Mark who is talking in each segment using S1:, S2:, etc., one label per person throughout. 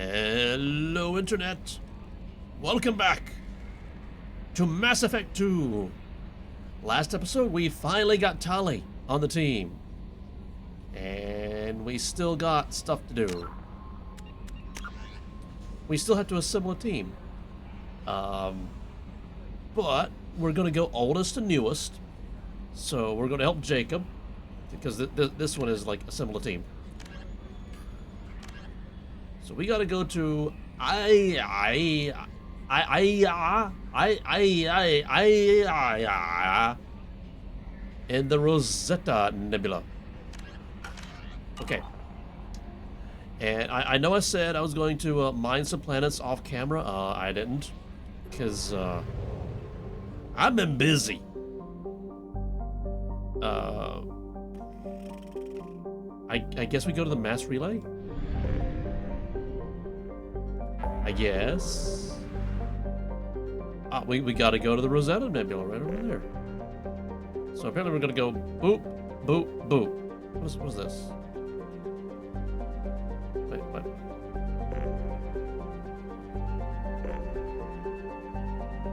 S1: Hello, Internet. Welcome back to Mass Effect 2. Last episode, we finally got Tali on the team. And we still got stuff to do. We still have to assemble a team. But we're going to go oldest to newest. So we're going to help Jacob. Because this one is like assemble a team. So we got to go to in the Rosetta Nebula. Okay. And I know I said I was going to mine some planets off camera. I didn't. Because I've been busy. I guess we go to the mass relay? I guess. We gotta go to the Rosetta Nebula right over there. So apparently we're gonna go boop, boop, boop. What is this? Wait, what?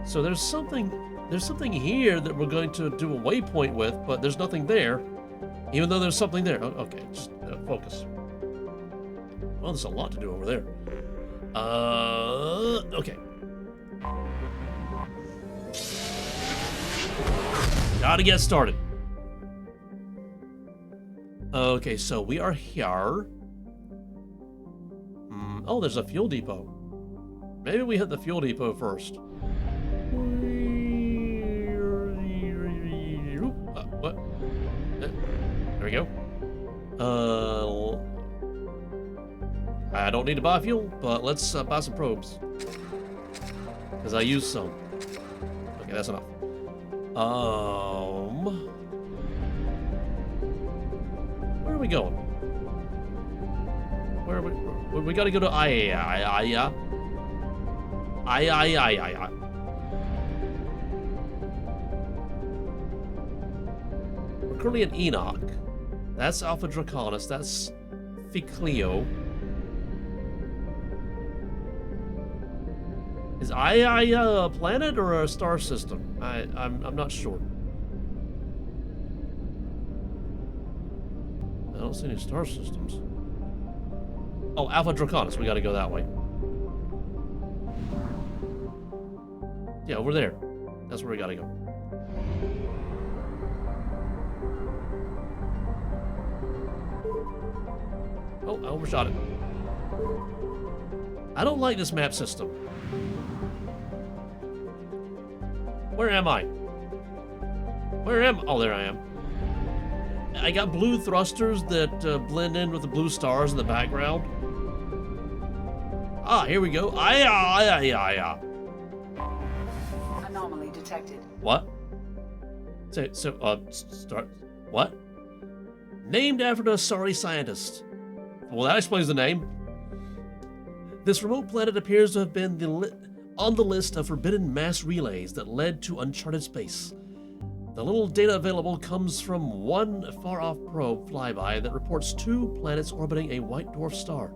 S1: So there's something here that we're going to do a waypoint with, but there's nothing there. Even though there's something there. Oh, okay, just focus. Well, there's a lot to do over there. Okay. Gotta get started. Okay, so we are here. Oh, there's a fuel depot. Maybe we hit the fuel depot first. What? There we go. I don't need to buy fuel, but let's buy some probes. Because I used some. Okay, that's enough. Where are we going? Where are we gotta go to We're currently in Enoch. That's Alpha Draconis. That's Ficleo. Is II a planet or a star system? I'm not sure. I don't see any star systems. Oh, Alpha Draconis. We gotta go that way. Yeah, over there. That's where we gotta go. Oh, I overshot it. I don't like this map system. Where am I? Oh, there I am. I got blue thrusters that blend in with the blue stars in the background. Ah, here we go.
S2: Anomaly detected.
S1: What? Start. What? Named after the sorry scientist. Well, that explains the name. This remote planet appears to have been on the list of forbidden mass relays that led to uncharted space. The little data available comes from one far-off probe flyby that reports 2 planets orbiting a white dwarf star.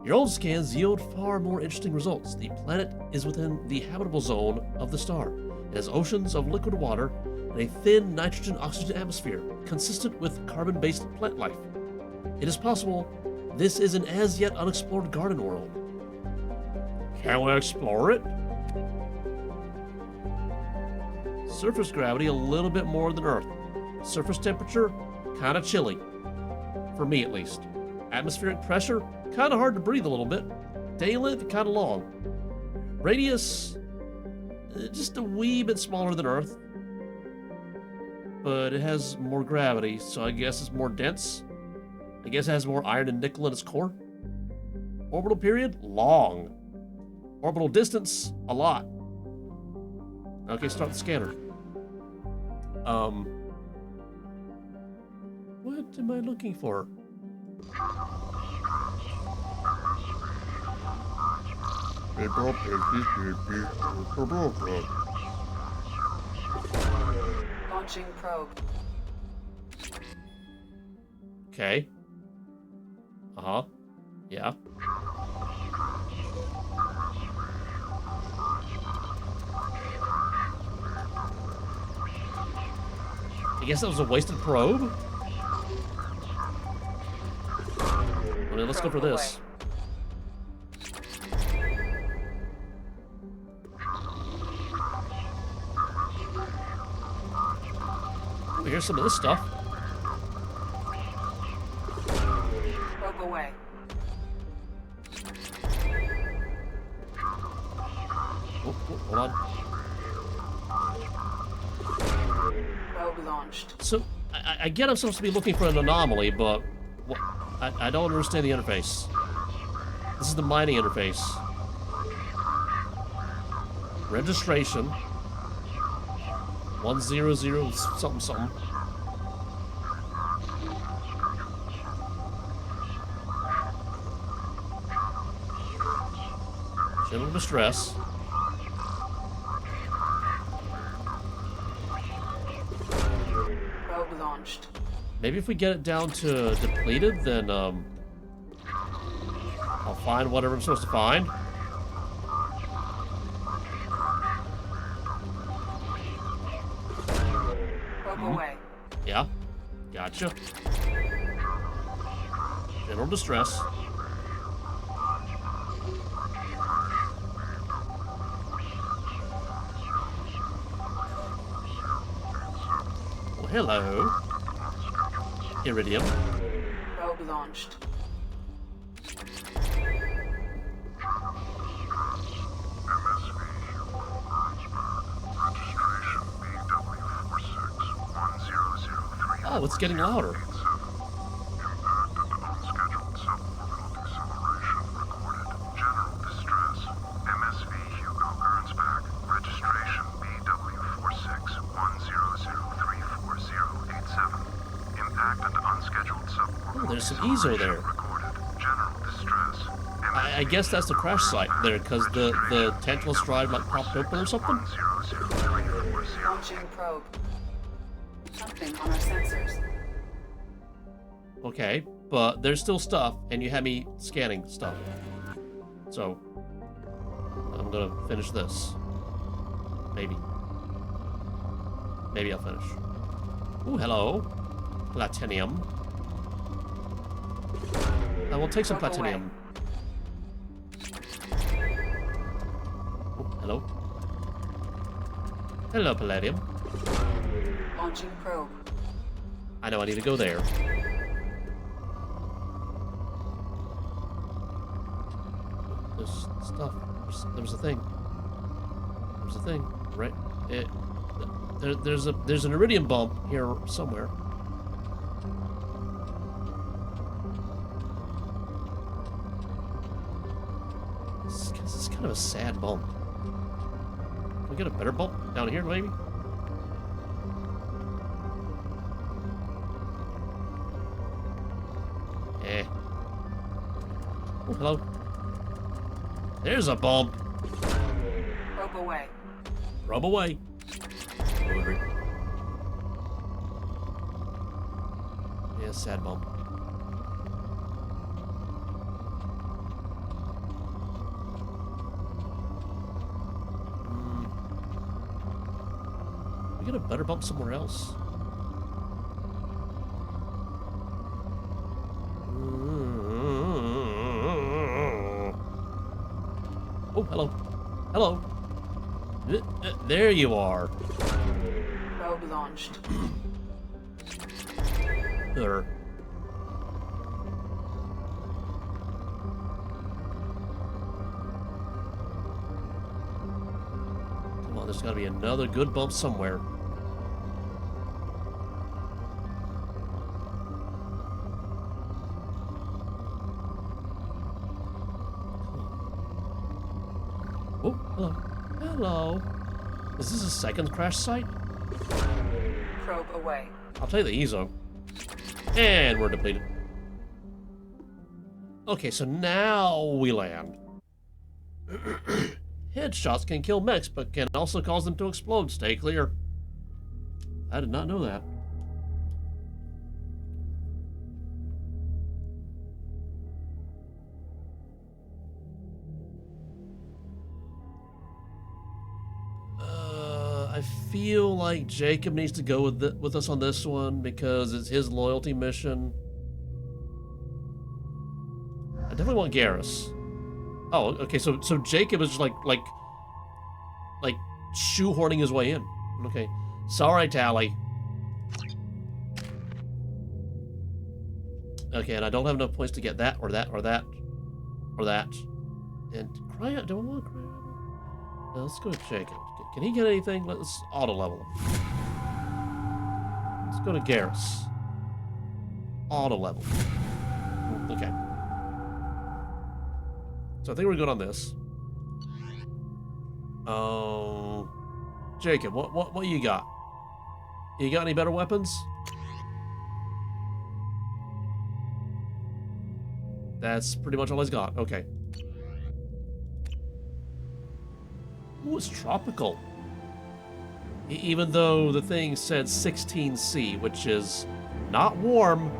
S1: Your own scans yield far more interesting results. The planet is within the habitable zone of the star. It has oceans of liquid water and a thin nitrogen-oxygen atmosphere, consistent with carbon-based plant life. It is possible this is an as-yet unexplored garden world. Can we explore it? Surface gravity a little bit more than Earth. Surface temperature, kind of chilly. For me, at least. Atmospheric pressure, kind of hard to breathe a little bit. Day length, kind of long. Radius, just a wee bit smaller than Earth. But it has more gravity, so I guess it's more dense. I guess it has more iron and nickel in its core. Orbital period, long. Orbital distance, a lot. Okay, start the scanner. What am I looking for?
S2: Launching probe.
S1: Okay. Uh-huh. Yeah. I guess that was a wasted probe. Well, let's go for this. Oh, here's some of this stuff.
S2: Probe away.
S1: Oh, hold on.
S2: Probe launched.
S1: So, I get I'm supposed to be looking for an anomaly, but I don't understand the interface. This is the mining interface. Registration. 100 something something. General distress.
S2: Probe launched.
S1: Maybe if we get it down to depleted, then I'll find whatever I'm supposed to find.
S2: Probe away.
S1: Yeah, gotcha. General distress. Well, hello. Iridium.
S2: Probe launched.
S1: Oh, it's getting louder. Oh, there's some EZO there. I guess that's the crash site there, because the tentacle stride like popped open or something?
S2: Launching probe. Something on our sensors.
S1: Okay, but there's still stuff, and you had me scanning stuff. So, I'm gonna finish this. Maybe. Maybe I'll finish. Ooh, hello. Platinum. I will take some platinum. Oh, hello. Hello, palladium.
S2: Launching probe.
S1: I know I need to go there. There's stuff. There was a thing. There was a thing, right? There's an iridium bump here somewhere. This is kind of a sad bump. Can we get a better bump down here, maybe? Eh. Oh, hello. There's a bump.
S2: Probe away.
S1: Rub away. Yeah, sad bump. We get a better bump somewhere else. Oh, hello. Hello. There you are.
S2: Probe launched.
S1: There. Come on, there's gotta be another good bump somewhere. Oh, hello. Hello. Is this a second crash site?
S2: Probe away.
S1: I'll tell you the EZO. And we're depleted. Okay, so now we land. Headshots can kill mechs, but can also cause them to explode. Stay clear. I did not know that. I feel like Jacob needs to go with us on this one because it's his loyalty mission. I definitely want Garrus. Oh, okay. So Jacob is just like shoehorning his way in. Okay. Sorry, Tally. Okay, and I don't have enough points to get that or that or that or that. And cryo, do I want cryo? Let's go to Jacob. Can he get anything? Let's auto level him. Let's go to Garrus. Auto level. Okay. So I think we're good on this. Jacob, what you got? You got any better weapons? That's pretty much all he's got. Okay. Ooh, it's tropical. Even though the thing said 16C, which is not warm.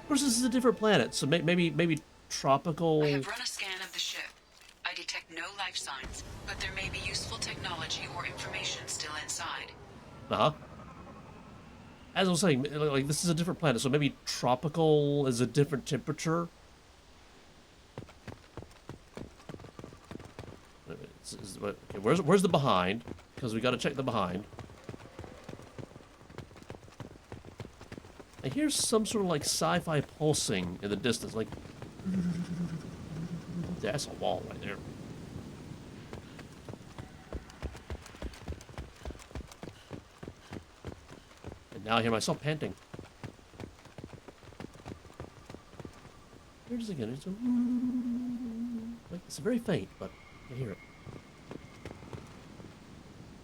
S1: Of course, this is a different planet, so maybe tropical.
S2: I have run a scan of the ship. I detect no life signs, but there may be useful technology or information still inside.
S1: Uh-huh. As I was saying, like, this is a different planet, so maybe tropical is a different temperature. Okay, where's the behind? Because we got to check the behind. I hear some sort of like sci-fi pulsing in the distance, like that's a wall right there. And now I hear myself panting. Here's again. It's like it's very faint, but I hear it.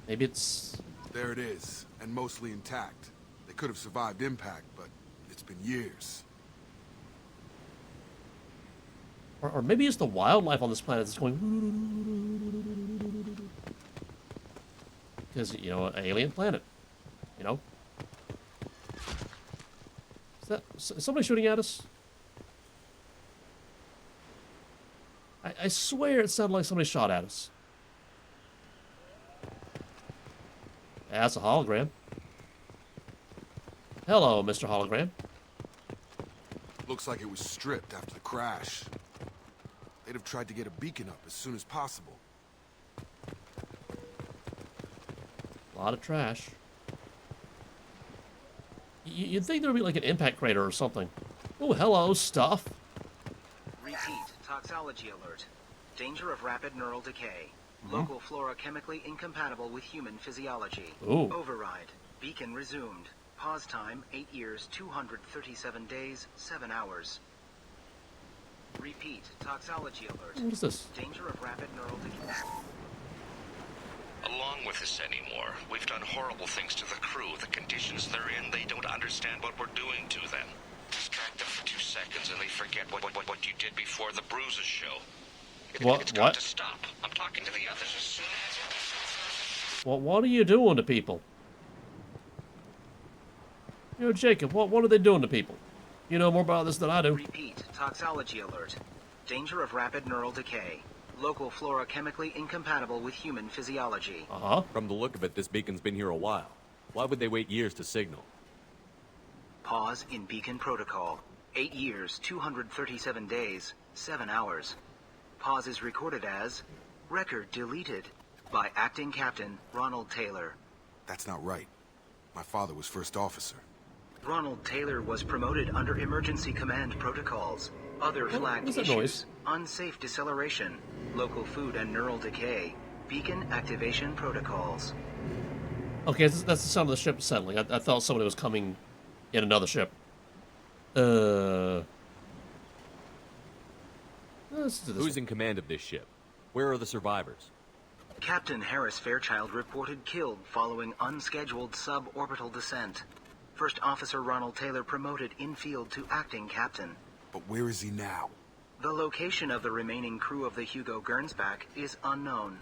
S1: Maybe it's
S3: there. It is, and mostly intact. They could have survived impact, but it's been years.
S1: Or maybe it's the wildlife on this planet that's going. Because, you know, an alien planet. You know? Is somebody shooting at us? I swear it sounded like somebody shot at us. That's a hologram. Hello, Mr. Hologram.
S3: Looks like it was stripped after the crash. They'd have tried to get a beacon up as soon as possible.
S1: A lot of trash. You'd think there would be like an impact crater or something. Oh, hello, stuff.
S4: Repeat, toxology alert. Danger of rapid neural decay. Local flora chemically incompatible with human physiology.
S1: Ooh.
S4: Override. Beacon resumed. Pause time, 8 years, 237 days, 7 hours. Repeat, toxology alert.
S1: What is this?
S4: Danger of rapid neural decay.
S5: Along with this anymore. We've done horrible things to the crew. The conditions they're in, they don't understand what we're doing to them. Distract them for 2 seconds and they forget what you did before the bruises show. It's got to stop. I'm talking to the others as soon as...
S1: What are you doing to people? You know, Jacob, what are they doing to people? You know more about this than I do.
S4: Repeat, toxology alert. Danger of rapid neural decay. Local flora chemically incompatible with human physiology.
S1: Uh-huh.
S6: From the look of it, this beacon's been here a while. Why would they wait years to signal?
S4: Pause in beacon protocol. 8 years, 237 days, 7 hours. Pause is recorded as record deleted by acting captain Ronald Taylor.
S3: That's not right. My father was first officer.
S4: Ronald Taylor was promoted under emergency command protocols. Other flagged
S1: What's that
S4: issues:
S1: noise?
S4: unsafe deceleration, local food and neural decay, beacon activation protocols.
S1: Okay, that's the sound of the ship settling. I thought somebody was coming in another ship. Let's do this.
S6: Who's in command of this ship? Where are the survivors?
S4: Captain Harris Fairchild reported killed following unscheduled suborbital descent. First Officer Ronald Taylor promoted in-field to acting captain.
S3: But where is he now?
S4: The location of the remaining crew of the Hugo Gernsback is unknown.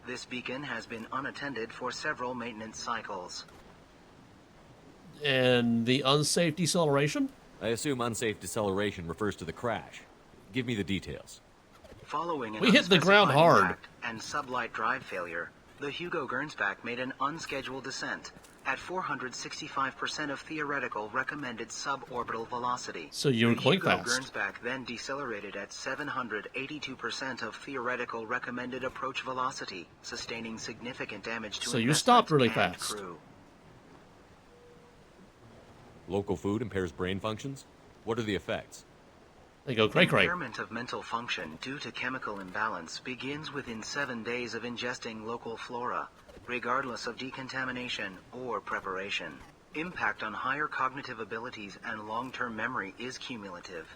S4: This beacon has been unattended for several maintenance cycles.
S1: And the unsafe deceleration?
S6: I assume unsafe deceleration refers to the crash. Give me the details.
S4: Following an
S1: We hit the ground
S4: unspecified
S1: hard.
S4: impact and sublight drive failure, the Hugo Gernsback made an unscheduled descent at 465% of theoretical recommended suborbital velocity.
S1: So you were
S4: the
S1: going
S4: Hugo
S1: fast.
S4: Gernsback then decelerated at 782% of theoretical recommended approach velocity, sustaining significant damage to
S1: So you
S4: investment
S1: stopped really
S4: and
S1: fast.
S4: crew.
S6: Local food impairs brain functions? What are the effects?
S1: They go cray-cray.
S4: Impairment of mental function due to chemical imbalance begins within 7 days of ingesting local flora, regardless of decontamination or preparation. Impact on higher cognitive abilities and long-term memory is cumulative,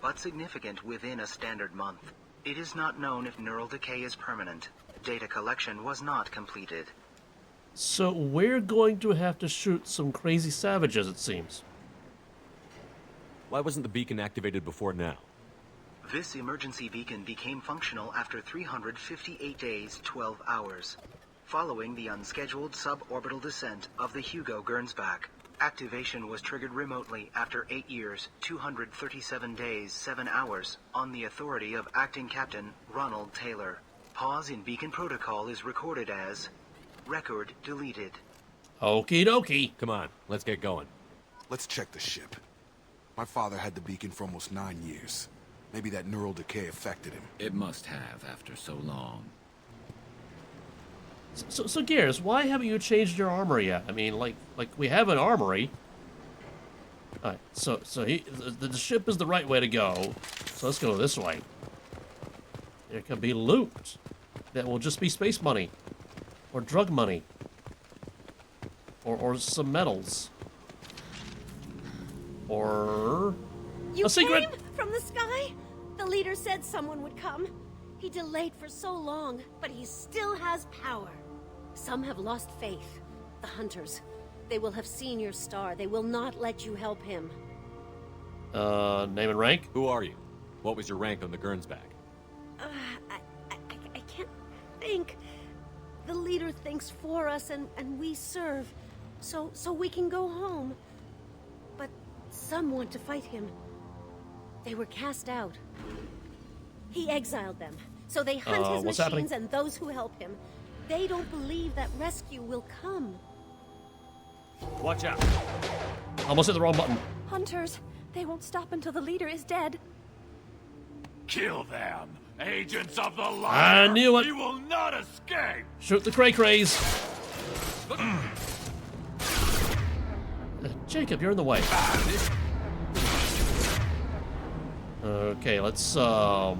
S4: but significant within a standard month. It is not known if neural decay is permanent. Data collection was not completed.
S1: So we're going to have to shoot some crazy savages, it seems.
S6: Why wasn't the beacon activated before now?
S4: This emergency beacon became functional after 358 days, 12 hours. Following the unscheduled suborbital descent of the Hugo Gernsback, activation was triggered remotely after 8 years, 237 days, 7 hours, on the authority of Acting Captain Ronald Taylor. Pause in beacon protocol is recorded as record deleted.
S1: Okie dokie.
S6: Come on, let's get going.
S3: Let's check the ship. My father had the beacon for almost 9 years. Maybe that neural decay affected him.
S7: It must have after so long.
S1: So Gears, why haven't you changed your armor yet? I mean, like we have an armory. All right, so the ship is the right way to go. So let's go this way. There could be loot that will just be space money, or drug money, or some metals, or
S8: You
S1: a secret.
S8: came from the sky? The leader said someone would come. He delayed for so long, but he still has power. Some have lost faith. The hunters. They will have seen your star. They will not let you help him.
S1: Name and rank?
S6: Who are you? What was your rank on the Gernsback?
S8: I can't think. The leader thinks for us and we serve. So we can go home. But some want to fight him. They were cast out. He exiled them. So they hunt his
S1: what's
S8: machines
S1: happening?
S8: and those who help him. They don't believe that rescue will come.
S6: Watch out!
S1: Almost hit the wrong button.
S8: Hunters, they won't stop until the leader is dead.
S9: Kill them! Agents of the light!
S1: I knew it.
S9: You will not escape!
S1: Shoot the cray-crays. Jacob, you're in the way. Okay, let's, what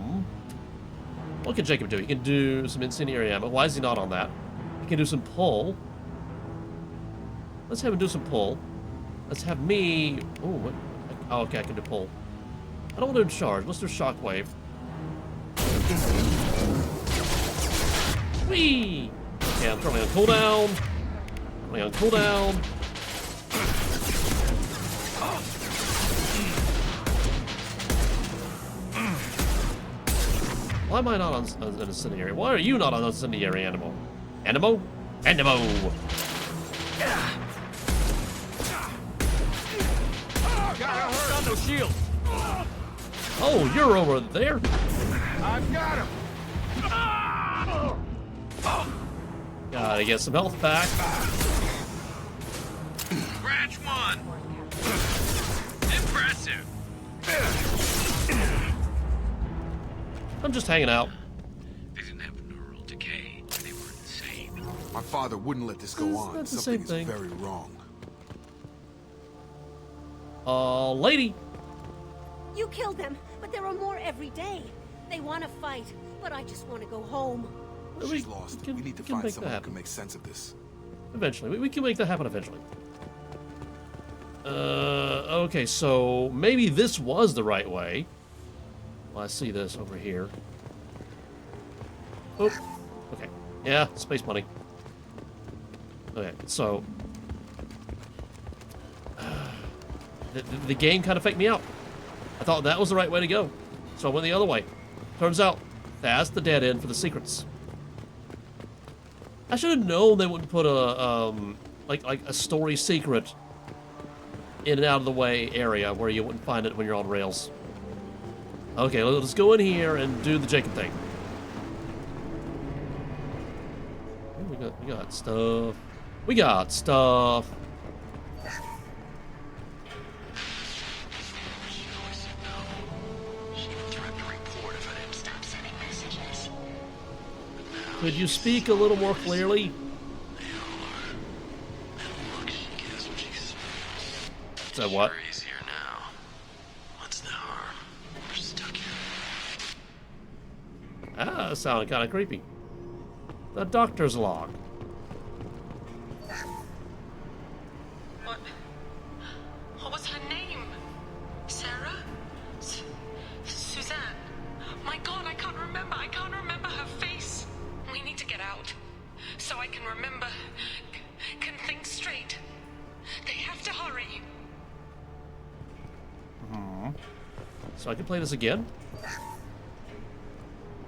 S1: can Jacob do? He can do some incendiary ammo. Why is he not on that? He can do some pull. Let's have him do some pull. Let's have me... Oh, what? Oh, okay, I can do pull. I don't want to do charge. Let's do shockwave. Whee! Okay, I'm currently on cooldown. Currently on cooldown. Why am I not on an incendiary? Why are you not on an incendiary animal? Animo? Animo!
S6: Got no shield!
S1: Oh, you're over there?
S3: I've got him!
S1: Gotta get some health back.
S9: Branch 1! Impressive!
S1: I'm just hanging out.
S7: They didn't have neural decay. They were insane.
S3: My father wouldn't let this go on.
S1: That's the
S3: Something
S1: same
S3: is
S1: thing.
S3: very wrong.
S1: Lady.
S8: You killed them, but there are more every day. They want to fight, but I just want to go home.
S3: She's lost. We need to find
S1: make that
S3: someone who
S1: happen.
S3: can make sense of this.
S1: Eventually. We can make that happen eventually. Okay, so maybe this was the right way. Well, I see this over here. Oh, okay. Yeah, space money. Okay, so... The game kind of faked me out. I thought that was the right way to go. So I went the other way. Turns out, that's the dead end for the secrets. I should have known they wouldn't put a, like a story secret in and out of the way area where you wouldn't find it when you're on rails. Okay, let's go in here and do the Jacob thing. Oh, we got stuff. We got stuff. Could you speak a little more clearly? So what?
S7: Easier now. What's the harm? We're stuck here.
S1: Ah, that sounded kind of creepy. The doctor's log.
S2: What was her name? Sarah? Suzanne? My God, I can't remember. I can't remember her face. We need to get out. So I can remember. Can think straight. They have to hurry.
S1: So I can play this again?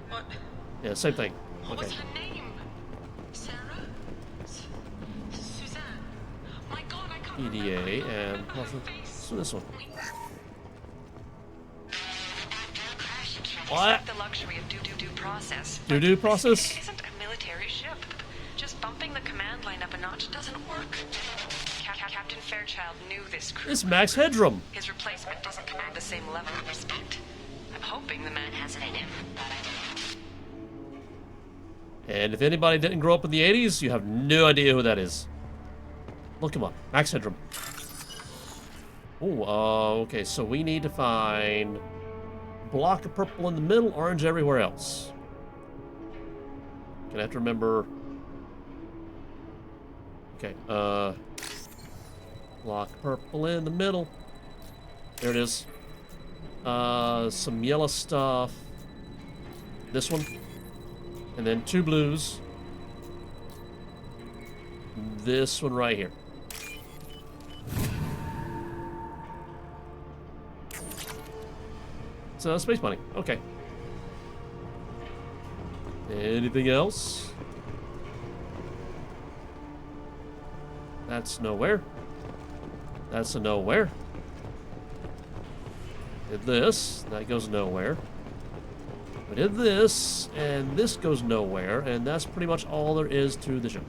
S2: What?
S1: Yeah, same thing.
S2: What
S1: Okay.
S2: was her name? Sarah? Suzanne? My God, I can't remember.
S1: EDA
S2: I can't
S1: and
S2: remember her face.
S1: so this one.
S2: What? The luxury of due process.
S1: Due process?
S2: It isn't a military ship. Just bumping the command line up a notch doesn't work. Captain Fairchild knew this crew.
S1: It's Max Headroom.
S2: His replacement doesn't command the same level of respect. I'm hoping the man has it in him.
S1: And if anybody didn't grow up in the 80s, you have no idea who that is. Look him up. Max Headroom. Oh, okay, so we need to find block of purple in the middle, orange everywhere else. Gonna have to remember. Okay, block purple in the middle. There it is. Some yellow stuff. This one. And then 2 blues. This one right here. So space money. Okay. Anything else? That's nowhere. That's a nowhere. Did this. That goes nowhere. We did this, and this goes nowhere, and that's pretty much all there is to the ship.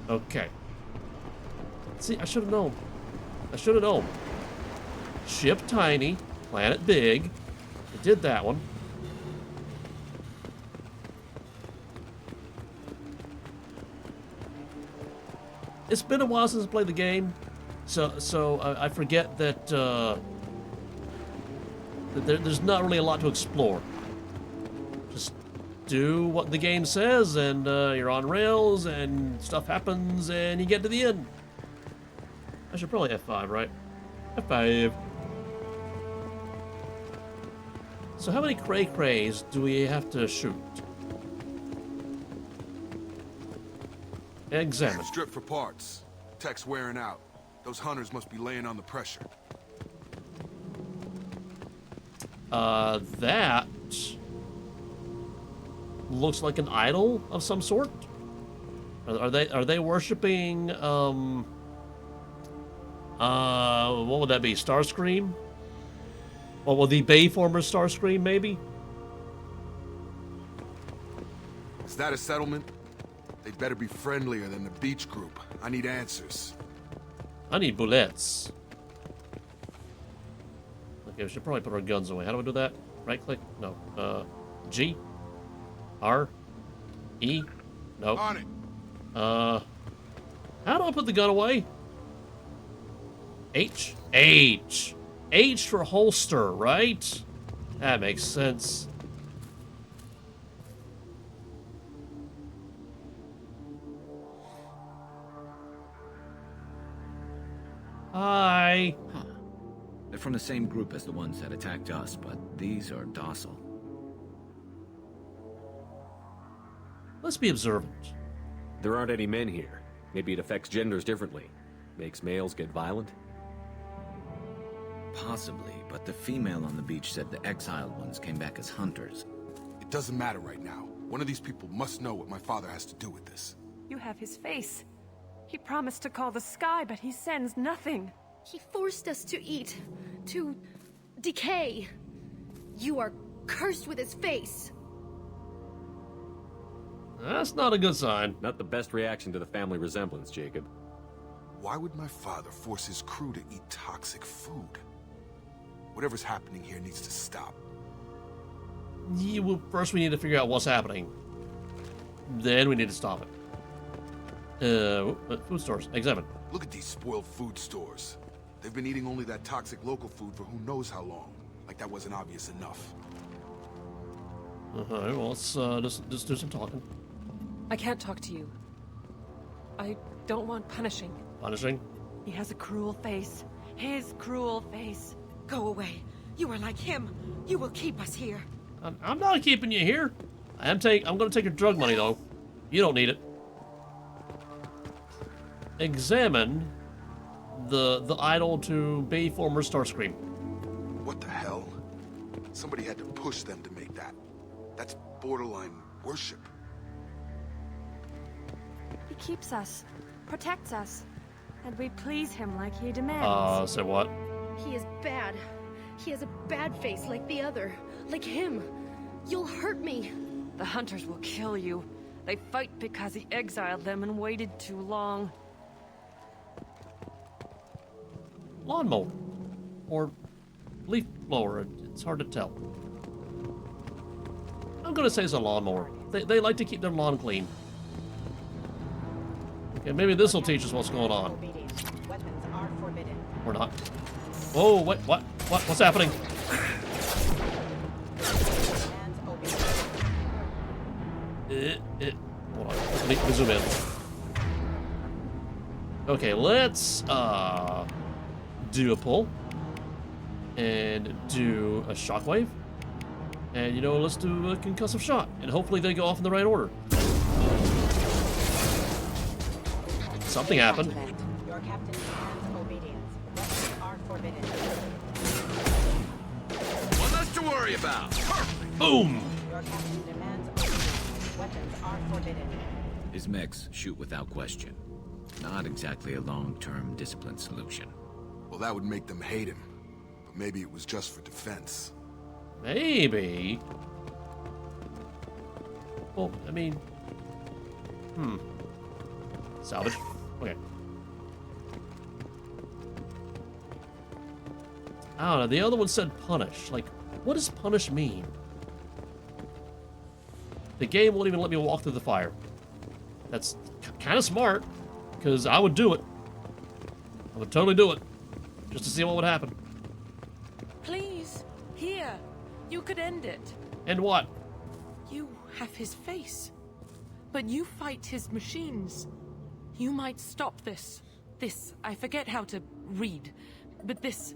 S1: Okay. See, I should have known. I should have known. Ship tiny, planet big. We did that one. It's been a while since I played the game, so I forget that, that there's not really a lot to explore. Just do what the game says, and you're on rails, and stuff happens, and you get to the end. I should probably F5, right? F5. So how many cray-crays do we have to shoot? Examine.
S3: Strip for parts. Tech's wearing out. Those hunters must be laying on the pressure.
S1: That looks like an idol of some sort. Are they worshiping what would that be? Starscream? Well, the Bayformer Starscream, maybe?
S3: Is that a settlement? They'd better be friendlier than the beach group. I need answers.
S1: I need bullets. Okay, we should probably put our guns away. How do we do that? Right click? No. G? R? E? No.
S3: On it.
S1: How do I put the gun away? H? H. H for holster, right? That makes sense. Hi.
S10: Huh. They're from the same group as the ones that attacked us, but these are docile.
S1: Let's be observant.
S6: There aren't any men here. Maybe it affects genders differently. Makes males get violent?
S10: Possibly, but the female on the beach said the exiled ones came back as hunters.
S3: It doesn't matter right now. One of these people must know what my father has to do with this.
S11: You have his face. He promised to call the sky, but he sends nothing.
S8: He forced us to eat, to decay. You are cursed with his face.
S1: That's not a good sign.
S6: Not the best reaction to the family resemblance, Jacob.
S3: Why would my father force his crew to eat toxic food? Whatever's happening here needs to stop.
S1: First, we need to figure out what's happening. Then we need to stop it. Food stores. Examine.
S3: Look at these spoiled food stores. They've been eating only that toxic local food for who knows how long. Like that wasn't obvious enough.
S1: Well, let's just do some talking.
S11: I can't talk to you. I don't want punishing.
S1: Punishing?
S11: He has a cruel face. His cruel face.
S2: Go away. You are like him. You will keep us here.
S1: I'm not keeping you here. I'm gonna take your drug money though. You don't need it. Examine the idol to be former Starscream.
S3: What the hell? Somebody had to push them to make that. That's borderline worship.
S12: He keeps us, protects us, and we please him like he demands.
S1: Say what?
S8: He is bad. He has a bad face like the other. Like him. You'll hurt me.
S11: The hunters will kill you. They fight because he exiled them and waited too long.
S1: Lawnmower. Or leaf blower. It's hard to tell. I'm gonna say it's a lawnmower. They like to keep their lawn clean. Okay, maybe this will teach us what's going on.
S2: Weapons are forbidden.
S1: Or not. Oh, what's happening? Hold on. Let me zoom in. Okay, let's do a pull and do a shockwave, and you know, let's do a concussive shot, and hopefully they go off in the right order. Something happened.
S2: Your captain demands obedience. Weapons are forbidden.
S9: One less to worry about. Perfect.
S1: Boom!
S2: Your captain demands obedience. Weapons are forbidden.
S10: His mechs shoot without question. Not exactly a long-term discipline solution.
S3: Well, that would make them hate him. But maybe it was just for defense.
S1: Maybe. Well, I mean... Salvage? Okay. I don't know, the other one said punish. Like, what does punish mean? The game won't even let me walk through the fire. That's kind of smart, because I would do it. I would totally do it, just to see what would happen.
S11: Please, here. You could end it.
S1: And what?
S11: You have his face. But you fight his machines. You might stop this. This, I forget how to read. But this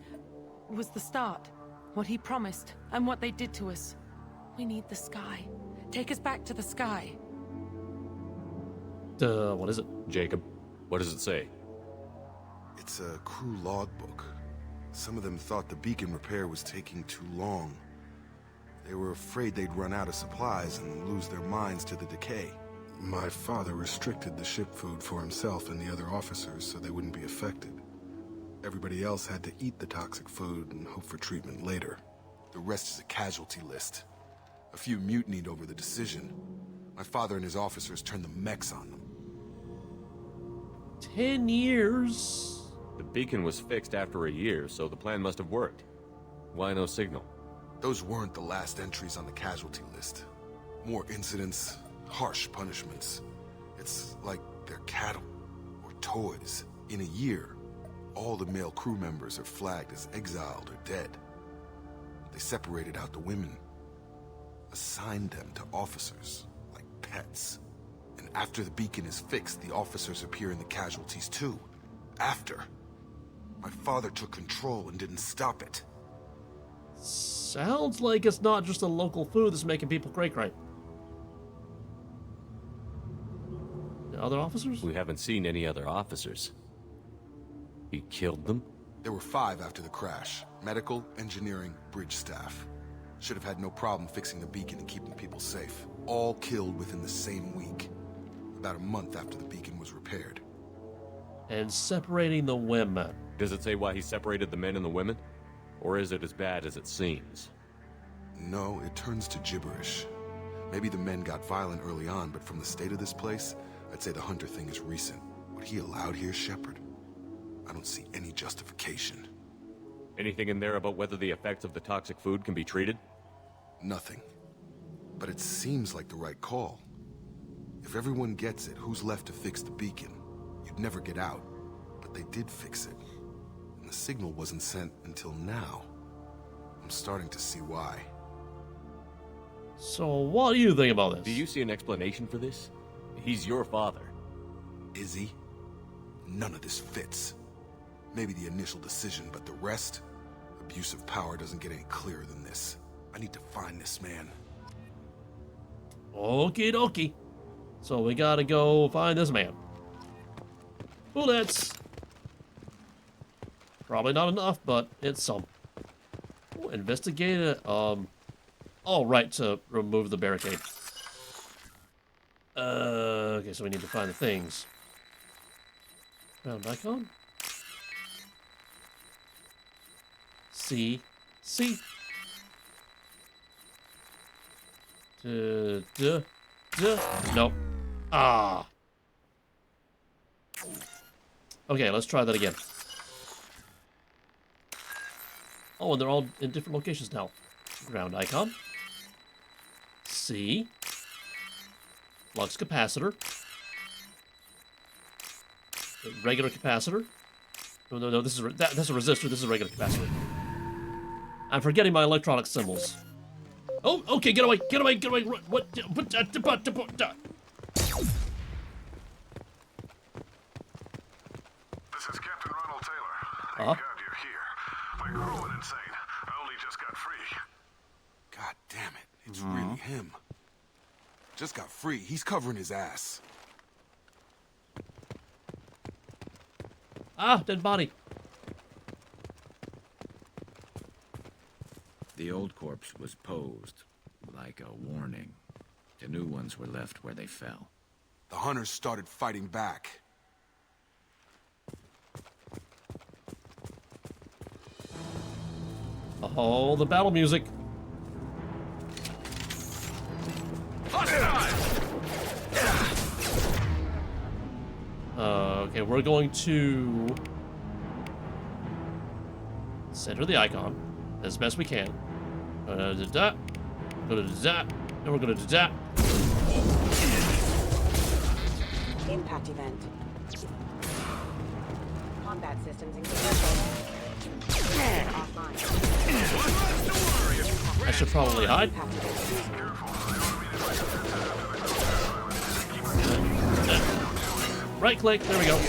S11: was the start. What he promised, and what they did to us. We need the sky. Take us back to the sky.
S1: What is it?
S6: Jacob, what does it say?
S3: It's a crew logbook. Some of them thought the beacon repair was taking too long. They were afraid they'd run out of supplies and lose their minds to the decay. My father restricted the ship food for himself and the other officers so they wouldn't be affected. Everybody else had to eat the toxic food and hope for treatment later. The rest is a casualty list. A few mutinied over the decision. My father and his officers turned the mechs on them.
S1: 10 years.
S6: The beacon was fixed after a year, so the plan must have worked. Why no signal?
S3: Those weren't the last entries on the casualty list. More incidents, harsh punishments. It's like they're cattle or toys. In a year, all the male crew members are flagged as exiled or dead. They separated out the women, assigned them to officers like pets. And after the beacon is fixed, the officers appear in the casualties too. After. My father took control and didn't stop it.
S1: Sounds like it's not just the local food that's making people cray-cray. The other officers?
S6: We haven't seen any other officers. He killed them?
S3: There were 5 after the crash. Medical, engineering, bridge staff. Should have had no problem fixing the beacon and keeping people safe. All killed within the same week. About a month after the beacon was repaired.
S1: And separating the women.
S6: Does it say why he separated the men and the women? Or is it as bad as it seems?
S3: No, it turns to gibberish. Maybe the men got violent early on, but from the state of this place, I'd say the Hunter thing is recent. What he allowed here, Shepard? I don't see any justification.
S6: Anything in there about whether the effects of the toxic food can be treated?
S3: Nothing. But it seems like the right call. If everyone gets it, who's left to fix the beacon? You'd never get out. But they did fix it. And the signal wasn't sent until now. I'm starting to see why.
S1: So what do you think about this?
S6: Do you see an explanation for this? He's your father.
S3: Is he? None of this fits. Maybe the initial decision, but the rest? Abuse of power doesn't get any clearer than this. I need to find this man.
S1: Okie dokie. So we gotta go find this man. Bullets! Probably not enough, but it's some. Ooh, investigate it. Oh, right, to remove the barricade. Okay, so we need to find the things. Found icon? C. Nope. Ah. Okay, let's try that again. Oh, and they're all in different locations now. Ground icon. C. Flux capacitor. Regular capacitor. No, this is that's a resistor. This is a regular capacitor. I'm forgetting my electronic symbols. Oh, okay, get away! What?
S3: This is Captain Ronald Taylor. Thank God you're here. My crew went insane. I only just got free. God damn it. It's really him. Just got free. He's covering his ass.
S1: Ah, dead body.
S10: The old corpse was posed like a warning. The new ones were left where they fell.
S3: The hunters started fighting back.
S1: Oh, the battle music. Okay, we're going to center the icon as best we can. Go to that. And we're gonna do that.
S13: Impact event. Combat systems incomplete. Offline.
S1: I should probably hide. Right click, there we go.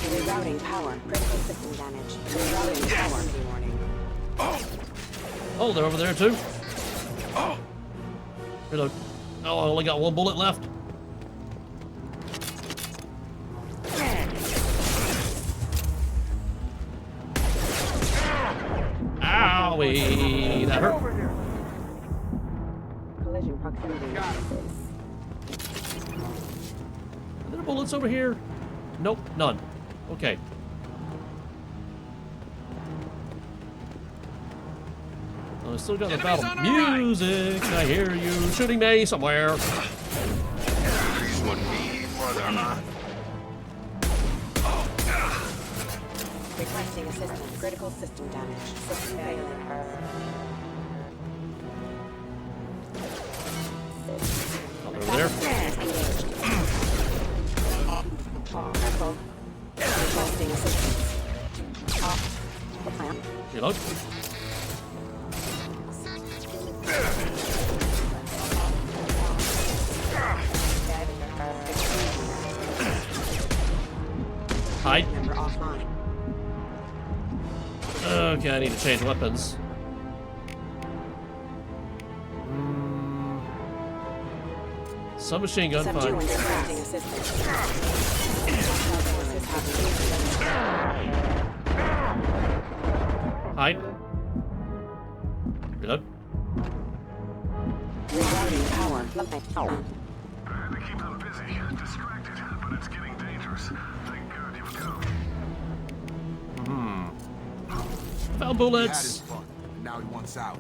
S13: Rerouting power. Critical system damage. Rerouting power. Warning.
S1: Oh, they're over there too. Reload. Oh, I only got one bullet left. Owie, that hurt.
S13: Collision proximity.
S1: Are there bullets over here? Nope, none. Okay. I still got the battle music. I hear you shooting me somewhere.
S13: Requesting assistance. Critical system damage. System failure.
S1: Over there.
S13: Careful. Requesting assistance.
S1: Reload. Hide. Okay, I need to change weapons. Submachine gun, fine. Hide. Reload.
S13: Rerouting power.
S3: The
S14: keep them busy, distracted, but it's getting dangerous. Thank God you've come.
S1: Found
S3: He had
S1: bullets.
S3: his fun. Now he wants out.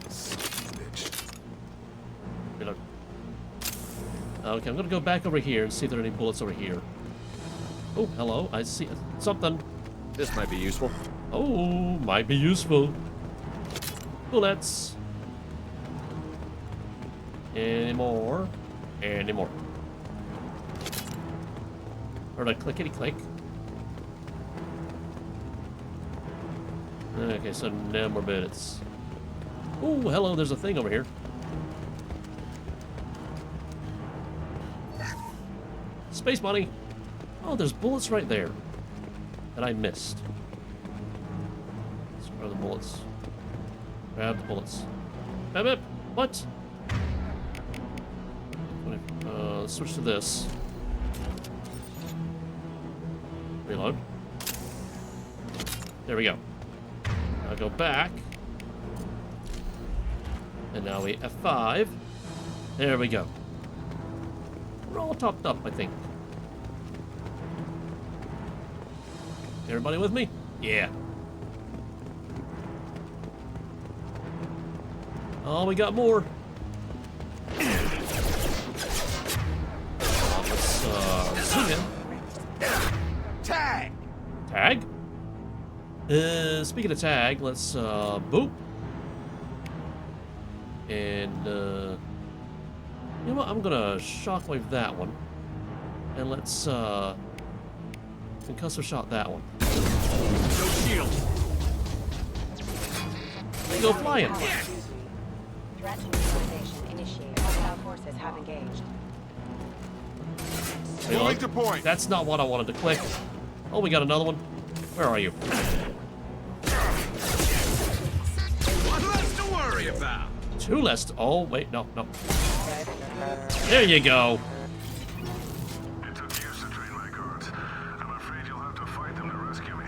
S3: Sneaky bitch.
S1: Reload. Okay, I'm gonna go back over here and see if there are any bullets over here. Oh, hello. I see something.
S6: This might be useful.
S1: Oh, might be useful. Bullets. Any more? Any more? Or like clickety click. Okay, so no more bullets. Oh, hello. There's a thing over here. Space money. Oh, there's bullets right there that I missed. Let's grab the bullets. Grab the bullets. Bam, bam. What? Let's switch to this. Reload. There we go. Now go back. And now we F5. There we go. We're all topped up, I think. Everybody with me? Yeah. Oh, we got more. Let's zoom in.
S9: Tag!
S1: Tag? Speaking of tag, let's boop. And you know what? I'm gonna shockwave that one. And let's concussive shot that one.
S9: No shield!
S1: There you go flying.
S13: Threat neutralization initiated. Hostile forces have engaged.
S3: Moving to point.
S1: That's not what I wanted to click. Oh, we got another one. Where are you?
S9: One less to worry about!
S1: Two less. Oh, wait, no, no. There you go.
S14: It took years to train my guards. I'm afraid you'll have to fight them to rescue me.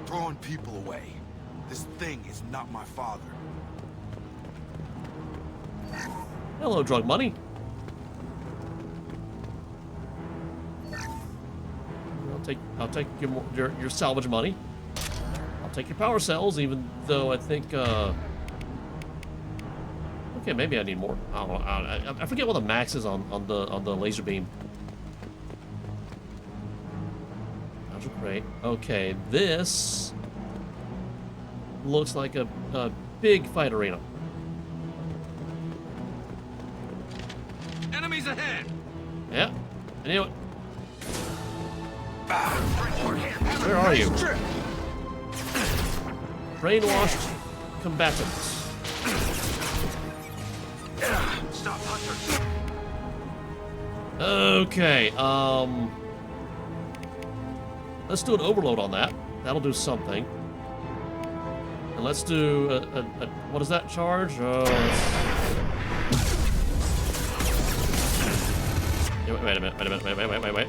S3: Throwing people away. This thing is not my father.
S1: Hello, drug money. I'll take your salvage money. I'll take your power cells, even though I think okay, maybe I need more. I don't know. I forget what the max is on the laser beam. That's great. Okay, this looks like a big fight arena.
S9: Enemies ahead!
S1: Yeah, I knew it. Where are you? Brainwashed combatants.
S9: Stop, Hunter!
S1: Okay, let's do an overload on that. That'll do something. And let's do a what is that charge? Wait a minute.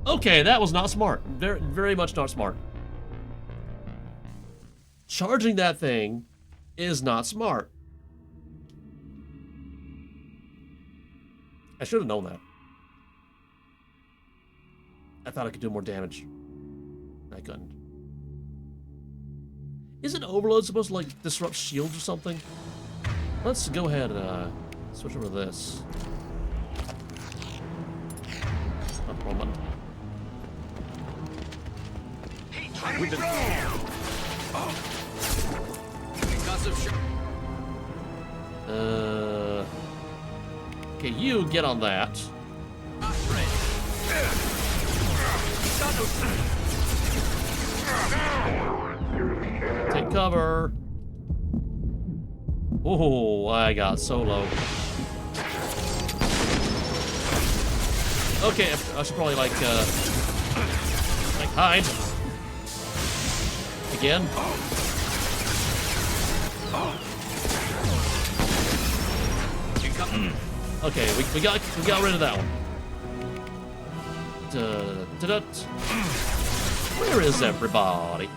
S1: Okay, that was not smart. Very, very much not smart. Charging that thing is not smart. I should have known that. I thought I could do more damage. I couldn't. Isn't overload supposed to like disrupt shields or something? Let's go ahead and switch over to this. Woman.
S9: We've been...
S1: Okay, you get on that. Take cover. Oh, I got solo. Okay, I should probably like hide. Again. Okay, we got rid of that one. Where is everybody?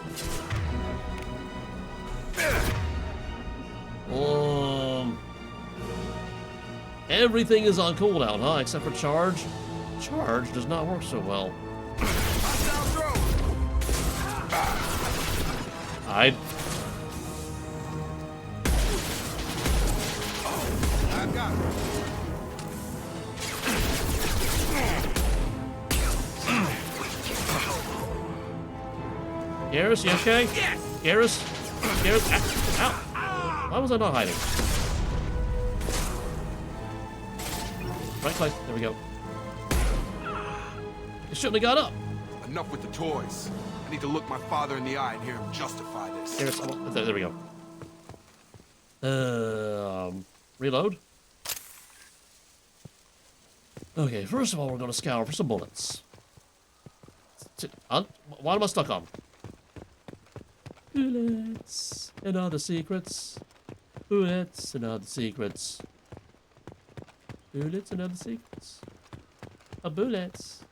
S1: Everything is on cooldown, huh? Except for charge. Charge does not work so well. I
S3: got it.
S1: Garrus, you okay? Yes! Garrus? Garrus, ow! Why was I not hiding? Right click, there we go. I shouldn't have got up.
S3: Enough with the toys. I need to look my father in the eye and hear him justify this.
S1: Garrus, there we go. Reload. Okay, first of all, we're going to scour for some bullets. What am I stuck on? Bullets and other secrets. Bullets and other secrets. Bullets and other secrets. Bullets.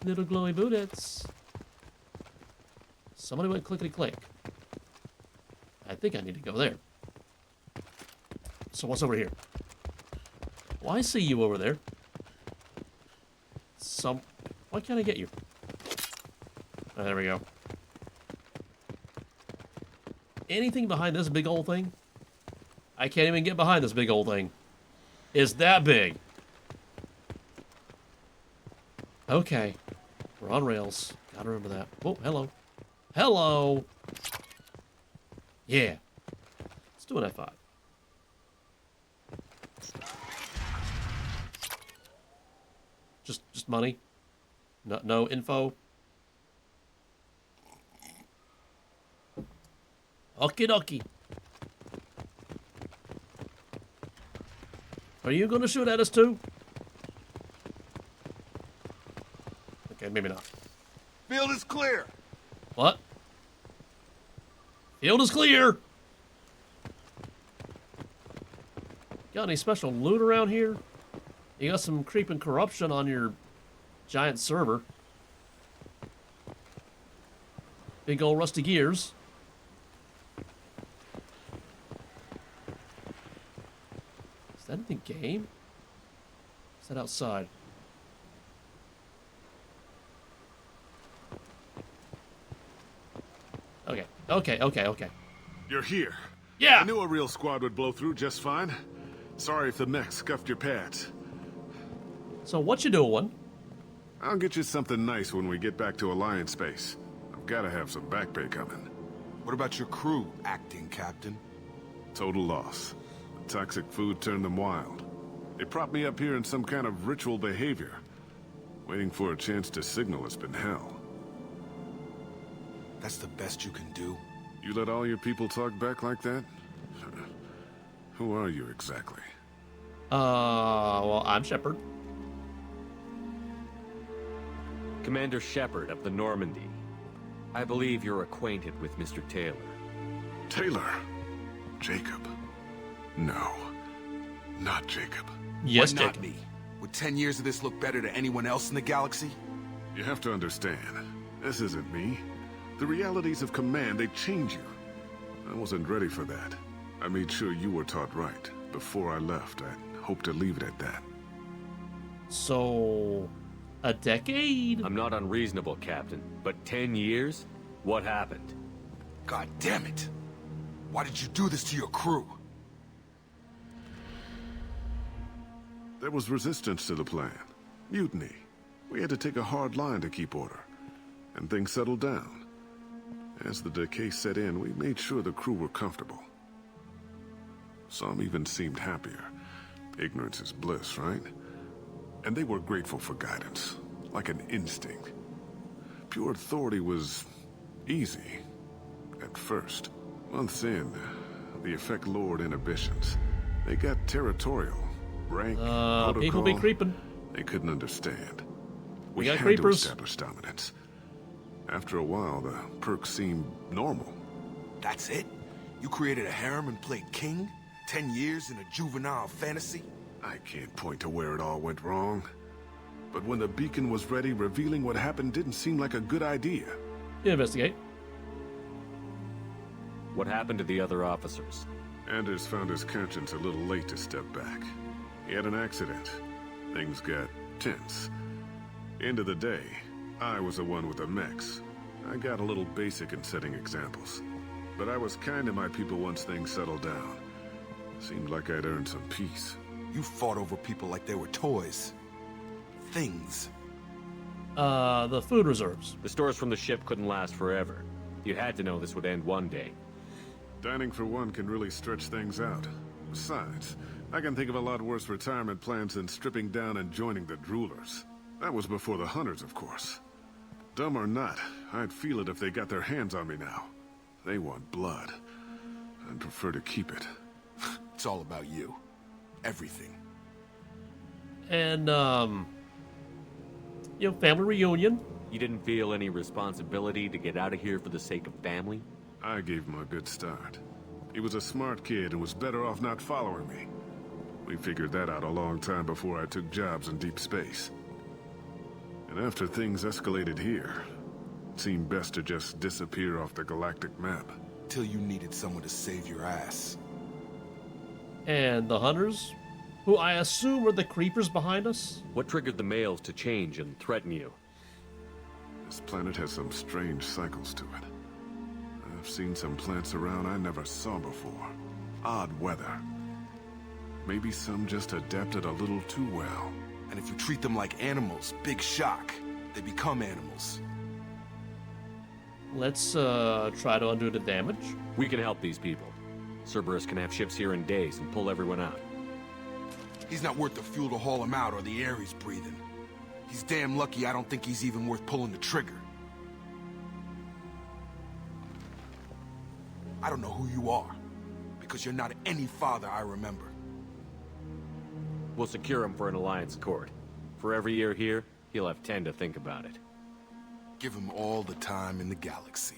S1: Little glowy bullets. Somebody went clickety click. I think I need to go there. So what's over here? Well, I see you over there. Why can't I get you? Oh, there we go. Anything behind this big old thing? I can't even get behind this big old thing. It's that big. Okay. We're on rails. Gotta remember that. Oh, hello. Hello! Yeah. Let's do an F5. Just money? No info? Okie dokie. Are you gonna shoot at us too? Okay, maybe not.
S3: Field is clear.
S1: What? Field is clear. Got any special loot around here? You got some creeping corruption on your giant server. Big old rusty gears. Is that in the game? Is that outside? Okay.
S14: You're here.
S1: Yeah!
S14: I knew a real squad would blow through just fine. Sorry if the mech scuffed your pads.
S1: So what you doing?
S14: I'll get you something nice when we get back to Alliance space. I've gotta have some back pay coming.
S3: What about your crew, acting captain?
S14: Total loss. The toxic food turned them wild. They propped me up here in some kind of ritual behavior. Waiting for a chance to signal has been hell.
S3: That's the best you can do?
S14: You let all your people talk back like that? Who are you exactly?
S1: Well, I'm Shepard.
S6: Commander Shepard of the Normandy. I believe you're acquainted with Mr. Taylor.
S14: Taylor? Jacob? No. Not Jacob.
S1: Yes,
S3: Why not
S1: Jacob.
S3: me? Would 10 years of this look better to anyone else in the galaxy?
S14: You have to understand, this isn't me. The realities of command, they change you. I wasn't ready for that. I made sure you were taught right. Before I left, I hoped to leave it at that.
S1: So, a decade?
S6: I'm not unreasonable, Captain, but 10 years? What happened?
S3: God damn it! Why did you do this to your crew?
S14: There was resistance to the plan. Mutiny. We had to take a hard line to keep order. And things settled down. As the decay set in, we made sure the crew were comfortable. Some even seemed happier. Ignorance is bliss, right? And they were grateful for guidance, like an instinct. Pure authority was easy, at first. Months in, the effect lowered inhibitions. They got territorial. Rank, protocol,
S1: people be creeping.
S14: They couldn't understand.
S1: We got
S14: had
S1: creepers.
S14: to establish dominance. After a while, the perks seemed normal.
S3: That's it? You created a harem and played king? 10 years in a juvenile fantasy?
S14: I can't point to where it all went wrong. But when the beacon was ready, revealing what happened didn't seem like a good idea.
S1: Investigate.
S6: What happened to the other officers?
S14: Anders found his conscience a little late to step back. He had an accident. Things got tense. End of the day, I was the one with the mechs. I got a little basic in setting examples. But I was kind to my people once things settled down. Seemed like I'd earned some peace.
S3: You fought over people like they were toys. Things.
S1: The food reserves.
S6: The stores from the ship couldn't last forever. You had to know this would end one day.
S14: Dining for one can really stretch things out. Besides, I can think of a lot worse retirement plans than stripping down and joining the droolers. That was before the hunters, of course. Dumb or not, I'd feel it if they got their hands on me now. They want blood. I'd prefer to keep it.
S3: It's all about you. Everything.
S1: And, family reunion.
S6: You didn't feel any responsibility to get out of here for the sake of family?
S14: I gave him a good start. He was a smart kid and was better off not following me. We figured that out a long time before I took jobs in deep space. And after things escalated here, it seemed best to just disappear off the galactic map.
S3: Till you needed someone to save your ass.
S1: And the hunters, who I assume are the creepers behind us?
S6: What triggered the males to change and threaten you?
S14: This planet has some strange cycles to it. I've seen some plants around I never saw before. Odd weather. Maybe some just adapted a little too well.
S3: And if you treat them like animals, big shock. They become animals.
S1: Let's try to undo the damage.
S6: We can help these people. Cerberus can have ships here in days and pull everyone out.
S3: He's not worth the fuel to haul him out or the air he's breathing. He's damn lucky I don't think he's even worth pulling the trigger. I don't know who you are, because you're not any father I remember.
S6: We'll secure him for an Alliance Accord. For every year here, he'll have 10 to think about it.
S3: Give him all the time in the galaxy.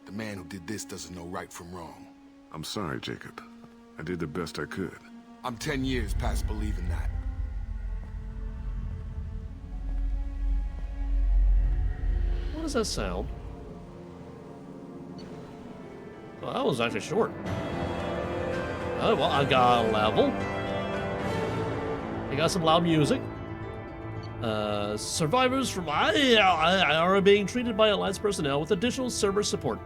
S3: The man who did this doesn't know right from wrong.
S14: I'm sorry, Jacob. I did the best I could.
S3: I'm 10 years past believing that.
S1: What does that sound? Well, that was actually short. Oh, well, I got a level. I got some loud music. Survivors from I are being treated by Alliance personnel with additional server support.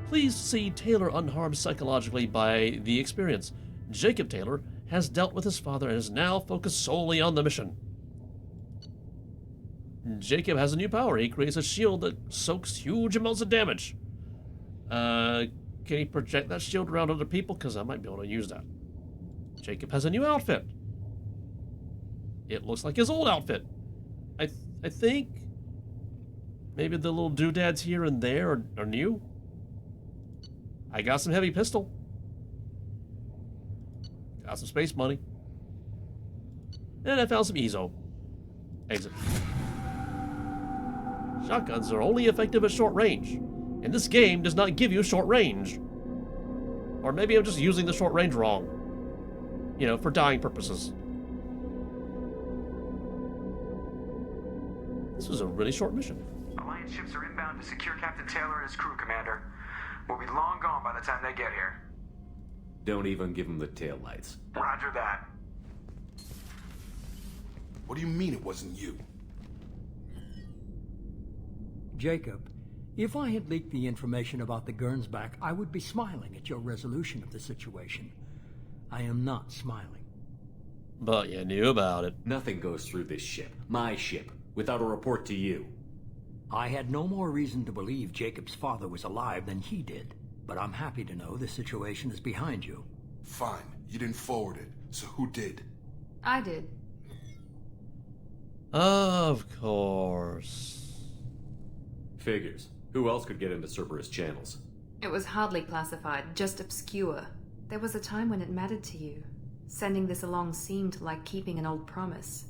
S1: Please see Taylor unharmed psychologically by the experience. Jacob Taylor has dealt with his father and is now focused solely on the mission. Jacob has a new power. He creates a shield that soaks huge amounts of damage. Can he project that shield around other people? Because I might be able to use that. Jacob has a new outfit. It looks like his old outfit. I think maybe the little doodads here and there are new. I got some heavy pistol. Got some space money. And I found some Ezo. Exit. Shotguns are only effective at short range. And this game does not give you short range. Or maybe I'm just using the short range wrong. You know, for dying purposes. This was a really short mission.
S15: Alliance ships are inbound to secure Captain Taylor and his crew, Commander. We'll be long gone by the time they get here.
S6: Don't even give him the taillights.
S15: Roger that.
S3: What do you mean it wasn't you?
S16: Jacob, if I had leaked the information about the Gernsback, I would be smiling at your resolution of the situation. I am not smiling.
S1: But you knew about it.
S6: Nothing goes through this ship, my ship, without a report to you.
S16: I had no more reason to believe Jacob's father was alive than he did. But I'm happy to know the situation is behind you.
S3: Fine. You didn't forward it. So who did?
S12: I did.
S1: Of course.
S6: Figures. Who else could get into Cerberus channels?
S12: It was hardly classified, just obscure. There was a time when it mattered to you. Sending this along seemed like keeping an old promise.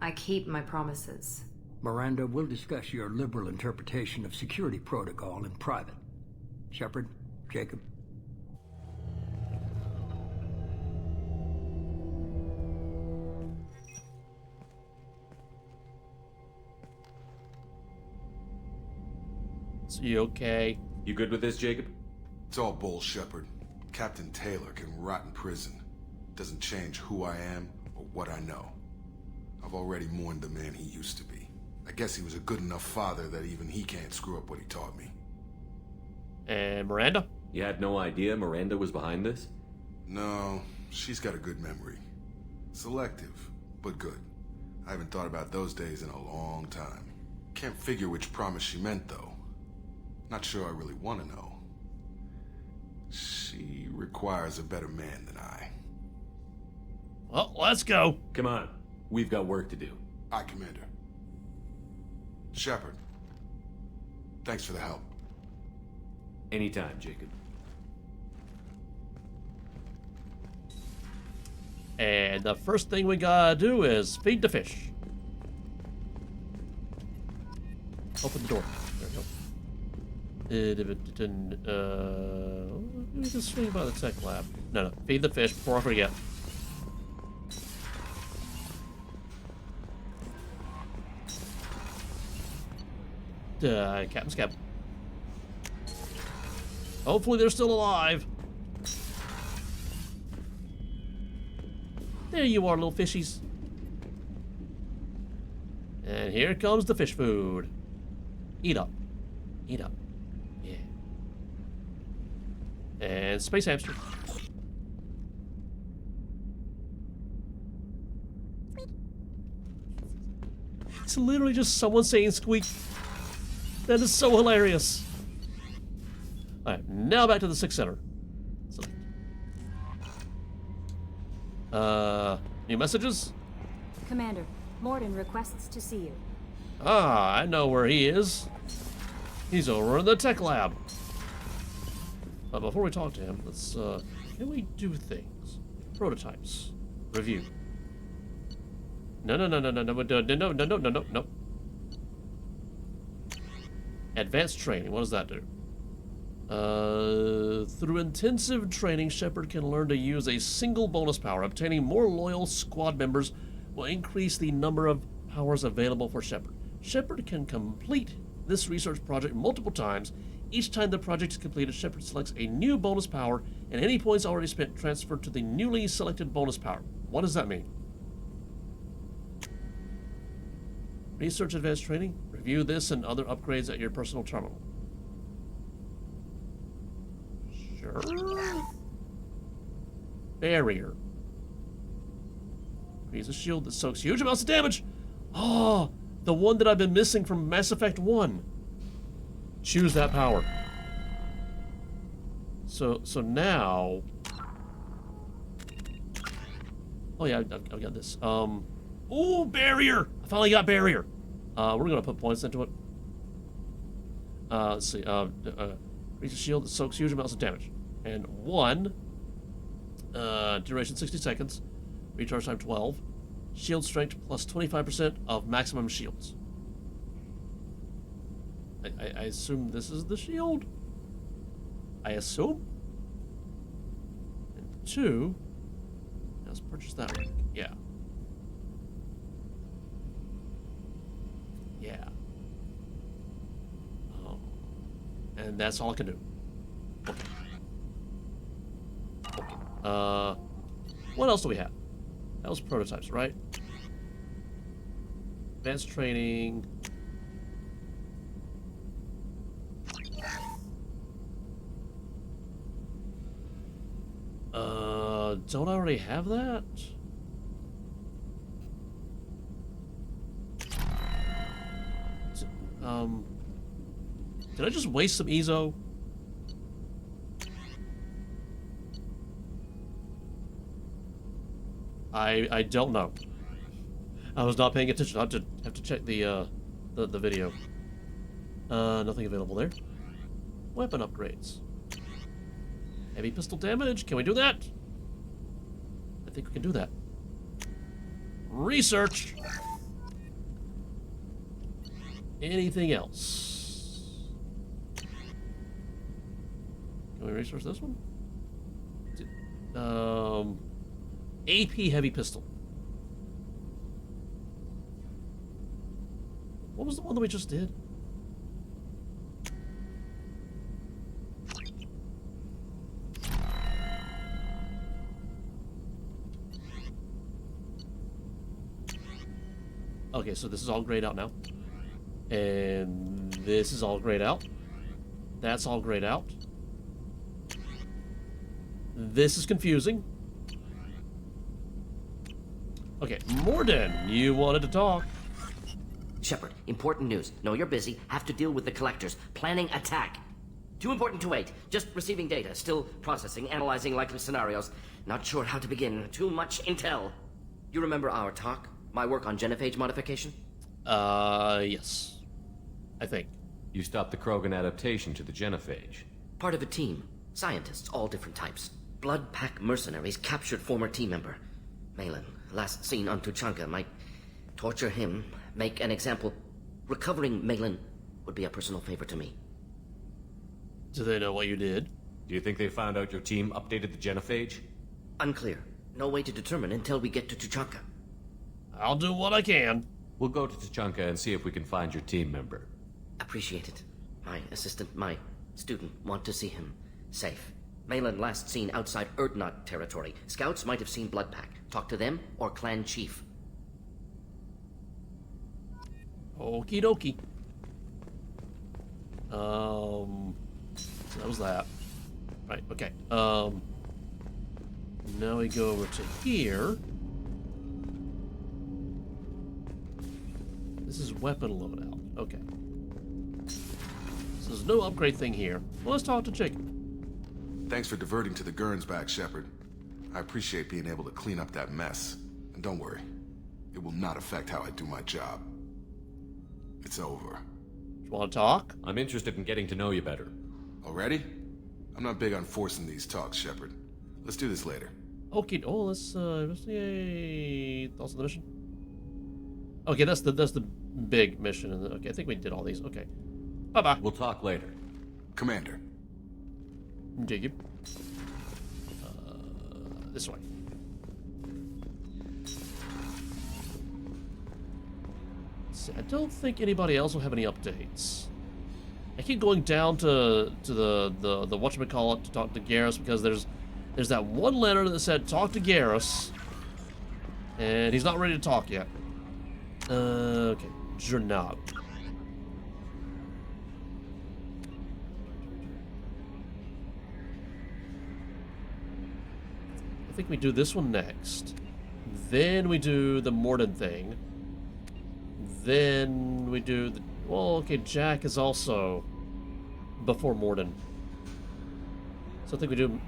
S12: I keep my promises.
S16: Miranda, we'll discuss your liberal interpretation of security protocol in private. Shepard, Jacob.
S1: So you okay?
S6: You good with this, Jacob?
S3: It's all bull, Shepard. Captain Taylor can rot in prison. Doesn't change who I am or what I know. I've already mourned the man he used to be. I guess he was a good enough father that even he can't screw up what he taught me.
S1: And Miranda?
S6: You had no idea Miranda was behind this?
S3: No, she's got a good memory. Selective, but good. I haven't thought about those days in a long time. Can't figure which promise she meant, though. Not sure I really want to know. She requires a better man than I.
S1: Well, let's go.
S6: Come on. We've got work to do.
S3: Aye, Commander. Shepard. Thanks for the help.
S6: Anytime, Jacob.
S1: And the first thing we gotta do is feed the fish. Open the door. There we go. We can swing by the tech lab. No, feed the fish before I forget. Captain's cabin. Hopefully they're still alive. There you are, little fishies. And here comes the fish food. Eat up. Eat up. Yeah. And space hamster. It's literally just someone saying squeak. That is so hilarious. Alright, now back to the 6 center. New messages?
S17: Commander, Morden requests to see you.
S1: Ah, I know where he is. He's over in the tech lab. But before we talk to him, let's, can we do things? Prototypes. Review. No. Advanced training, what does that do? Through intensive training, Shepard can learn to use a single bonus power. Obtaining more loyal squad members will increase the number of powers available for Shepard. Shepard can complete this research project multiple times. Each time the project is completed, Shepard selects a new bonus power, and any points already spent transferred to the newly selected bonus power. What does that mean? Research advanced training? Review this and other upgrades at your personal terminal. Sure. Barrier. Use a shield that soaks huge amounts of damage. Oh, the one that I've been missing from Mass Effect 1. Choose that power. So now. Oh yeah, I've got this. Ooh, barrier! I finally got barrier. We're gonna put points into it. Let's see. Reach a shield that soaks huge amounts of damage. And 1. Duration 60 seconds. Recharge time 12. Shield strength plus 25% of maximum shields. I assume this is the shield. I assume. And 2. Let's purchase that rank. Yeah. Yeah. And that's all I can do. Okay. Okay. What else do we have? That was prototypes, right? Advanced training. Don't I already have that? Did I just waste some EZO? I don't know. I was not paying attention. I have to check the video. Nothing available there. Weapon upgrades. Heavy pistol damage. Can we do that? I think we can do that. Research. Anything else? Can we research this one? AP heavy pistol. What was the one that we just did? Okay, so this is all grayed out now. And this is all grayed out. That's all grayed out. This is confusing. Okay, Morden, you wanted to talk.
S18: Shepard, important news. Know you're busy. Have to deal with the collectors. Planning attack. Too important to wait. Just receiving data. Still processing, analyzing likely scenarios. Not sure how to begin. Too much intel. You remember our talk? My work on genophage modification?
S1: Yes. I think.
S6: You stopped the Krogan adaptation to the genophage.
S18: Part of a team. Scientists, all different types. Blood Pack mercenaries captured former team member. Malin, last seen on Tuchanka, might torture him, make an example. Recovering Malin would be a personal favor to me.
S1: Do they know what you did?
S6: Do you think they found out your team updated the genophage?
S18: Unclear. No way to determine until we get to Tuchanka.
S1: I'll do what I can.
S6: We'll go to Tuchanka and see if we can find your team member.
S18: Appreciate it. My assistant, my student, want to see him safe. Malin last seen outside Erdnot territory. Scouts might have seen Blood Pack. Talk to them or clan chief.
S1: Okie dokie. So that was that. Right, okay. Now we go over to here. This is weapon loadout. Okay. So there's no upgrade thing here. Well, let's talk to Jacob.
S3: Thanks for diverting to the Gurns back, Shepard. I appreciate being able to clean up that mess. And don't worry, it will not affect how I do my job. It's over.
S1: You want to talk?
S6: I'm interested in getting to know you better.
S3: Already? I'm not big on forcing these talks, Shepard. Let's do this later.
S1: Okay. Oh, let's investigate. Also the mission. Okay, that's the big mission. Okay, I think we did all these. Okay. Bye bye.
S6: We'll talk later.
S3: Commander.
S1: Jacob. This way. See, I don't think anybody else will have any updates. I keep going down to the whatchamacallit to talk to Garrus because there's that one letter that said talk to Garrus, and he's not ready to talk yet. Okay, Journal. I think we do this one next. Then we do the Morden thing. Then we do the... Well, okay, Jack is also before Morden. So I think we do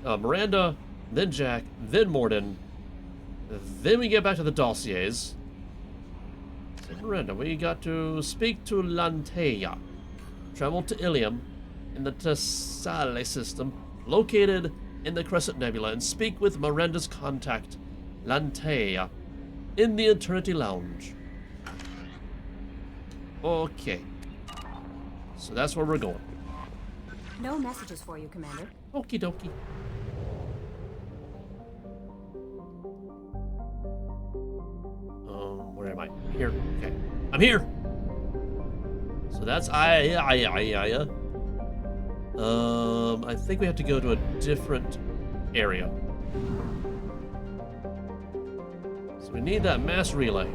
S1: Miranda, then Jack, then Morden. Then we get back to the dossiers. So Miranda, we got to speak to Lantea. Travel to Ilium in the Tessale system, located in the Crescent Nebula, and speak with Miranda's contact, Lantea, in the Eternity Lounge. Okay. So that's where we're going.
S17: No messages for you, Commander.
S1: Okie dokie. Where am I? Here. Okay. I'm here! So that's I think we have to go to a different area. So we need that mass relay.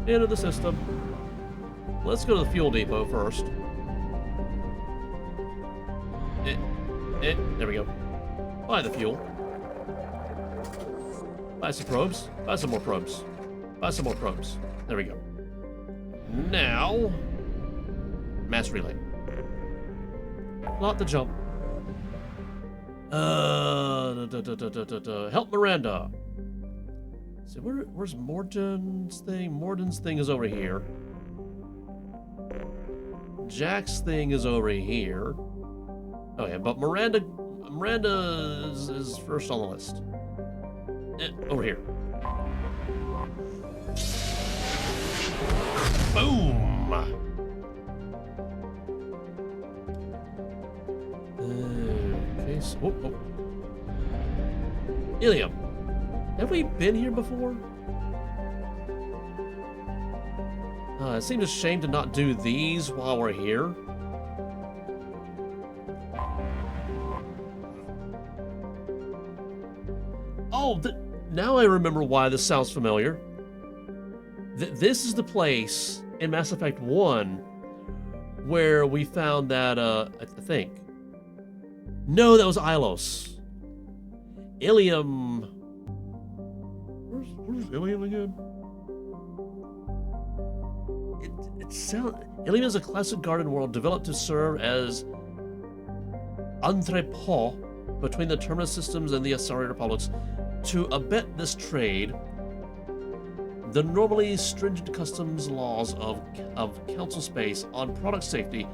S1: Into the system. Let's go to the fuel depot first. There we go. Buy the fuel. Buy some probes. Buy some more probes. Buy some more probes. There we go. Now, mass relay. Not the jump. Help Miranda. So where's Morden's thing? Morden's thing is over here. Jack's thing is over here. Oh yeah, but Miranda is first on the list. Over here. Boom! Okay, so... Oh. Ilium. Have we been here before? It seems a shame to not do these while we're here. Oh, Now I remember why this sounds familiar. This is the place in Mass Effect 1 where we found that, I think. No, that was Ilos. Ilium. Where's Ilium again? Ilium is a classic garden world developed to serve as entrepot between the Terminus systems and the Asari republics. To abet this trade, the normally stringent customs laws of Council space on product safety,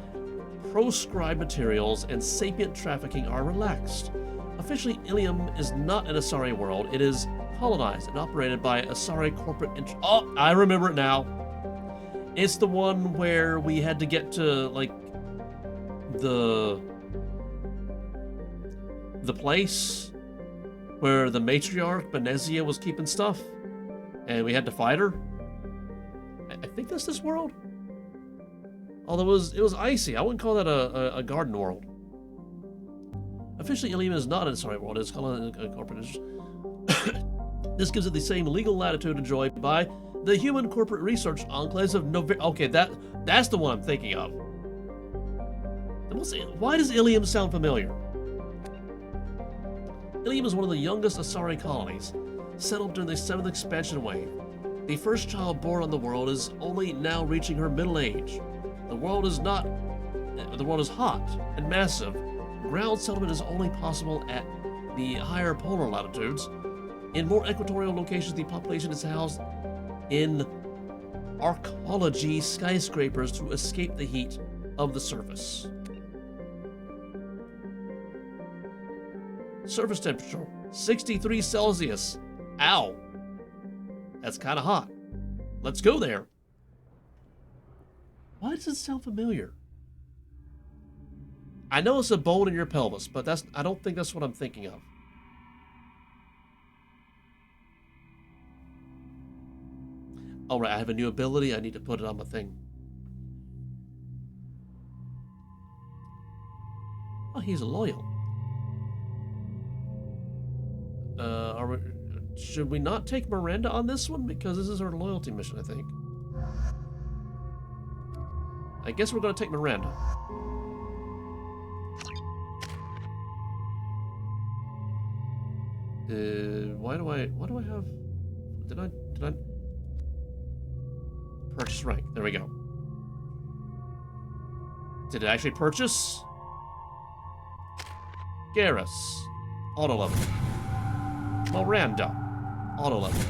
S1: proscribed materials, and sapient trafficking are relaxed. Officially, Ilium is not an Asari world. It is colonized and operated by Asari corporate Oh, I remember it now. It's the one where we had to get to, like, the place where the matriarch, Benezia, was keeping stuff, and we had to fight her. I think that's this world. Although it was icy. I wouldn't call that a garden world. Officially, Ilium is not an Asari world. It's called a corporate. This gives it the same legal latitude enjoyed by the human corporate research enclaves of November. Okay, that's the one I'm thinking of. Why does Ilium sound familiar? Ilium is one of the youngest Asari colonies, settled during the 7th expansion wave. The first child born on the world is only now reaching her middle age. The world is hot and massive. Ground settlement is only possible at the higher polar latitudes. In more equatorial locations, the population is housed in arcology skyscrapers to escape the heat of the surface. Surface temperature, 63 Celsius. Ow. That's kind of hot. Let's go there. Why does it sound familiar? I know it's a bone in your pelvis, but I don't think that's what I'm thinking of. Alright, I have a new ability. I need to put it on my thing. Oh, he's loyal. Should we not take Miranda on this one? Because this is her loyalty mission, I think. I guess we're going to take Miranda. Why do I have... Did I... Purchase rank. There we go. Did it actually purchase? Garrus. Auto level. Miranda. Auto level.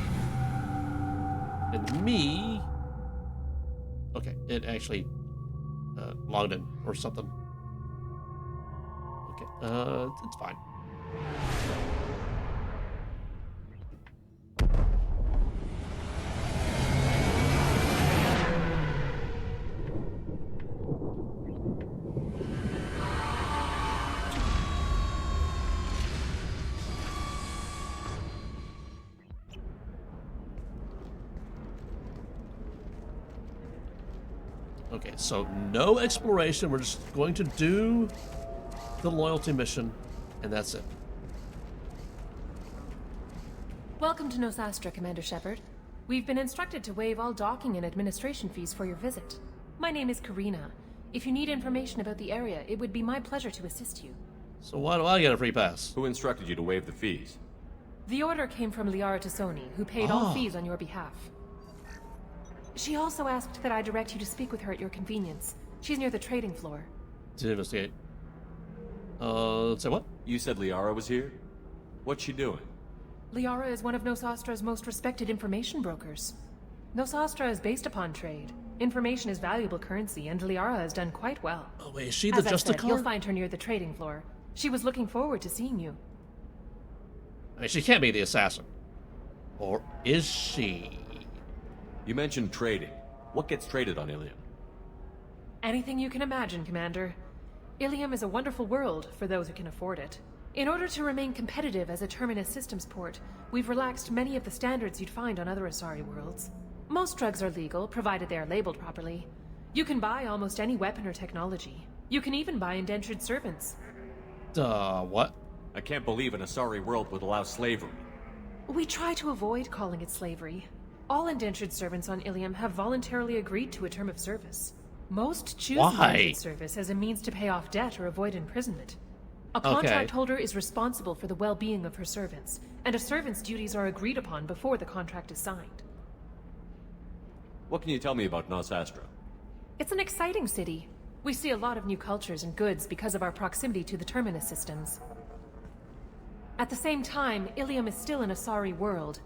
S1: And me... Okay, it actually logged in or something. Okay, it's fine. Okay, so no exploration. We're just going to do the loyalty mission, and that's it.
S19: Welcome to Nosastra, Commander Shepard. We've been instructed to waive all docking and administration fees for your visit. My name is Karina. If you need information about the area, it would be my pleasure to assist you.
S1: So why do I get a free pass?
S6: Who instructed you to waive the fees?
S19: The order came from Liara Tassoni, who paid all fees on your behalf. She also asked that I direct you to speak with her at your convenience. She's near the trading floor.
S1: To investigate. Say what?
S6: You said Liara was here? What's she doing?
S19: Liara is one of Nosastra's most respected information brokers. Nosastra is based upon trade. Information is valuable currency, and Liara has done quite well.
S1: Oh wait, is she the Justicar?
S19: You'll find her near the trading floor. She was looking forward to seeing you.
S1: I mean, she can't be the assassin. Or is she?
S6: You mentioned trading. What gets traded on Ilium?
S19: Anything you can imagine, Commander. Ilium is a wonderful world for those who can afford it. In order to remain competitive as a Terminus systems port, we've relaxed many of the standards you'd find on other Asari worlds. Most drugs are legal, provided they are labeled properly. You can buy almost any weapon or technology. You can even buy indentured servants.
S1: What?
S6: I can't believe an Asari world would allow slavery.
S19: We try to avoid calling it slavery. All indentured servants on Ilium have voluntarily agreed to a term of service. Most choose indentured service as a means to pay off debt or avoid imprisonment. A contract holder is responsible for the well-being of her servants, and a servant's duties are agreed upon before the contract is signed.
S6: What can you tell me about Nos Astra?
S19: It's an exciting city. We see a lot of new cultures and goods because of our proximity to the Terminus systems. At the same time, Ilium is still an Asari world.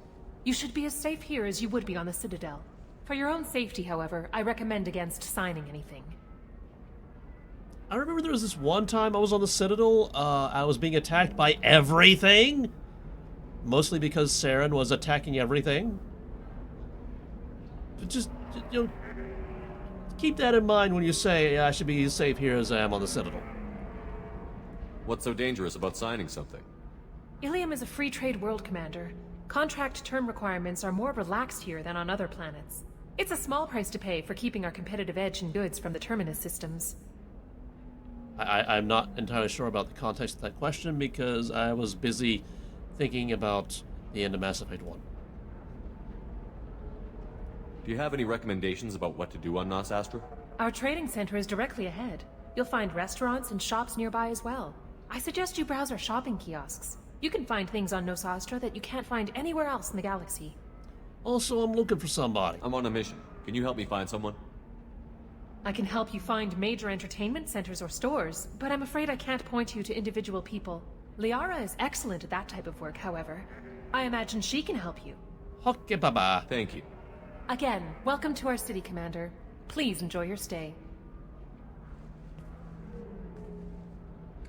S19: You should be as safe here as you would be on the Citadel. For your own safety, however, I recommend against signing anything.
S1: I remember there was this one time I was on the Citadel, I was being attacked by everything. Mostly because Saren was attacking everything. Just, you know, keep that in mind when you say I should be as safe here as I am on the Citadel.
S6: What's so dangerous about signing something?
S19: Ilium is a free trade world, Commander. Contract term requirements are more relaxed here than on other planets. It's a small price to pay for keeping our competitive edge in goods from the Terminus systems.
S1: I'm not entirely sure about the context of that question because I was busy thinking about the end of Mass Effect 1.
S6: Do you have any recommendations about what to do on Nos Astra?
S19: Our trading center is directly ahead. You'll find restaurants and shops nearby as well. I suggest you browse our shopping kiosks. You can find things on Nos Astra that you can't find anywhere else in the galaxy.
S1: Also, I'm looking for somebody.
S6: I'm on a mission. Can you help me find someone?
S19: I can help you find major entertainment centers or stores, but I'm afraid I can't point you to individual people. Liara is excellent at that type of work, however. I imagine she can help you.
S1: Okay, baba.
S6: Thank you.
S19: Again, welcome to our city, Commander. Please enjoy your stay.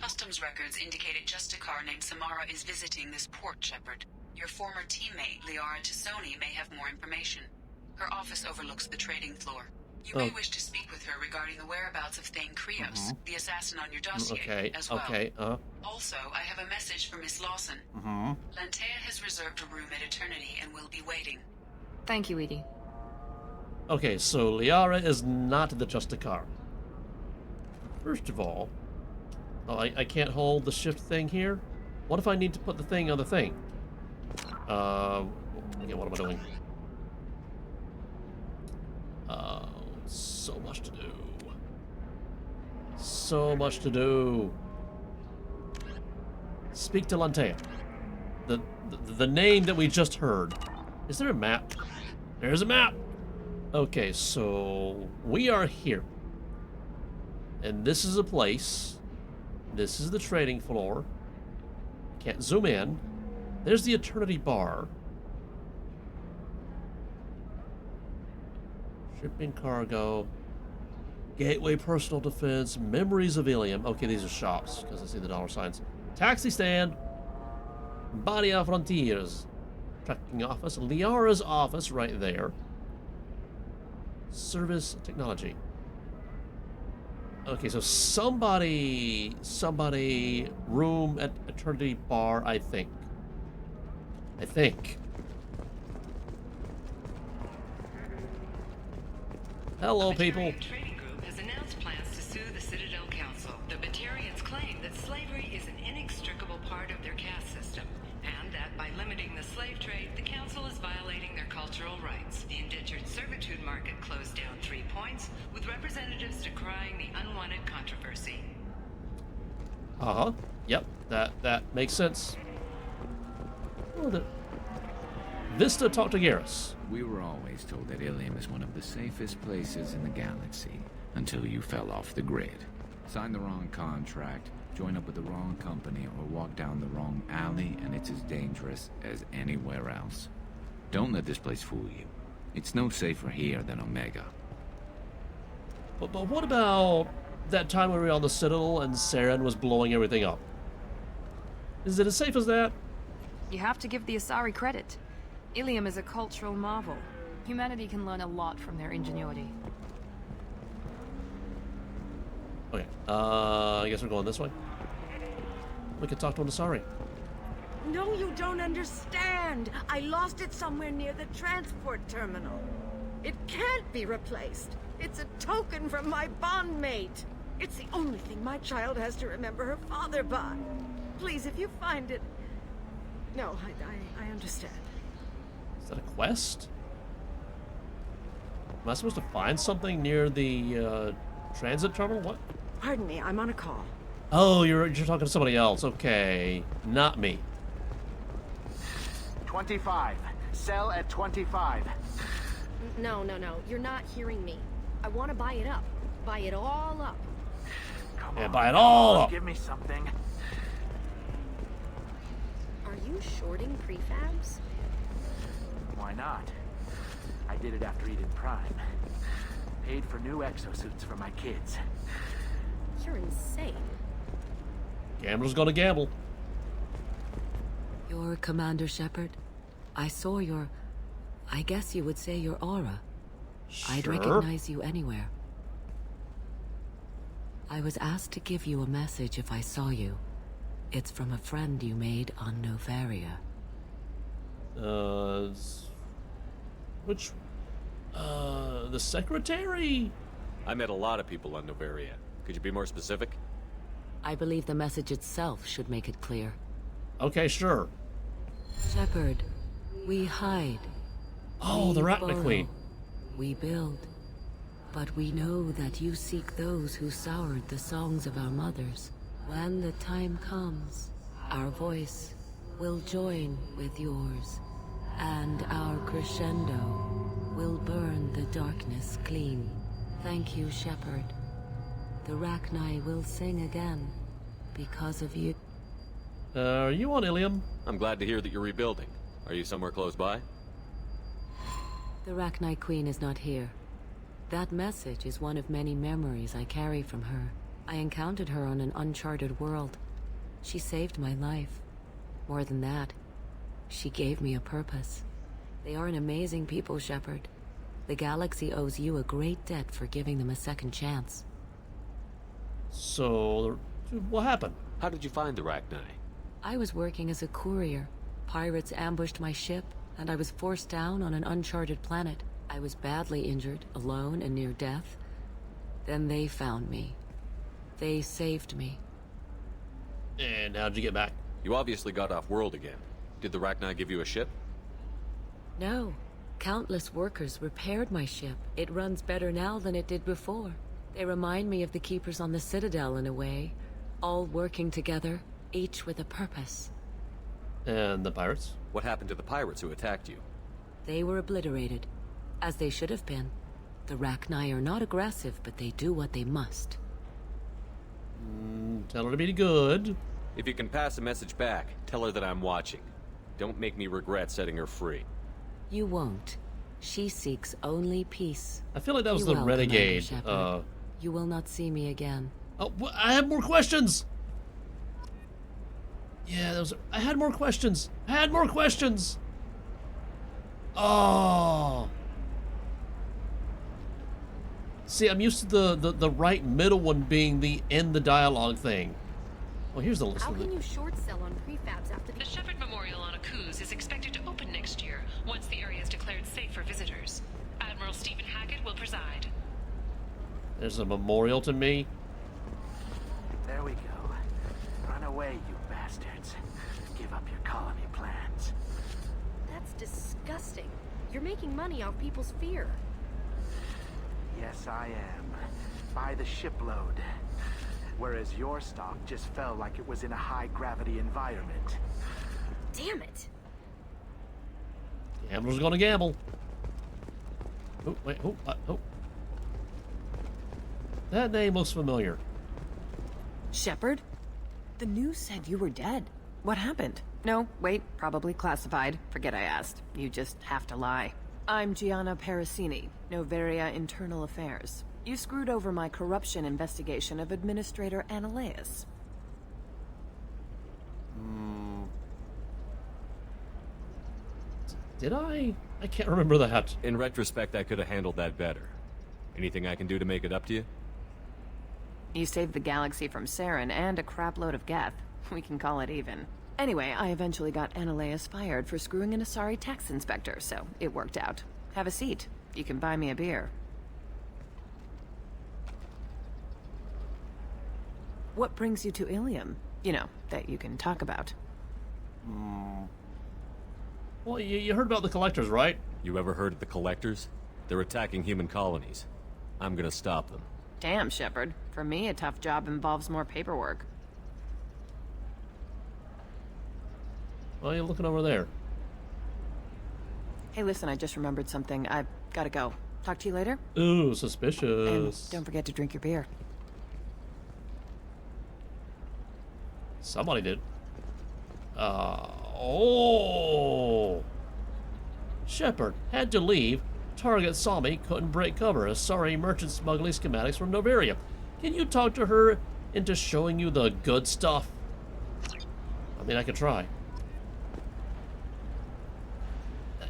S20: Customs records indicated just a car named Samara is visiting this port, Shepard. Your former teammate, Liara Tassoni, may have more information. Her office overlooks the trading floor. You may wish to speak with her regarding the whereabouts of Thane Krios, the assassin on your dossier, as well. Also, I have a message for Miss Lawson. Lantea has reserved a room at Eternity and will be waiting.
S12: Thank you, Edie.
S1: Okay, so Liara is not the Justicar. First of all, I can't hold the shift thing here. What if I need to put the thing on the thing? Okay, what am I doing? So much to do. So much to do. Speak to Lantea. The name that we just heard. Is there a map? There's a map! Okay, so we are here. And this is a place. This is the trading floor. Can't zoom in. There's the Eternity Bar. Shipping cargo. Gateway personal defense. Memories of Ilium. Okay, these are shops because I see the dollar signs. Taxi stand. Body of Frontiers. Tracking office. Liara's office right there. Service technology. Okay, so somebody room at Eternity Bar, I think. Hello, people.
S20: The Trading Group has announced plans to sue the Citadel Council. The Batarians claim that slavery is an inextricable part of their caste system, and that by limiting the slave trade, the Council is violating their cultural rights. The indentured servitude market closed down 3 points, with representatives decrying the unwanted controversy.
S1: Yep, that makes sense. Oh, Vista, talk to Garrus.
S10: We were always told that Ilium is one of the safest places in the galaxy, until you fell off the grid. Signed the wrong contract, join up with the wrong company, or walk down the wrong alley, and it's as dangerous as anywhere else. Don't let this place fool you. It's no safer here than Omega.
S1: But what about that time we were on the Citadel and Saren was blowing everything up? Is it as safe as that?
S21: You have to give the Asari credit. Ilium is a cultural marvel. Humanity can learn a lot from their ingenuity.
S1: Okay, I guess we're going this way. We can talk to an Asari.
S8: No, you don't understand. I lost it somewhere near the transport terminal. It can't be replaced. It's a token from my bondmate. It's the only thing my child has to remember her father by. Please, if you find it, No, I understand.
S1: Is that a quest? Am I supposed to find something near the transit terminal? What?
S8: Pardon me, I'm on a call.
S1: Oh, you're talking to somebody else. Okay, not me.
S5: 25. Sell at 25.
S17: No. You're not hearing me. I want to buy it up. Buy it all up.
S5: Come
S1: Yeah,
S5: on,
S1: buy it all up.
S5: Give me something.
S17: Are you shorting prefabs?
S5: Why not? I did it after Eden Prime. Paid for new exosuits for my kids.
S17: You're insane.
S1: Gambler's gonna gamble.
S22: You're Commander Shepard? I saw your... I guess you would say your aura. I'd
S1: Sure.
S22: recognize you anywhere. I was asked to give you a message if I saw you. It's from a friend you made on Novaria.
S1: Which... the secretary?
S6: I met a lot of people on Novaria. Could you be more specific?
S22: I believe the message itself should make it clear.
S1: Okay, sure.
S22: Shepard, we hide.
S1: Oh, the Arachne Queen.
S22: We build. But we know that you seek those who soured the songs of our mothers. When the time comes, our voice will join with yours, and our crescendo will burn the darkness clean. Thank you, Shepard. The Arachni will sing again because of you.
S1: Are you on Ilium?
S6: I'm glad to hear that you're rebuilding. Are you somewhere close by?
S22: The Arachni Queen is not here. That message is one of many memories I carry from her. I encountered her on an uncharted world. She saved my life. More than that, she gave me a purpose. They are an amazing people, Shepard. The galaxy owes you a great debt for giving them a second chance.
S1: So, what happened?
S6: How did you find the Arachni?
S22: I was working as a courier. Pirates ambushed my ship, and I was forced down on an uncharted planet. I was badly injured, alone and near death. Then they found me. They saved me.
S1: And how'd you get back?
S6: You obviously got off world again. Did the Arachni give you a ship?
S22: No. Countless workers repaired my ship. It runs better now than it did before. They remind me of the Keepers on the Citadel in a way. All working together, each with a purpose.
S1: And the pirates?
S6: What happened to the pirates who attacked you?
S22: They were obliterated, as they should have been. The Arachni are not aggressive, but they do what they must.
S1: Tell her to be good.
S6: If you can pass a message back, tell her that I'm watching. Don't make me regret setting her free.
S22: You won't. She seeks only peace.
S1: I feel like that was
S22: You
S1: the
S22: will,
S1: renegade.
S22: Commander Shepard. You will not see me again.
S1: Oh, I have more questions. Yeah, those. I had more questions. I had more questions. Oh. See, I'm used to the right middle one being the end the dialogue thing. Well, here's the list.
S17: How can you short sell on prefabs after
S2: The Shepard Memorial on Akuz is expected to open next year, once the area is declared safe for visitors. Admiral Stephen Hackett will preside.
S1: There's a memorial to me.
S5: There we go. Run away, you bastards. Give up your colony plans.
S17: That's disgusting. You're making money off people's fear.
S5: Yes, I am. By the shipload. Whereas your stock just fell like it was in a high-gravity environment.
S17: Damn it.
S1: Gambler's gonna gamble. Oh, wait, oh. That name looks familiar.
S23: Shepard? The news said you were dead. What happened? No, wait, probably classified. Forget I asked. You just have to lie. I'm Gianna Parasini, Novaria Internal Affairs. You screwed over my corruption investigation of Administrator Annaleus.
S1: Did I? I can't remember that.
S6: In retrospect, I could have handled that better. Anything I can do to make it up to you?
S23: You saved the galaxy from Saren and a crapload of Geth. We can call it even. Anyway, I eventually got Annaleus fired for screwing an Asari tax inspector, so it worked out. Have a seat. You can buy me a beer. What brings you to Ilium? You know, that you can talk about.
S1: Well, you heard about the collectors, right?
S6: You ever heard of the collectors? They're attacking human colonies. I'm gonna stop them.
S23: Damn, Shepard. For me, a tough job involves more paperwork.
S1: Well, you're looking over there.
S23: Hey, listen, I just remembered something. I've gotta go. Talk to you later?
S1: Ooh, suspicious.
S23: And don't forget to drink your beer.
S1: Somebody did. Oh! Shepard had to leave. Target saw me, couldn't break cover. A sorry merchant smuggling schematics from Novaria. Can you talk to her into showing you the good stuff? I mean, I could try.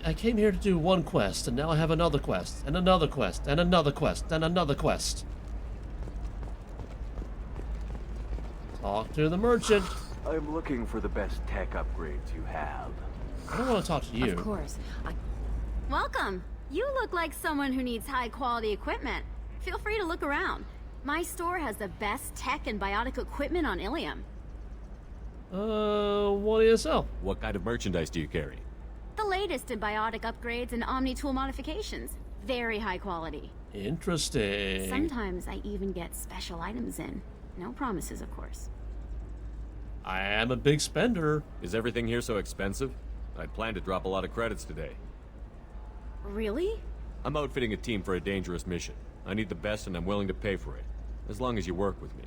S1: I came here to do one quest, and now I have another quest, and another quest, and another quest, and another quest. Talk to the merchant.
S4: I'm looking for the best tech upgrades you have.
S1: I don't want to talk to you.
S7: Of course. Welcome. You look like someone who needs high-quality equipment. Feel free to look around. My store has the best tech and biotic equipment on Ilium.
S1: What do you sell?
S6: What kind of merchandise do you carry?
S7: The latest in biotic upgrades and Omni-tool modifications. Very high quality.
S1: Interesting.
S7: Sometimes I even get special items in. No promises, of course.
S1: I am a big spender.
S6: Is everything here so expensive? I'd planned to drop a lot of credits today.
S7: Really?
S6: I'm outfitting a team for a dangerous mission. I need the best and I'm willing to pay for it. As long as you work with me.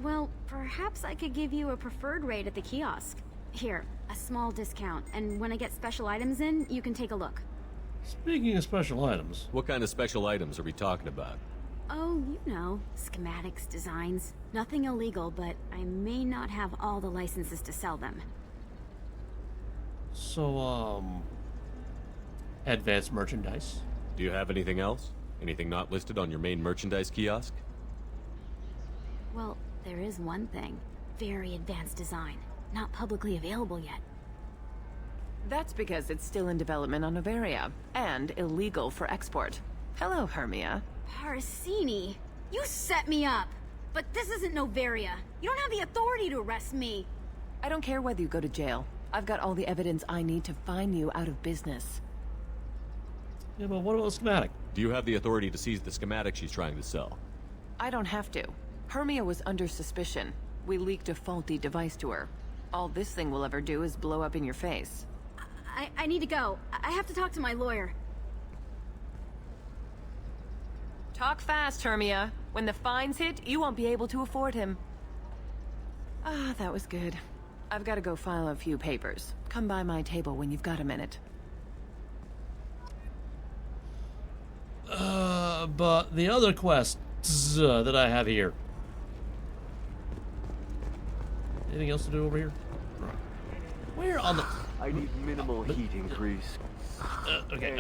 S7: Well, perhaps I could give you a preferred rate at the kiosk. Here, a small discount, and when I get special items in, you can take a look.
S1: Speaking of special items...
S6: What kind of special items are we talking about?
S7: Oh, you know, schematics, designs. Nothing illegal, but I may not have all the licenses to sell them.
S1: So, advanced merchandise.
S6: Do you have anything else? Anything not listed on your main merchandise kiosk?
S7: Well, there is one thing. Very advanced design. Not publicly available yet.
S23: That's because it's still in development on Novaria, and illegal for export. Hello, Hermia.
S7: Parsini, you set me up! But this isn't Novaria. You don't have the authority to arrest me.
S23: I don't care whether you go to jail. I've got all the evidence I need to find you out of business.
S1: Yeah, but what about the schematic?
S6: Do you have the authority to seize the schematic she's trying to sell?
S23: I don't have to. Hermia was under suspicion. We leaked a faulty device to her. All this thing will ever do is blow up in your face.
S7: I need to go. I have to talk to my lawyer.
S23: Talk fast, Hermia. When the fines hit, you won't be able to afford him. Ah, that was good. I've got to go file a few papers. Come by my table when you've got a minute.
S1: But the other quests that I have here. Anything else to do over here? Where on the...
S4: I need minimal heat increase.
S1: Okay,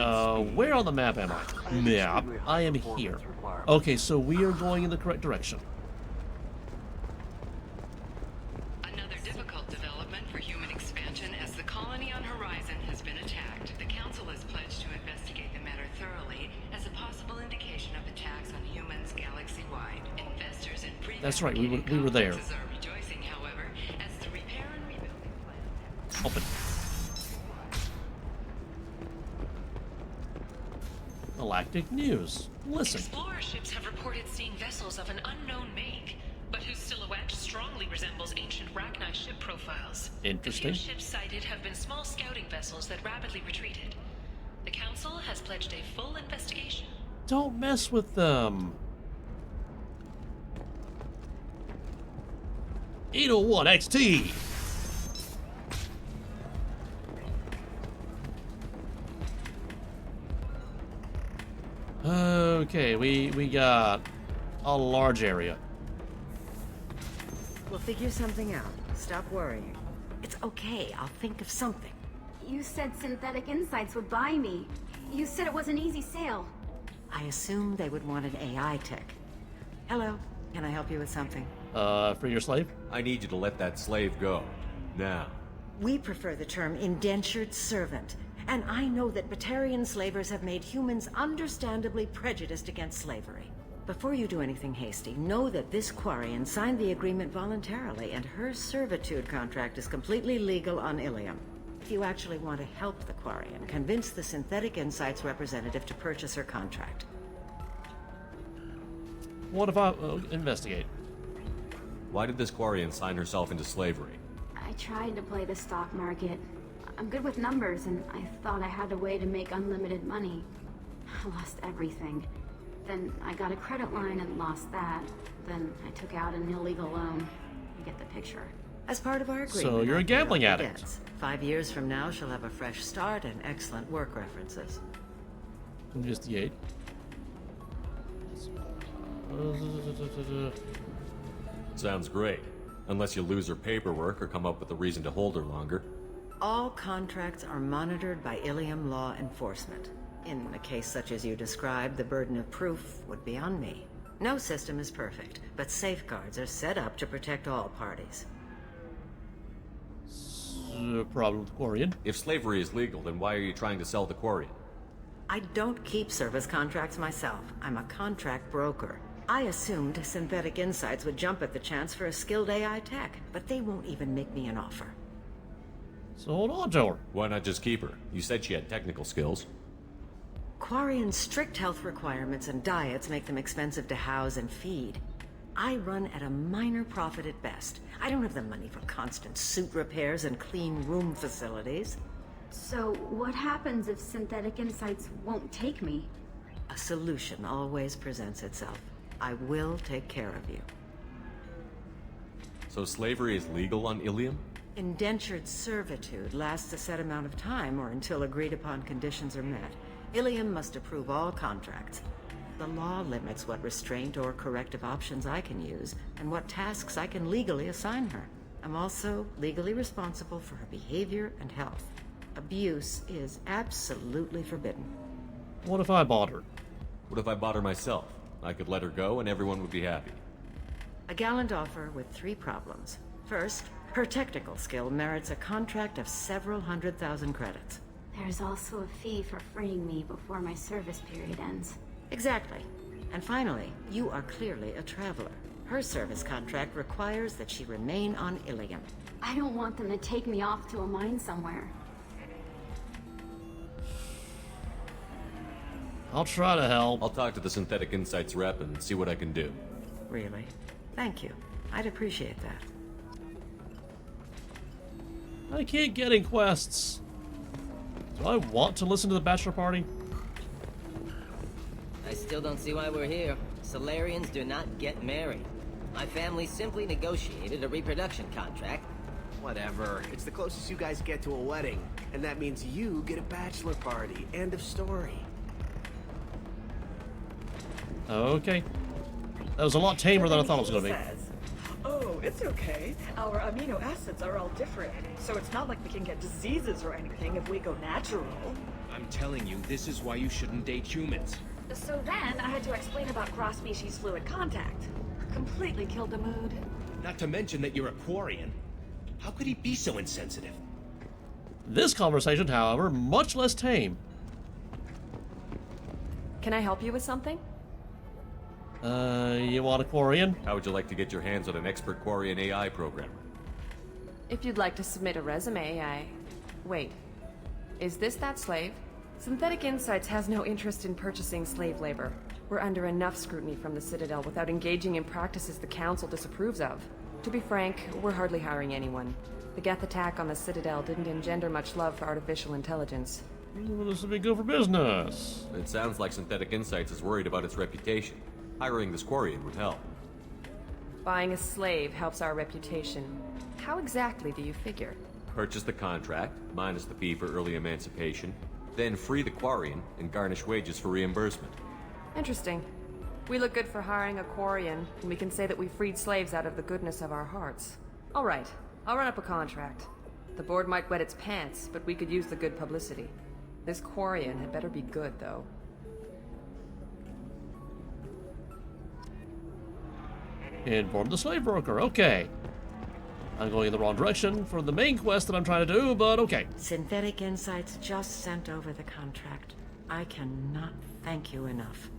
S1: where on the map am I? Map. I am here. Okay, so we are going in the correct direction.
S2: Another difficult development for human expansion as the colony on Horizon has been attacked. The Council has pledged to investigate the matter thoroughly as a possible indication of attacks on humans galaxy-wide. Investors and pre-
S1: That's right, we were there.
S2: are rejoicing, however, as the repair and rebuilding plans.
S1: Open. Galactic news. Listen.
S2: Explorer ships have reported seeing vessels of an unknown make, but whose silhouette strongly resembles ancient Rachni ship profiles.
S1: Interesting.
S2: The few ships sighted have been small scouting vessels that rapidly retreated. The Council has pledged a full investigation.
S1: Don't mess with them. 801 XT. Okay, we got a large area.
S11: We'll figure something out. Stop worrying. It's okay. I'll think of something.
S7: You said Synthetic Insights would buy me. You said it was an easy sale.
S11: I assumed they would want an AI tech. Hello. Can I help you with something?
S1: For your slave?
S6: I need you to let that slave go. Now.
S11: We prefer the term indentured servant. And I know that Batarian slavers have made humans understandably prejudiced against slavery. Before you do anything hasty, know that this Quarian signed the agreement voluntarily, and her servitude contract is completely legal on Ilium. If you actually want to help the Quarian, convince the Synthetic Insights representative to purchase her contract.
S1: What if I investigate?
S6: Why did this Quarian sign herself into slavery?
S7: I tried to play the stock market. I'm good with numbers, and I thought I had a way to make unlimited money. I lost everything. Then I got a credit line and lost that. Then I took out an illegal loan. You get the picture.
S11: As part of our agreement...
S1: So you're a gambling addict.
S11: 5 years from now, she'll have a fresh start and excellent work references.
S1: Investigate.
S6: Sounds great. Unless you lose her paperwork or come up with a reason to hold her longer.
S11: All contracts are monitored by Ilium law enforcement. In a case such as you described, the burden of proof would be on me. No system is perfect, but safeguards are set up to protect all parties.
S1: Problem with Quarian.
S6: If slavery is legal, then why are you trying to sell the Quarian?
S11: I don't keep service contracts myself. I'm a contract broker. I assumed Synthetic Insights would jump at the chance for a skilled AI tech, but they won't even make me an offer.
S1: So hold on to her.
S6: Why not just keep her? You said she had technical skills.
S11: Quarian's strict health requirements and diets make them expensive to house and feed. I run at a minor profit at best. I don't have the money for constant suit repairs and clean room facilities.
S7: So what happens if Synthetic Insights won't take me?
S11: A solution always presents itself. I will take care of you.
S6: So slavery is legal on Ilium?
S11: Indentured servitude lasts a set amount of time or until agreed upon conditions are met. Ilium must approve all contracts. The law limits what restraint or corrective options I can use and what tasks I can legally assign her. I'm also legally responsible for her behavior and health. Abuse is absolutely forbidden.
S1: What if I bought her?
S6: What if I bought her myself? I could let her go and everyone would be happy.
S11: A gallant offer with 3 problems. First, her technical skill merits a contract of several 100,000 credits.
S7: There's also a fee for freeing me before my service period ends.
S11: Exactly. And finally, you are clearly a traveler. Her service contract requires that she remain on Ilium.
S7: I don't want them to take me off to a mine somewhere.
S1: I'll try to help.
S6: I'll talk to the Synthetic Insights rep and see what I can do.
S11: Really? Thank you. I'd appreciate that.
S1: I keep getting quests. Do I want to listen to the bachelor party?
S9: I still don't see why we're here. Solarians do not get married. My family simply negotiated a reproduction contract.
S13: Whatever. It's the closest you guys get to a wedding. And that means you get a bachelor party. End of story.
S1: Okay. That was a lot tamer than I thought it was going to be.
S14: Oh, it's okay. Our amino acids are all different, so it's not like we can get diseases or anything if we go natural.
S24: I'm telling you, this is why you shouldn't date humans.
S14: So then I had to explain about cross-species fluid contact. Completely killed the mood.
S24: Not to mention that you're a Quarian. How could he be so insensitive?
S1: This conversation, however, much less tame.
S23: Can I help you with something?
S1: You want a Quarian?
S6: How would you like to get your hands on an expert Quarian AI programmer?
S23: If you'd like to submit a resume, Wait. Is this that slave? Synthetic Insights has no interest in purchasing slave labor. We're under enough scrutiny from the Citadel without engaging in practices the Council disapproves of. To be frank, we're hardly hiring anyone. The Geth attack on the Citadel didn't engender much love for artificial intelligence.
S1: Well, this would be good for business.
S6: It sounds like Synthetic Insights is worried about its reputation. Hiring this Quarian would help.
S23: Buying a slave helps our reputation. How exactly do you figure?
S6: Purchase the contract, minus the fee for early emancipation, then free the Quarian and garnish wages for reimbursement.
S23: Interesting. We look good for hiring a Quarian, and we can say that we freed slaves out of the goodness of our hearts. All right, I'll run up a contract. The board might wet its pants, but we could use the good publicity. This Quarian had better be good, though.
S1: Inform the slave broker. Okay. I'm going in the wrong direction for the main quest that I'm trying to do, but okay.
S11: Synthetic Insights just sent over the contract. I cannot thank you enough.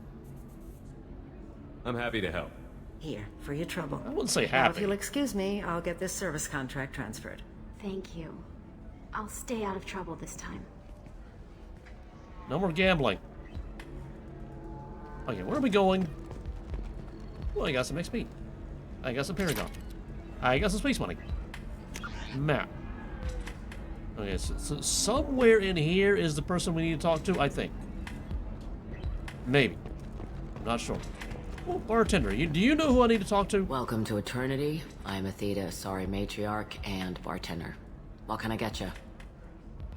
S6: I'm happy to help.
S11: Here, for your trouble.
S1: I wouldn't say
S11: Now,
S1: happy.
S11: if you'll excuse me, I'll get this service contract transferred.
S7: Thank you. I'll stay out of trouble this time.
S1: No more gambling. Okay, where are we going? Well, I got some XP. I got some Paragon. I got some space money. Map. Okay, so somewhere in here is the person we need to talk to, I think. Maybe. I'm not sure. Oh, bartender, do you know who I need to talk to?
S22: Welcome to Eternity. I'm Athena, sorry matriarch and bartender. What can I get you?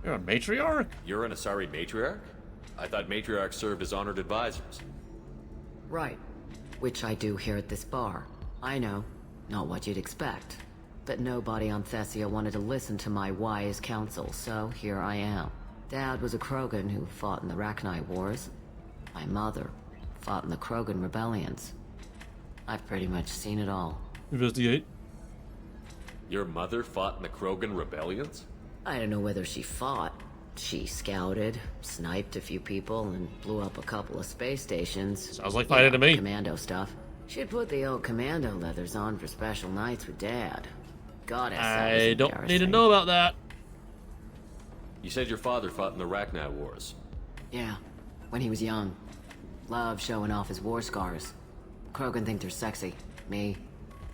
S1: You're a matriarch?
S6: You're an Asari matriarch? I thought matriarchs served as honored advisors.
S22: Right. Which I do here at this bar. I know. Not what you'd expect. But nobody on Thessia wanted to listen to my wise counsel, so here I am. Dad was a Krogan who fought in the Rachni Wars. My mother fought in the Krogan rebellions. I've pretty much seen it all.
S1: Investigate.
S6: Your mother fought in the Krogan rebellions?
S22: I don't know whether she fought. She scouted, sniped a few people, and blew up a couple of space stations.
S1: Sounds like fighting to me.
S22: Commando stuff. She'd put the old commando leathers on for special nights with Dad. Goddess.
S1: I don't need to know about that.
S6: You said your father fought in the Rachni Wars.
S22: Yeah, when he was young. Loved showing off his war scars. Krogan think they're sexy. Me,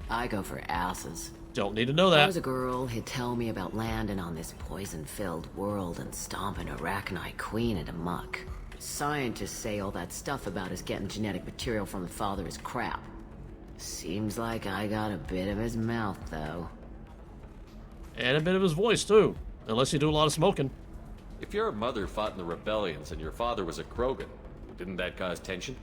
S22: I go for asses.
S1: Don't need to know that.
S22: When I was a girl, he'd tell me about landing on this poison-filled world and stomping a Rachni queen into muck. Scientists say all that stuff about us getting genetic material from the father is crap. Seems like I got a bit of his mouth, though.
S1: And a bit of his voice, too. Unless you do a lot of smoking.
S6: If your mother fought in the rebellions and your father was a Krogan, didn't that cause tension?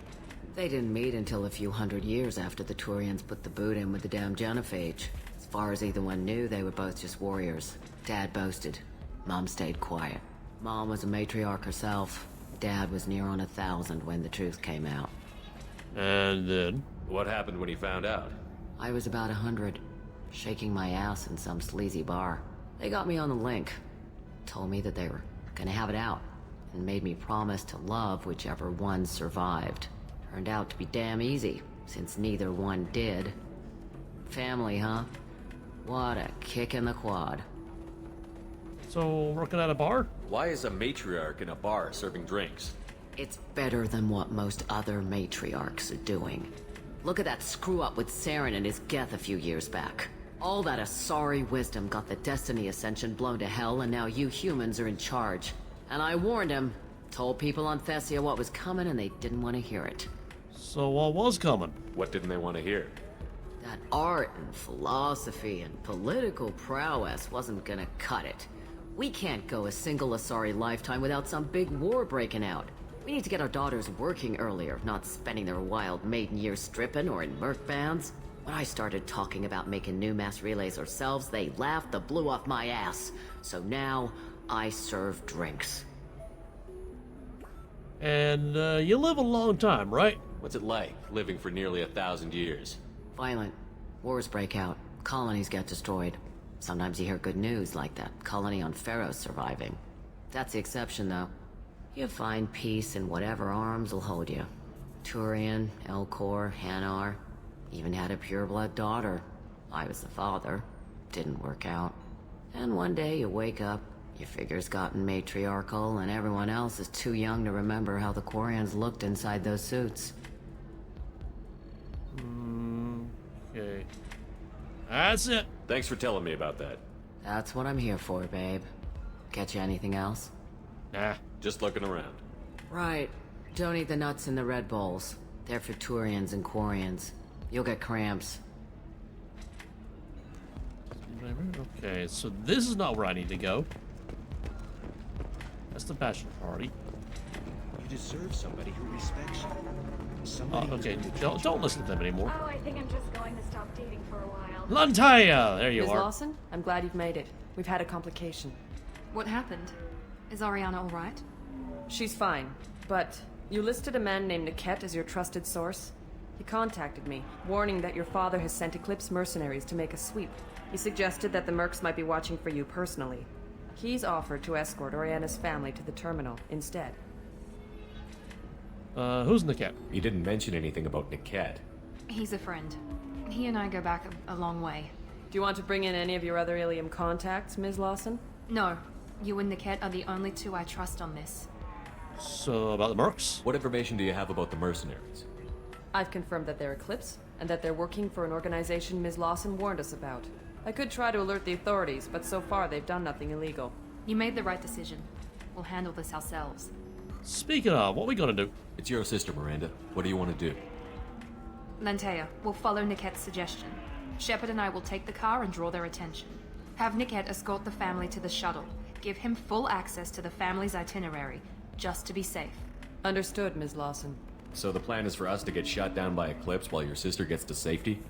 S22: They didn't meet until a few hundred years after the Turians put the boot in with the damn genophage. As far as either one knew, they were both just warriors. Dad boasted. Mom stayed quiet. Mom was a matriarch herself. Dad was near on 1,000 when the truth came out.
S1: And then?
S6: What happened when he found out?
S22: I was about 100, shaking my ass in some sleazy bar. They got me on the link. Told me that they were gonna have it out, and made me promise to love whichever one survived. Turned out to be damn easy, since neither one did. Family, huh? What a kick in the quad.
S1: So, working at a bar?
S6: Why is a matriarch in a bar serving drinks?
S22: It's better than what most other matriarchs are doing. Look at that screw-up with Saren and his Geth a few years back. All that Asari wisdom got the Destiny Ascension blown to hell, and now you humans are in charge. And I warned him. Told people on Thessia what was coming, and they didn't want to hear it.
S1: So what was coming?
S6: What didn't they want to hear?
S22: That art and philosophy and political prowess wasn't gonna cut it. We can't go a single Asari lifetime without some big war breaking out. We need to get our daughters working earlier, not spending their wild maiden years stripping or in merc bands. When I started talking about making new mass relays ourselves, they laughed the blue off my ass. So now, I serve drinks.
S1: And, you live a long time, right?
S6: What's it like, living for nearly 1,000 years?
S22: Violent. Wars break out. Colonies get destroyed. Sometimes you hear good news, like that colony on Pharaoh surviving. That's the exception, though. You find peace in whatever arms will hold you. Turian, Elcor, Hanar. Even had a pureblood daughter. I was the father. Didn't work out. And one day you wake up, your figure's gotten matriarchal, and everyone else is too young to remember how the Quarians looked inside those suits.
S1: Okay. That's it.
S6: Thanks for telling me about that.
S22: That's what I'm here for, babe. Get you anything else?
S1: Nah.
S6: Just looking around.
S22: Right. Don't eat the nuts in the Red Bowls. They're for Turians and Quarians. You'll get cramps.
S1: Okay, so this is not where I need to go. That's the bachelor party.
S24: You deserve somebody who respects you. Somebody
S1: okay, don't listen to them anymore.
S3: Oh, I think I'm just going to stop dating for a while.
S1: Lantaya! There you
S23: Ms.
S1: are.
S23: Lawson, I'm glad you've made it. We've had a complication.
S12: What happened? Is Ariana all right?
S23: She's fine, but you listed a man named Niket as your trusted source. He contacted me, warning that your father has sent Eclipse mercenaries to make a sweep. He suggested that the mercs might be watching for you personally. He's offered to escort Oriana's family to the terminal instead.
S1: Who's Niket?
S6: You didn't mention anything about Niket.
S12: He's a friend. He and I go back a long way.
S23: Do you want to bring in any of your other Ilium contacts, Ms. Lawson?
S12: No.
S21: You and Niket are the only two I trust on this.
S1: So, about the mercs?
S6: What information do you have about the mercenaries?
S15: I've confirmed that they're Eclipse, and that they're working for an organization Ms. Lawson warned us about. I could try to alert the authorities, but so far they've done nothing illegal.
S21: You made the right decision. We'll handle this ourselves.
S1: Speaking of, what are we gonna do?
S6: It's your sister, Miranda. What do you want to do?
S21: Lantea, we'll follow Niket's suggestion. Shepard and I will take the car and draw their attention. Have Niket escort the family to the shuttle. Give him full access to the family's itinerary, just to be safe.
S15: Understood, Ms. Lawson.
S6: So the plan is for us to get shot down by Eclipse while your sister gets to safety?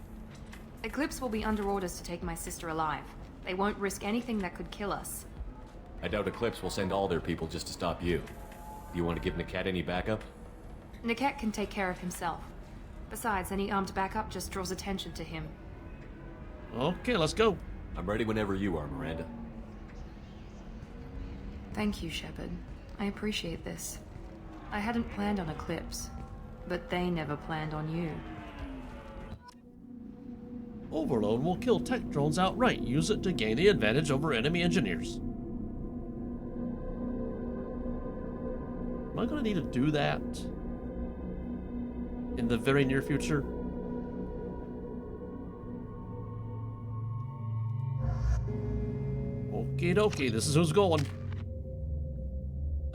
S21: Eclipse will be under orders to take my sister alive. They won't risk anything that could kill us.
S6: I doubt Eclipse will send all their people just to stop you. Do you want to give Niket any backup?
S21: Niket can take care of himself. Besides, any armed backup just draws attention to him.
S1: Okay, let's go.
S6: I'm ready whenever you are, Miranda.
S21: Thank you, Shepard. I appreciate this. I hadn't planned on Eclipse, but they never planned on you.
S1: Overload will kill tech drones outright. Use it to gain the advantage over enemy engineers. Am I gonna need to do that in the very near future? Okie dokie, this is who's going.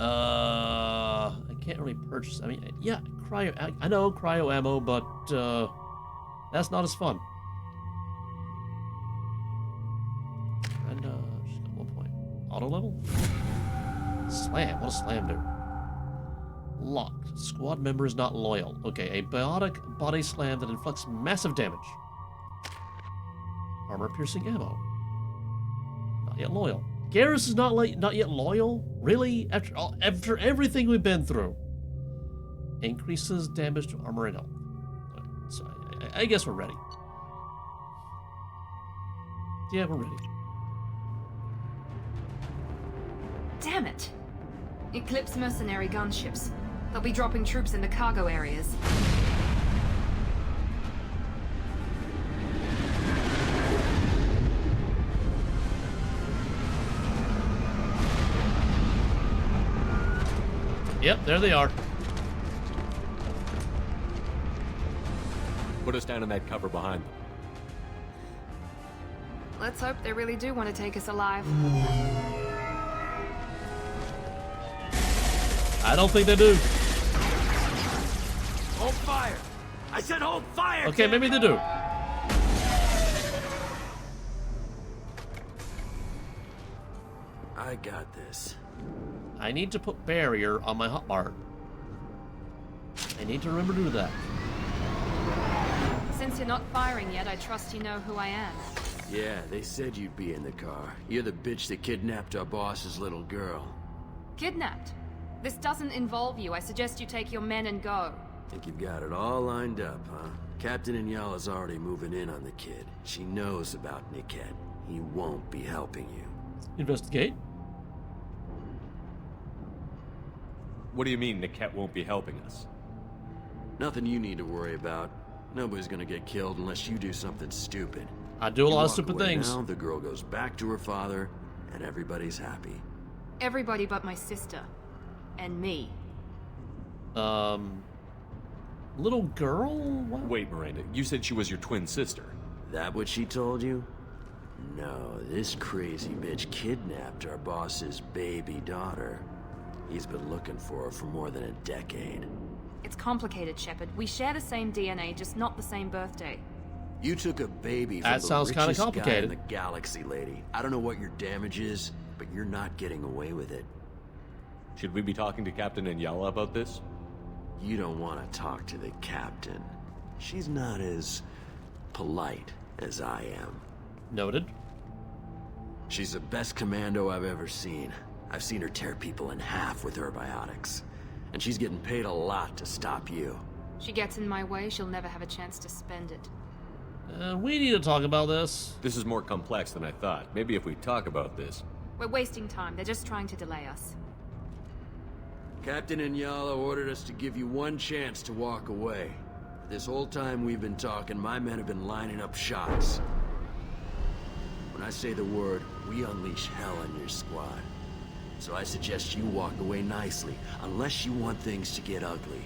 S1: I can't really purchase. I mean, yeah, I know cryo ammo, but that's not as fun. And she's got 1 point. Auto level. Slam. What does slam do? Locked. Squad member is not loyal. Okay, a biotic body slam that inflicts massive damage. Armor-piercing ammo. Not yet loyal. Garrus is not yet loyal? Really? After everything we've been through. Increases damage to armor and health. Okay, so I guess we're ready. Yeah, we're ready.
S21: Damn it! Eclipse mercenary gunships. They'll be dropping troops in the cargo areas.
S1: Yep, there they are.
S6: Put us down in that cover behind them.
S21: Let's hope they really do want to take us alive.
S1: I don't think they do.
S13: Hold fire! I said hold fire!
S1: Okay, maybe they do.
S13: I got this.
S1: I need to put barrier on my hotbar. I need to remember to do that.
S21: Since you're not firing yet, I trust you know who I am.
S13: Yeah, they said you'd be in the car. You're the bitch that kidnapped our boss's little girl.
S21: Kidnapped? This doesn't involve you. I suggest you take your men and go.
S13: Think you've got it all lined up, huh? Captain Inyala's already moving in on the kid. She knows about Niket. He won't be helping you.
S1: Investigate.
S6: What do you mean Niket won't be helping us?
S13: Nothing you need to worry about. Nobody's gonna get killed unless you do something stupid.
S1: I do a lot of stupid things.
S13: Now, the girl goes back to her father, and everybody's happy.
S21: Everybody but my sister. And me.
S1: Little girl? What?
S6: Wait, Miranda, you said she was your twin sister.
S13: That what she told you? No, this crazy bitch kidnapped our boss's baby daughter. He's been looking for her for more than a decade.
S21: It's complicated, Shepard. We share the same DNA, just not the same birthday.
S13: You took a baby from
S1: that
S13: the
S1: sounds kind of
S13: richest guy
S1: complicated.
S13: in the galaxy, lady. I don't know what your damage is, but you're not getting away with it.
S6: Should we be talking to Captain Inyala about this?
S13: You don't want to talk to the captain. She's not as polite as I am.
S1: Noted.
S13: She's the best commando I've ever seen. I've seen her tear people in half with her biotics. And she's getting paid a lot to stop you.
S21: She gets in my way, she'll never have a chance to spend it.
S1: We need to talk about this.
S6: This is more complex than I thought. Maybe if we talk about this.
S21: We're wasting time. They're just trying to delay us.
S13: Captain Inyala ordered us to give you one chance to walk away. This whole time we've been talking, my men have been lining up shots. When I say the word, we unleash hell on your squad. So I suggest you walk away nicely, unless you want things to get ugly.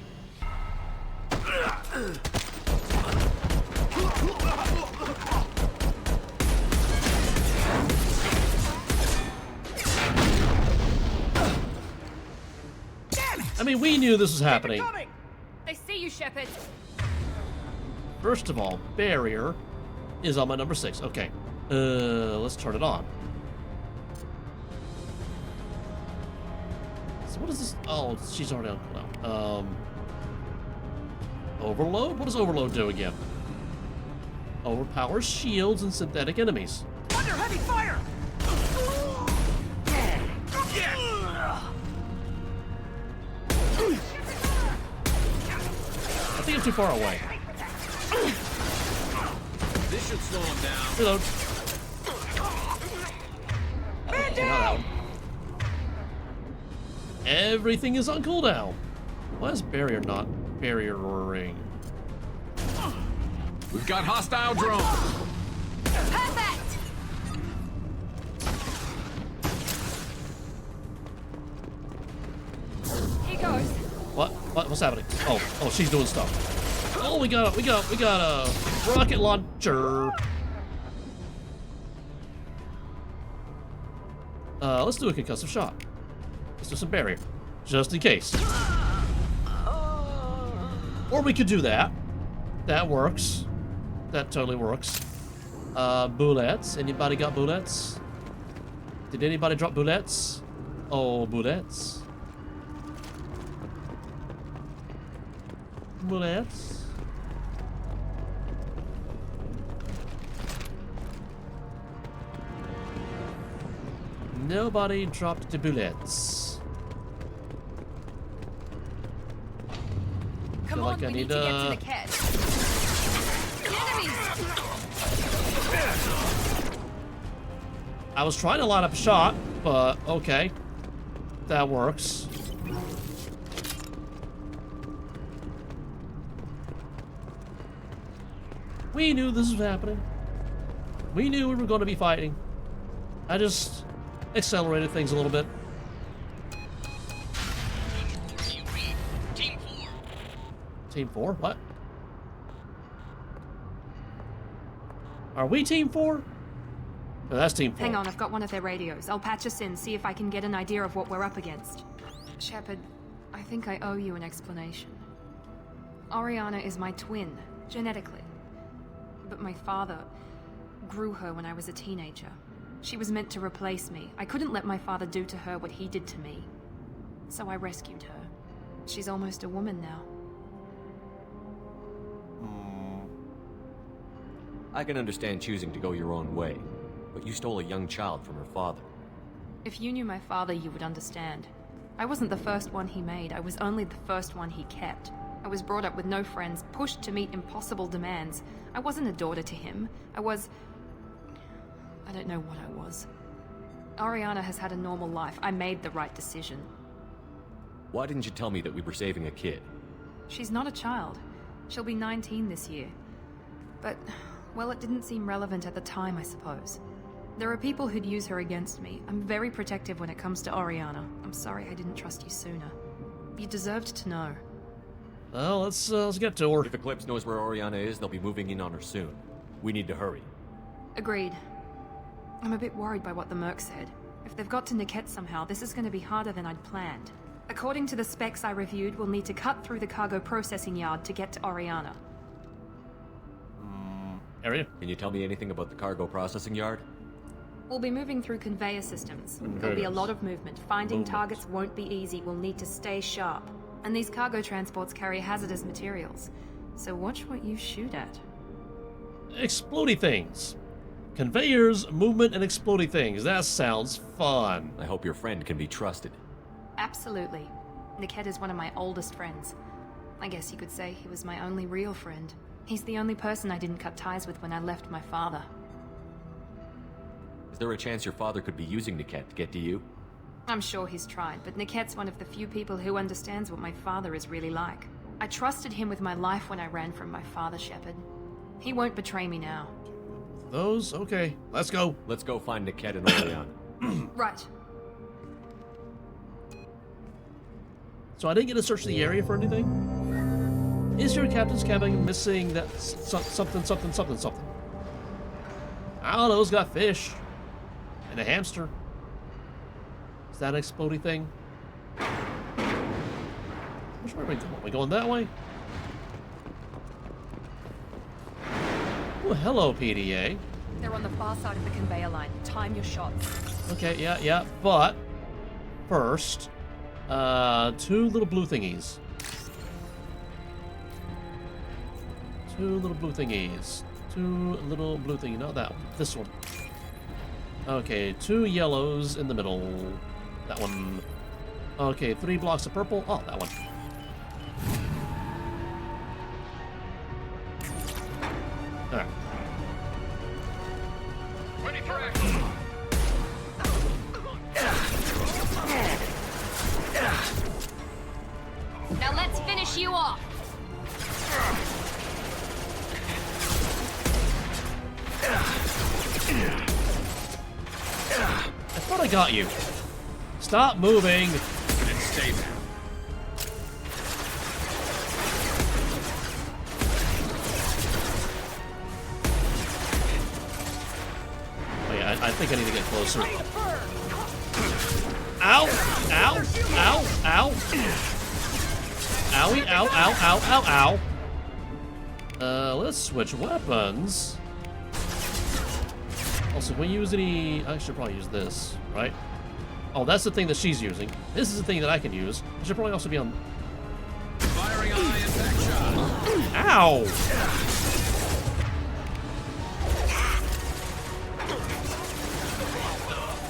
S1: I mean, we knew this was happening.
S21: They see you, Shepard.
S1: First of all, barrier is on my number 6. Okay. Let's turn it on. So what is this? Oh, she's already on cooldown. Overload? What does overload do again? Overpowers shields and synthetic enemies.
S16: Under heavy fire!
S1: I think I'm too far away.
S16: This should slow him down.
S1: Reload. Okay, not that one. Everything is on cooldown. Why is barrier not barriering?
S10: We've got hostile drones.
S21: Perfect. Here goes.
S1: What's happening? Oh, she's doing stuff. Oh, we got a rocket launcher. Let's do a concussive shot. Let's do some barrier, just in case. Or we could do that. That works. That totally works. Bullets. Anybody got bullets? Did anybody drop bullets? Oh, bullets. Bullets. Nobody dropped the bullets.
S21: Come
S1: Feel
S21: on,
S1: like I
S21: we need
S1: need
S21: to get to the cat. Enemies!
S1: I was trying to line up a shot, but okay. That works. We knew this was happening. We knew we were going to be fighting. I just accelerated things a little bit.
S16: Team 4.
S1: Team 4? What? Are we Team 4? No, that's Team 4.
S21: Hang on, I've got one of their radios. I'll patch us in, see if I can get an idea of what we're up against. Shepard, I think I owe you an explanation. Oriana is my twin, genetically. But my father grew her when I was a teenager. She was meant to replace me. I couldn't let my father do to her what he did to me. So I rescued her. She's almost a woman now.
S6: I can understand choosing to go your own way, but you stole a young child from her father.
S21: If you knew my father, you would understand. I wasn't the first one he made. I was only the first one he kept. I was brought up with no friends, pushed to meet impossible demands. I wasn't a daughter to him. I don't know what I was. Oriana has had a normal life. I made the right decision.
S6: Why didn't you tell me that we were saving a kid?
S21: She's not a child. She'll be 19 this year. But, well, it didn't seem relevant at the time, I suppose. There are people who'd use her against me. I'm very protective when it comes to Oriana. I'm sorry I didn't trust you sooner. You deserved to know.
S1: Well, let's get to her.
S6: If Eclipse knows where Oriana is, they'll be moving in on her soon. We need to hurry.
S21: Agreed. I'm a bit worried by what the Merc said. If they've got to Niket somehow, this is going to be harder than I'd planned. According to the specs I reviewed, we'll need to cut through the cargo processing yard to get to Oriana.
S1: Area?
S6: Can you tell me anything about the cargo processing yard?
S21: We'll be moving through conveyor systems. There'll be a lot of movement. Finding targets won't be easy. We'll need to stay sharp. And these cargo transports carry hazardous materials. So watch what you shoot at.
S1: Explodey things. Conveyors, movement, and explodey things. That sounds fun.
S6: I hope your friend can be trusted.
S21: Absolutely. Niket is one of my oldest friends. I guess you could say he was my only real friend. He's the only person I didn't cut ties with when I left my father.
S6: Is there a chance your father could be using Niket to get to you?
S21: I'm sure he's tried, but Niket's one of the few people who understands what my father is really like. I trusted him with my life when I ran from my father, Shepard. He won't betray me now.
S1: Those? Okay, let's go.
S6: Let's go find Niket and Oriana.
S21: Right.
S1: So I didn't get to search the area for anything. Is your captain's cabin missing that something? I don't know, it's got fish. And a hamster. Is that an exploding thing? Which way are we going? Are we going that way? Oh, hello, PDA.
S21: They're on the far side of the conveyor line. Time your shots.
S1: Okay, yeah. But first, 2 little blue thingies. 2 little blue thingies. 2 little blue thingies. Not that one. This one. Okay, 2 yellows in the middle. That one. Okay, 3 blocks of purple. Oh, that one. Alright.
S16: Ready for action.
S21: Now let's finish you off.
S1: I thought I got you. Stop moving.
S16: And stay there.
S1: Oh yeah, I think I need to get closer. Ow! Ow! Ow! Ow! Owie! Ow! Ow! Ow! Ow! Ow! Let's switch weapons. Also, when you use any... I should probably use this, right? Oh, that's the thing that she's using. This is the thing that I can use. I should probably also be on...
S16: Firing eye and back shot.
S1: Ow!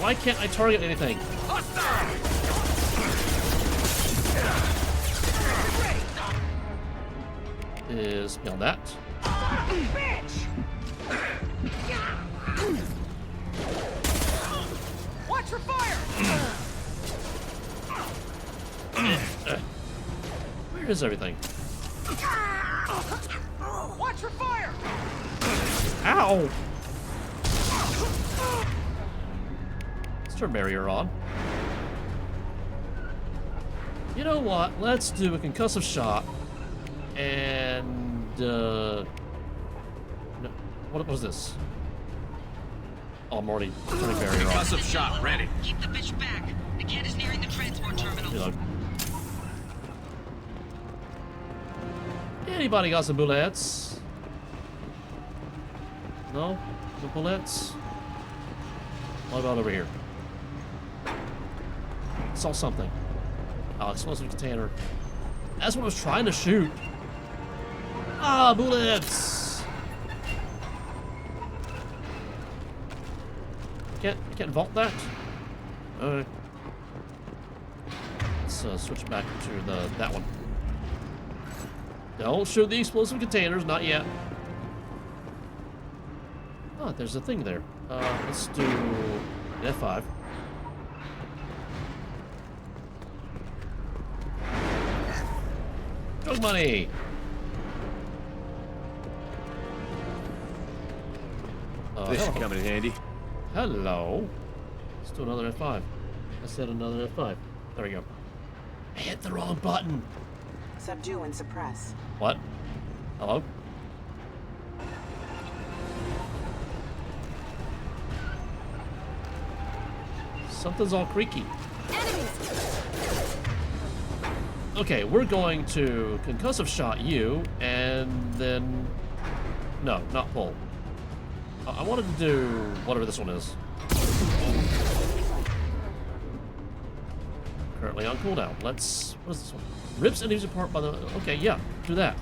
S1: Why can't I target anything? Is beyond that.
S16: Watch for fire!
S1: Where is everything?
S16: Watch for fire!
S1: Ow! Let's turn barrier on. You know what? Let's do a concussive shot. And, no, what was this? Oh, I'm already turning barrier on.
S16: Concussive shot ready.
S2: Keep the bitch back. The kid is nearing the transport terminal.
S1: Reload. Anybody got some bullets? No? No bullets? What about over here? Saw something. Oh, explosive container. That's what I was trying to shoot. Ah, bullets! Can't vault that? Alright. Let's switch back to that one. Don't shoot the explosive containers, not yet. Oh, there's a thing there. Let's do F5. Drug money!
S6: This should come in handy.
S1: Hello. Let's do another F5. I said another F5. There we go. I hit the wrong button.
S8: Subdue and suppress.
S1: What? Hello? Something's all creaky. Okay, we're going to concussive shot you, and then... No, not pull. I wanted to do whatever this one is. Currently on cooldown. Let's... What is this one? Rips and leaves apart by the... Okay, yeah, do that.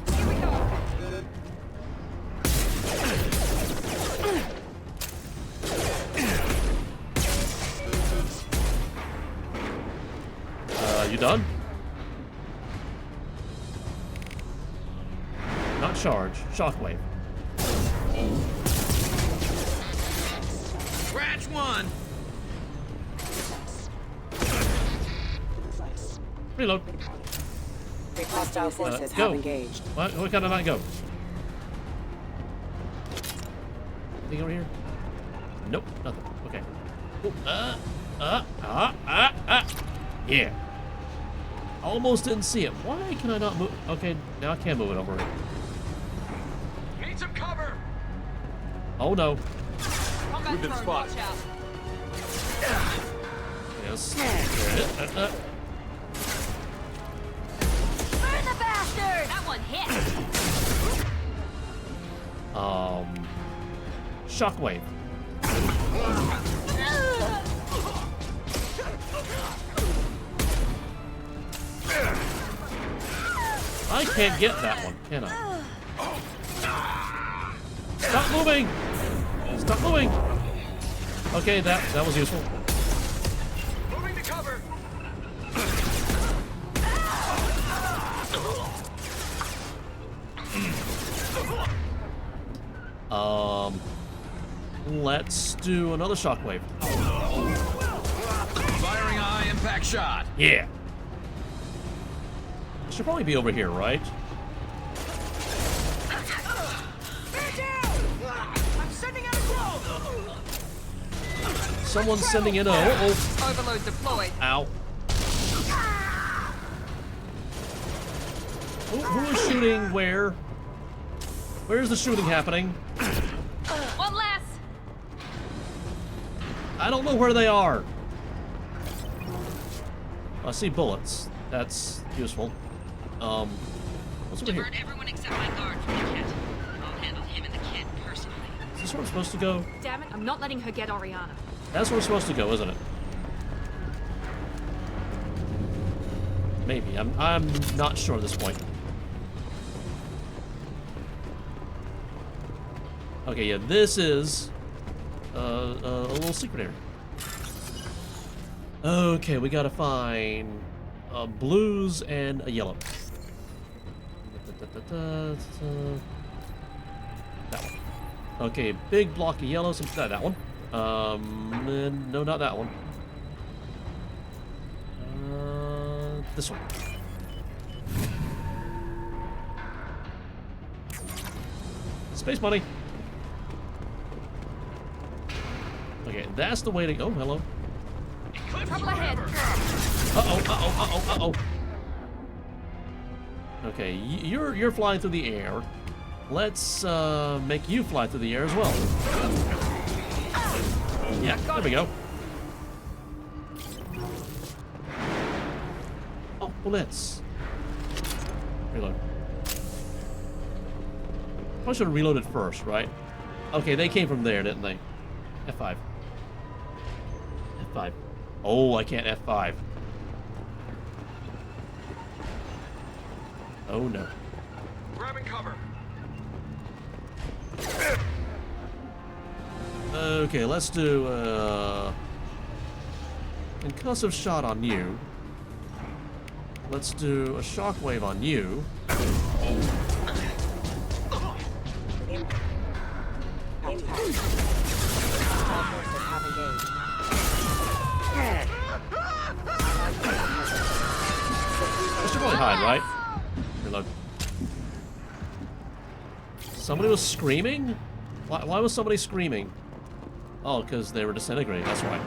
S1: You done? Not charge. Shockwave.
S16: Scratch one.
S1: Reload.
S8: Hostile forces
S1: go.
S8: have engaged.
S1: What kind of not go? Anything over here? Nope, nothing. Okay. Ooh, yeah. Almost didn't see it. Why can I not move? Okay, now I can move it over it.
S16: Need some cover.
S1: Oh no.
S24: We've been spotted.
S1: Yes.
S21: Burn the bastard! That one hit.
S1: Shockwave. I can't get that one, can I? Stop moving! Stop moving! Okay, that was useful.
S16: Moving to cover.
S1: Let's do another shockwave.
S16: Firing a high impact shot.
S1: Yeah. It should probably be over here, right?
S16: I'm sending out a drone.
S1: Someone's sending in a
S15: Overload deployed.
S1: Ow. Who is shooting where? Where's the shooting happening?
S21: One less.
S1: I don't know where they are. I see bullets. That's useful. What's over here?
S2: Divert everyone except my guard from the kit. I'll handle him and the kid personally.
S1: Is this where we're supposed to go?
S21: Damn it, I'm not letting her get Oriana.
S1: That's where we're supposed to go, isn't it? Maybe. I'm not sure at this point. Okay, yeah, this is a little secret area. Okay, we gotta find blues and a yellow. That one. Okay, big block of yellow. That one. And no, not that one. This one. Space money. Okay, that's the way to go. Oh, hello.
S21: Trouble ahead.
S1: Uh-oh. Okay, you're flying through the air. Let's make you fly through the air as well. Yeah, there we go. Oh, bullets. Reload. Probably should have reloaded first, right? Okay, they came from there, didn't they? F5. F5. Oh, I can't F5. Oh no.
S16: Grabbing cover.
S1: Okay, let's do concussive shot on you. Let's do a shockwave on you. I should probably hide, right? Reload. Somebody was screaming? Why was somebody screaming? Oh, because they were disintegrating, that's right.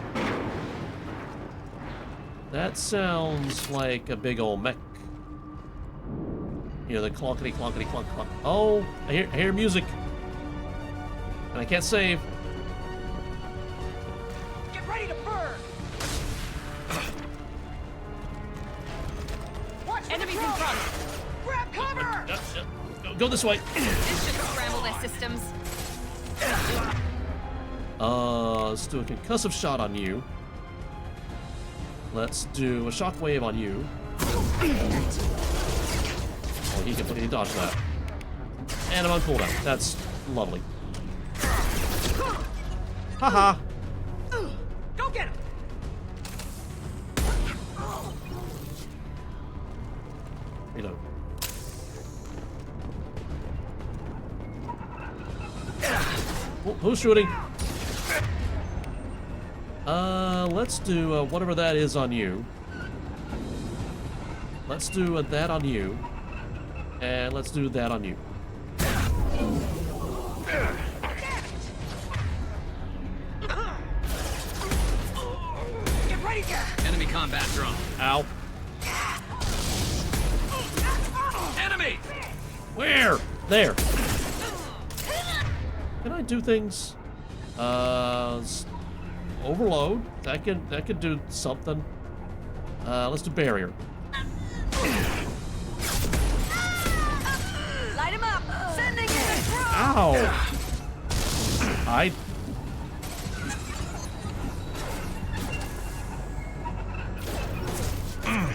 S1: That sounds like a big old mech. You know, the clonkety clonkety clonk clonk. Oh, I hear music. And I can't save.
S16: Get ready to burn. Watch enemies in front. Grab cover.
S1: Go this way.
S21: This should scramble their systems.
S1: Let's do a concussive shot on you. Let's do a shockwave on you. Oh, he completely dodged that. And I'm on cooldown. That's lovely. Haha.
S16: Go get him.
S1: Reload. Who's shooting? Let's do whatever that is on you. Let's do that on you. And let's do that on you.
S16: Get ready,
S24: Enemy combat drone.
S1: Ow. There. Can I do things? Overload. That could do something. Let's do barrier.
S5: Light him up! Sending in a throw!
S1: Ow!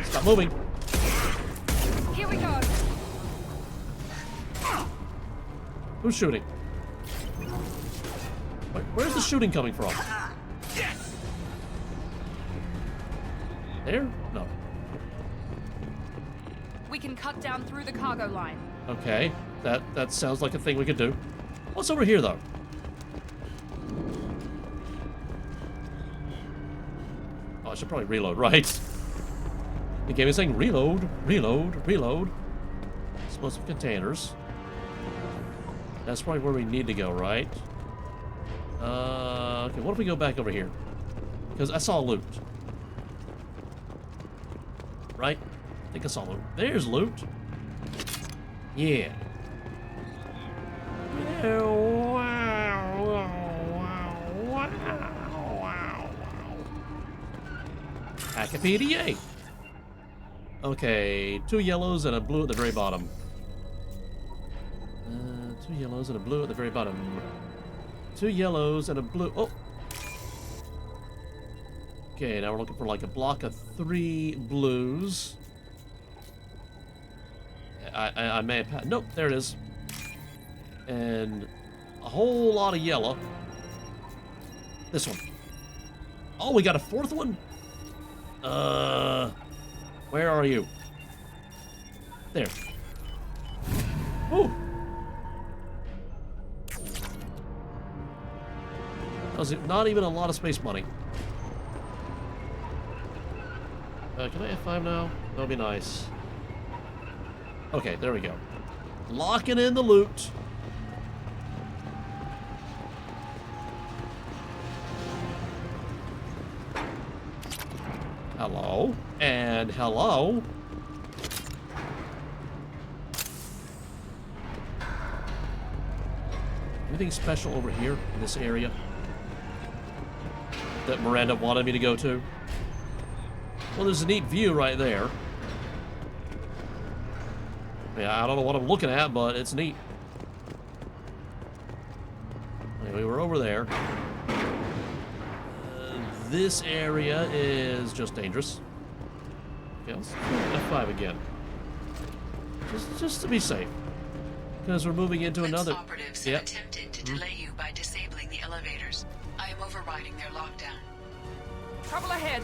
S1: Stop moving.
S5: Here we go.
S1: Who's shooting? Where's the shooting coming from? There? No.
S21: We can cut down through the cargo line.
S1: Okay, that sounds like a thing we could do. What's over here, though? Oh, I should probably reload, right? The game is saying reload, reload, reload. Explosive containers. That's probably where we need to go, right? Okay, what if we go back over here? Because I saw loot. Right? I think I saw loot. There's loot. Yeah. Wikipedia. Okay, 2 yellows and a blue at the very bottom. 2 yellows and a blue at the very bottom. 2 yellows and a blue. Oh. Okay, now we're looking for like a block of 3 blues. I may have had. Nope, there it is. And a whole lot of yellow. This one. Oh, we got a 4th one? Where are you? There. Ooh. That was not even a lot of space money. Can I F5 now? That'll be nice. Okay, there we go. Locking in the loot. Hello. And hello. Anything special over here in this area that Miranda wanted me to go to? Well, there's a neat view right there. Yeah, I don't know what I'm looking at, but it's neat. Anyway, we're over there. This area is just dangerous. Okay, let's F5 again. Just to be safe. Because we're moving into another...
S2: Operatives have attempted to delay you by disabling the elevators. I am overriding their lockdown.
S15: Trouble ahead.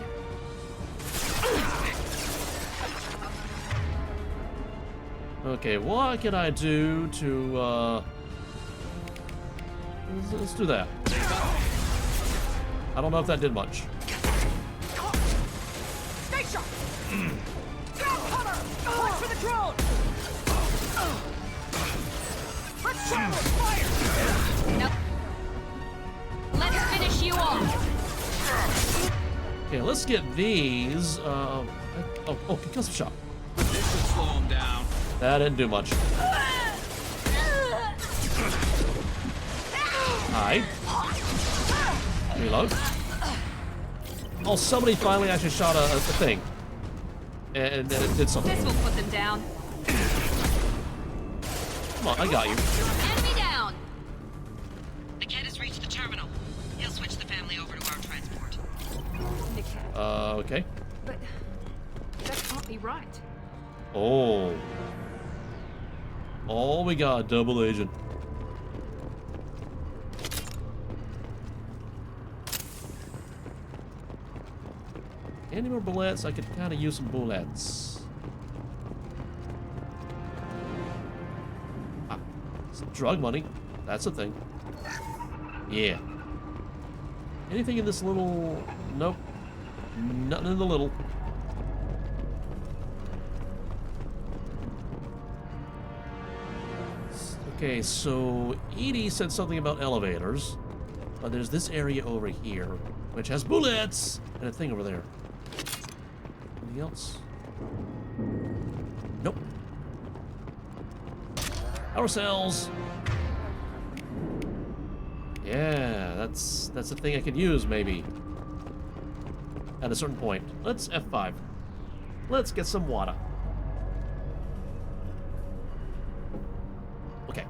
S1: Okay, what can I do to, let's do that. I don't know if that did much.
S5: Stay sharp! Cover! Watch for the drone! Let's try with fire!
S21: Nope. Let's finish you off.
S1: Okay, let's get these, oh, concussive shot.
S16: This should slow him down.
S1: That didn't do much. Hide. Reload. Oh, somebody finally actually shot a thing. And it did something.
S21: This will put them down.
S1: Come on, I got you.
S21: Enemy down.
S2: The kid has reached the terminal. He'll switch the family over to our transport.
S1: Okay.
S21: But that can't be right.
S1: Oh. Oh, we got a double agent. Any more bullets? I could kind of use some bullets. Ah, some drug money. That's a thing. Yeah. Anything in this little... Nope. Nothing in the little. Okay, so Edie said something about elevators, but there's this area over here, which has bullets, and a thing over there. Anything else? Nope. Power cells. Yeah, that's a thing I could use, maybe. At a certain point. Let's F5. Let's get some water. Okay.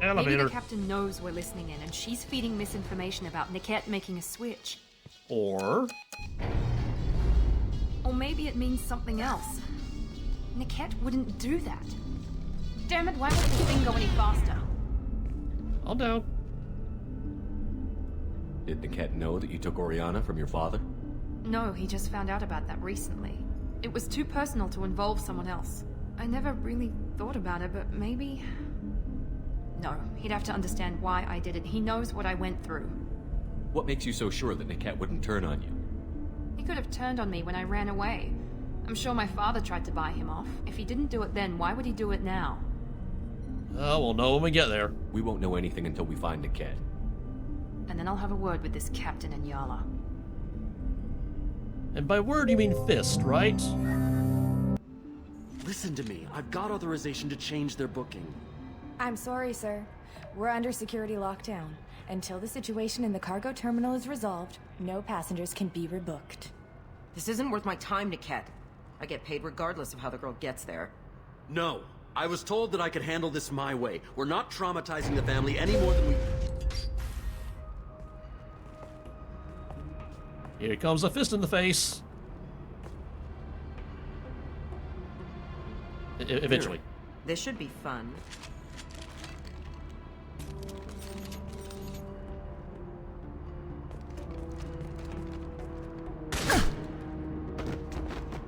S21: Maybe
S1: Elevator.
S21: the captain knows we're listening in, and she's feeding misinformation about Niket making a switch.
S1: Or
S21: maybe it means something else. Niket wouldn't do that. Damn it, why won't the thing go any faster?
S1: Calm down.
S6: Did Niket know that you took Oriana from your father?
S21: No, he just found out about that recently. It was too personal to involve someone else. I never really thought about it, but maybe... No, he'd have to understand why I did it. He knows what I went through.
S6: What makes you so sure that Niket wouldn't turn on you?
S21: He could have turned on me when I ran away. I'm sure my father tried to buy him off. If he didn't do it then, why would he do it now?
S1: Oh, we'll know when we get there.
S6: We won't know anything until we find Niket.
S21: And then I'll have a word with this captain and Yala.
S1: And by word you mean fist, right?
S13: Listen to me. I've got authorization to change their booking.
S3: I'm sorry, sir. We're under security lockdown. Until the situation in the cargo terminal is resolved, no passengers can be rebooked.
S15: This isn't worth my time, Niket. I get paid regardless of how the girl gets there.
S13: No. I was told that I could handle this my way. We're not traumatizing the family any more than we...
S1: Here comes a fist in the face. Eventually.
S15: This should be fun.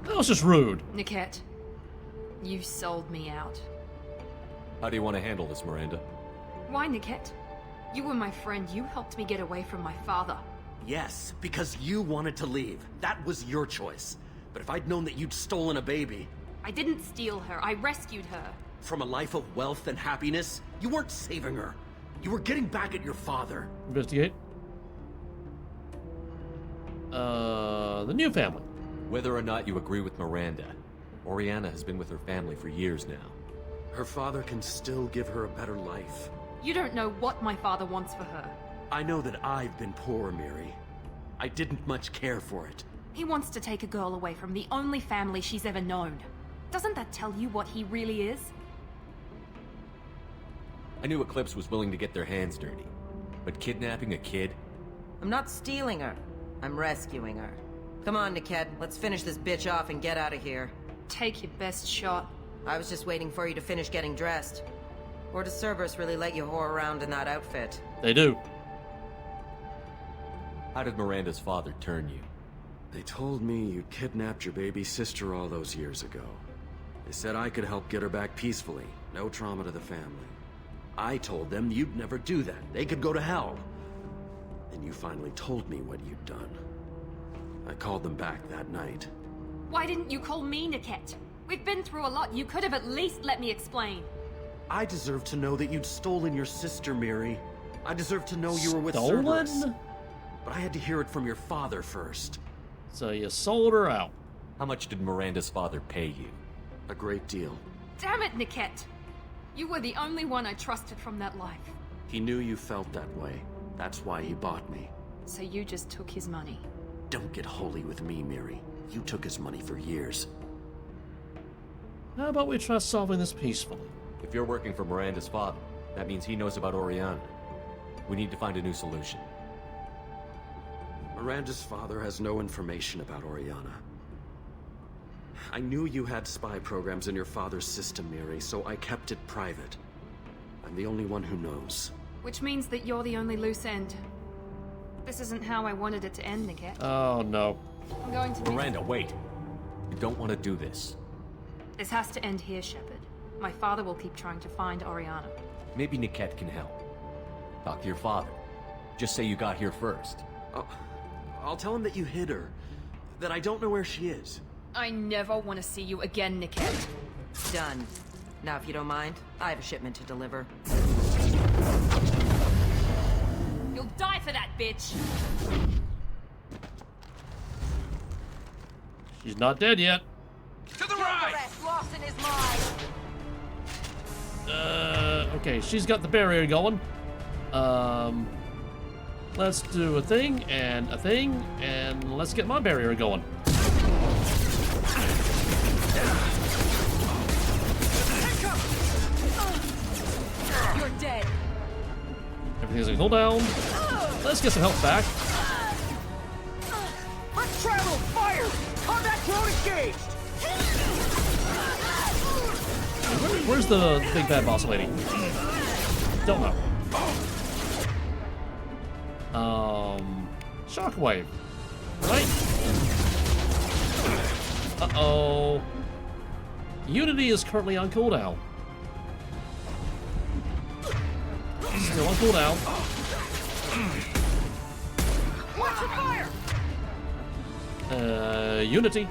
S1: That was just rude.
S21: Niket, you sold me out.
S6: How do you want to handle this, Miranda?
S21: Why, Niket? You were my friend. You helped me get away from my father.
S13: Yes, because you wanted to leave. That was your choice. But if I'd known that you'd stolen a baby...
S21: I didn't steal her. I rescued her.
S13: From a life of wealth and happiness, you weren't saving her. You were getting back at your father.
S1: Investigate. The new family.
S6: Whether or not you agree with Miranda, Oriana has been with her family for years now.
S13: Her father can still give her a better life.
S21: You don't know what my father wants for her.
S13: I know that I've been poor, Miri. I didn't much care for it.
S21: He wants to take a girl away from the only family she's ever known. Doesn't that tell you what he really is?
S6: I knew Eclipse was willing to get their hands dirty. But kidnapping a kid?
S15: I'm not stealing her. I'm rescuing her. Come on, Niket. Let's finish this bitch off and get out of here.
S21: Take your best shot.
S15: I was just waiting for you to finish getting dressed. Or does Cerberus really let you whore around in that outfit?
S1: They do.
S6: How did Miranda's father turn you?
S13: They told me you kidnapped your baby sister all those years ago. They said I could help get her back peacefully. No trauma to the family. I told them you'd never do that. They could go to hell. And you finally told me what you'd done. I called them back that night.
S21: Why didn't you call me, Niket? We've been through a lot. You could have at least let me explain.
S13: I deserve to know that you'd stolen your sister, Miri. I deserve to know you were with
S1: Stolen?
S13: Cerberus. But I had to hear it from your father first.
S1: So you sold her out.
S6: How much did Miranda's father pay you?
S13: A great deal.
S21: Damn it, Niket! You were the only one I trusted from that life.
S13: He knew you felt that way. That's why he bought me.
S21: So you just took his money.
S13: Don't get holy with me, Miri. You took his money for years.
S1: How about we try solving this peacefully?
S6: If you're working for Miranda's father, that means he knows about Oriana. We need to find a new solution.
S13: Miranda's father has no information about Oriana. I knew you had spy programs in your father's system, Miri, so I kept it private. I'm the only one who knows.
S21: Which means that you're the only loose end. This isn't how I wanted it to end, Niket.
S1: Oh, no.
S21: I'm going to...
S6: Miranda, wait! You don't want to do this.
S21: This has to end here, Shepard. My father will keep trying to find Oriana.
S6: Maybe Niket can help. Talk to your father. Just say you got here first.
S13: I'll tell him that you hid her. That I don't know where she is.
S21: I never want to see you again, Niket.
S15: Done. Now, if you don't mind, I have a shipment to deliver.
S21: You'll die for that, bitch!
S1: She's not dead yet.
S16: To the
S5: is mine.
S1: Okay, she's got the barrier going. Let's do a thing, and let's get my barrier going.
S5: You're dead.
S1: Everything's on cooldown. Let's get some health back.
S5: Let's travel. Fire. Combat drone engaged.
S1: Where's the big bad boss lady? Don't know. Shockwave. Right? Uh-oh. Unity is currently on cooldown. Still on cooldown.
S5: Watch the fire.
S1: Unity.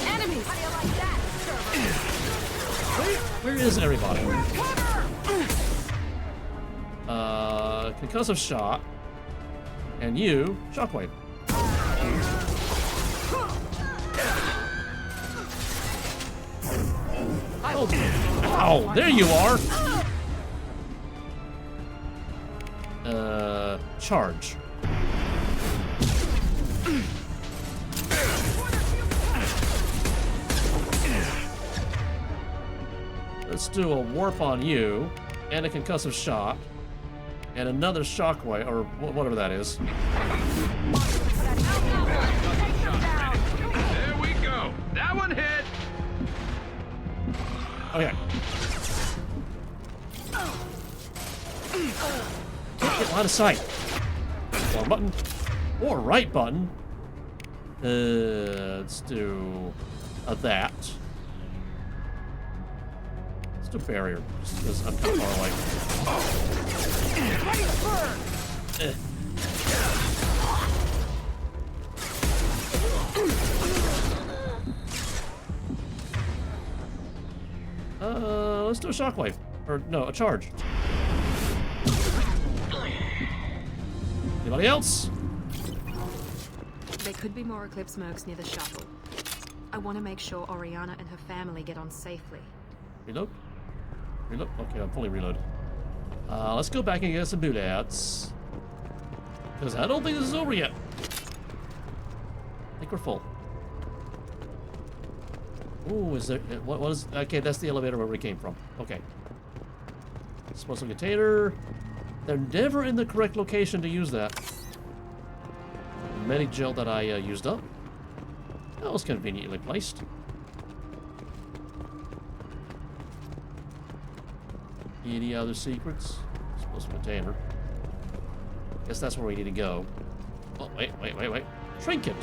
S5: Enemies. How do you like that, server?
S1: Where is everybody? Concussive shot. And you, Shockwave. Oh, ow, there you are. Charge. Let's do a warp on you, and a concussive shot, and another shockwave, or whatever that is.
S16: There we go. That one hit.
S1: Okay. Can't get line of sight. Wrong button. Or right button. Let's do that. Let's do barrier, just because I'm kind of far away.
S5: Ready to burn.
S1: Let's do a shockwave. Or, no, a charge. Anybody else?
S12: There could be more Eclipse mercs near the shuttle. I want to make sure Oriana and her family get on safely.
S1: Reload? Reload? Okay, I'm fully reloaded. Let's go back and get some boot outs. Because I don't think this is over yet. I think we're full. Ooh, is there... What is... Okay, that's the elevator where we came from. Okay. Explosive container. They're never in the correct location to use that. Many gel that I used up. That was conveniently placed. Any other secrets? Explosive container. Guess that's where we need to go. Oh, wait. Trinket!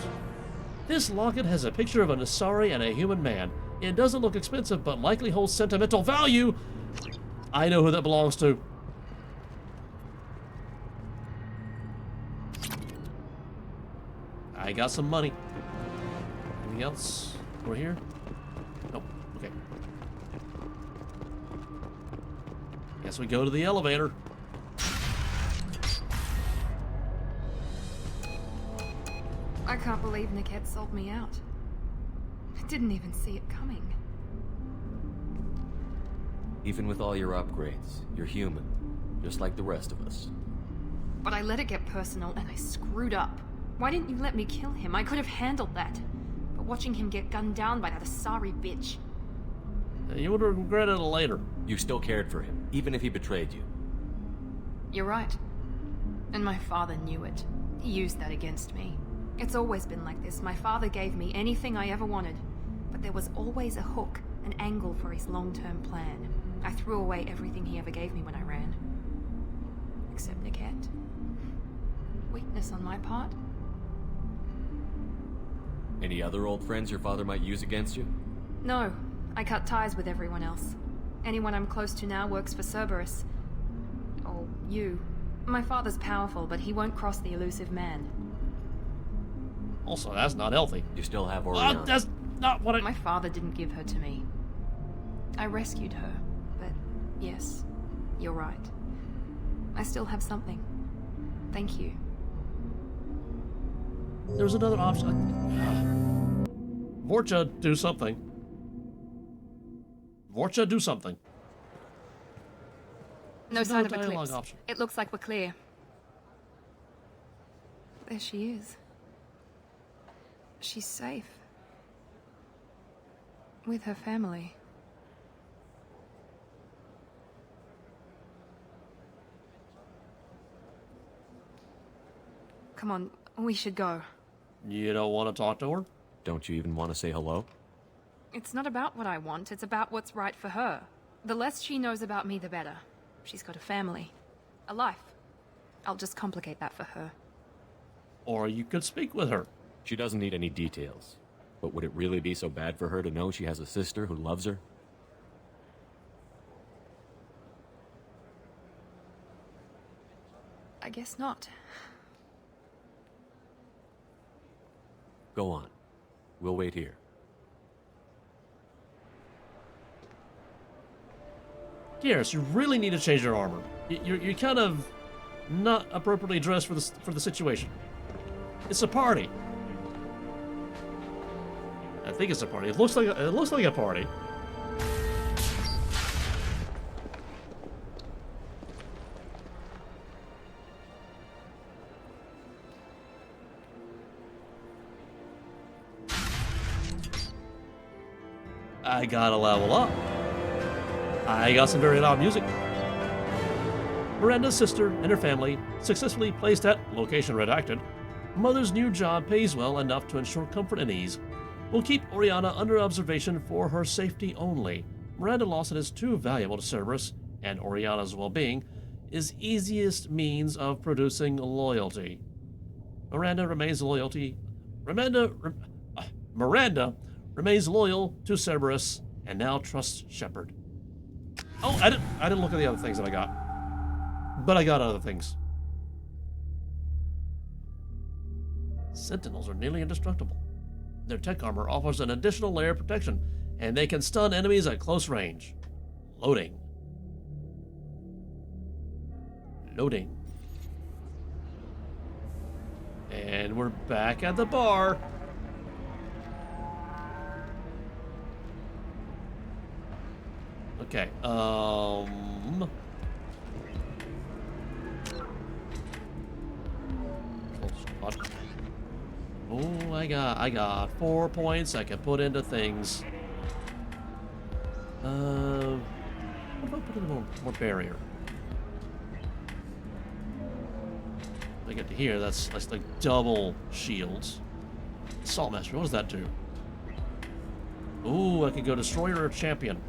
S1: This locket has a picture of an Asari and a human man. It doesn't look expensive, but likely holds sentimental value. I know who that belongs to. I got some money. Anything else over here? Nope. Okay. Guess we go to the elevator.
S12: I can't believe Niket sold me out. I didn't even see it coming.
S6: Even with all your upgrades, you're human, just like the rest of us.
S12: But I let it get personal and I screwed up. Why didn't you let me kill him? I could have handled that. But watching him get gunned down by that Asari bitch.
S1: You would regret it later.
S6: You still cared for him, even if he betrayed you.
S12: You're right. And my father knew it. He used that against me. It's always been like this. My father gave me anything I ever wanted. But there was always a hook, an angle for his long-term plan. I threw away everything he ever gave me when I ran. Except Niket. Weakness on my part.
S6: Any other old friends your father might use against you?
S12: No, I cut ties with everyone else. Anyone I'm close to now works for Cerberus. Or you. My father's powerful, but he won't cross the elusive man.
S1: Also, that's not healthy.
S6: You still have Oriana.
S1: That's not what I...
S12: My father didn't give her to me. I rescued her, but yes, you're right. I still have something. Thank you.
S1: There's another option. Vorcha, do something. Vorcha, do something.
S21: No sign of
S1: dialogue
S21: eclipse.
S1: option.
S21: It looks like we're clear. There she is. She's safe. With her family. Come on, we should go.
S1: You don't want to talk to her?
S6: Don't you even want to say hello?
S21: It's not about what I want, it's about what's right for her. The less she knows about me, the better. She's got a family. A life. I'll just complicate that for her.
S1: Or you could speak with her.
S6: She doesn't need any details. But would it really be so bad for her to know she has a sister who loves her?
S21: I guess not.
S6: Go on. We'll wait here.
S1: Garrus, you really need to change your armor. You're kind of not appropriately dressed for the situation. It's a party. I think it's a party. It looks like a party. I gotta level up. I got some very loud music. Miranda's sister and her family successfully placed at location redacted. Mother's new job pays well enough to ensure comfort and ease. We'll keep Oriana under observation for her safety only. Miranda Lawson is too valuable to Cerberus, and Oriana's well-being is easiest means of producing loyalty. Miranda remains loyal to Cerberus and now trusts Shepard. Oh, I didn't look at the other things that I got. But I got other things. Sentinels are nearly indestructible. Their tech armor offers an additional layer of protection, and they can stun enemies at close range. Loading. Loading. And we're back at the bar. Okay, Oh, I got 4 points I can put into things. What if I put in more barrier? I get to here, that's like double shields. Assault Master, what does that do? Ooh, I can go Destroyer or Champion.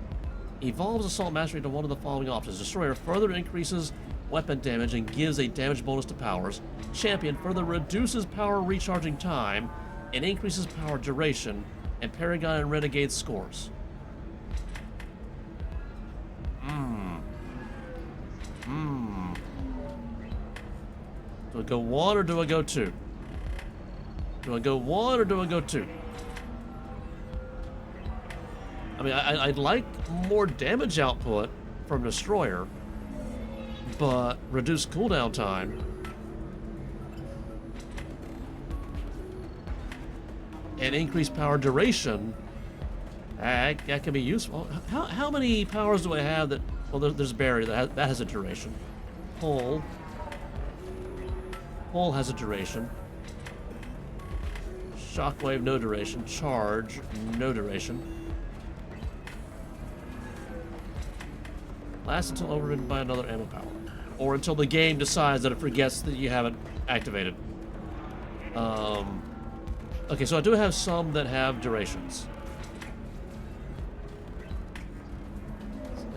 S1: Evolves Assault Mastery to one of the following options. Destroyer further increases weapon damage and gives a damage bonus to powers. Champion further reduces power recharging time and increases power duration, and Paragon and Renegade scores. Do I go 1 or do I go 2? Do I go 1 or do I go 2? I mean, I'd like more damage output from Destroyer, but reduced cooldown time and increased power duration, that can be useful. How many powers do I have that... Well, there's a barrier that has a duration. Pull has a duration. Shockwave, no duration. Charge, no duration. Lasts until overridden by another ammo power. Or until the game decides that it forgets that you have it activated. Okay, so I do have some that have durations.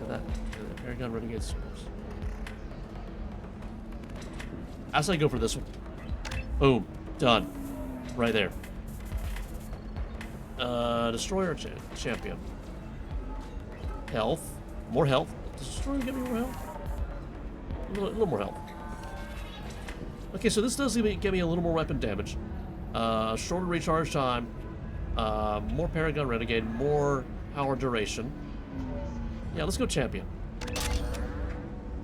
S1: That Paragon Renegade Swords. I say go for this one. Boom. Done. Right there. Destroyer Champion. Health. More health. Does Destroyer give me more health? A little more health. Okay, so this does give me a little more weapon damage. Shorter recharge time. More Paragon Renegade. More power duration. Yeah, let's go Champion.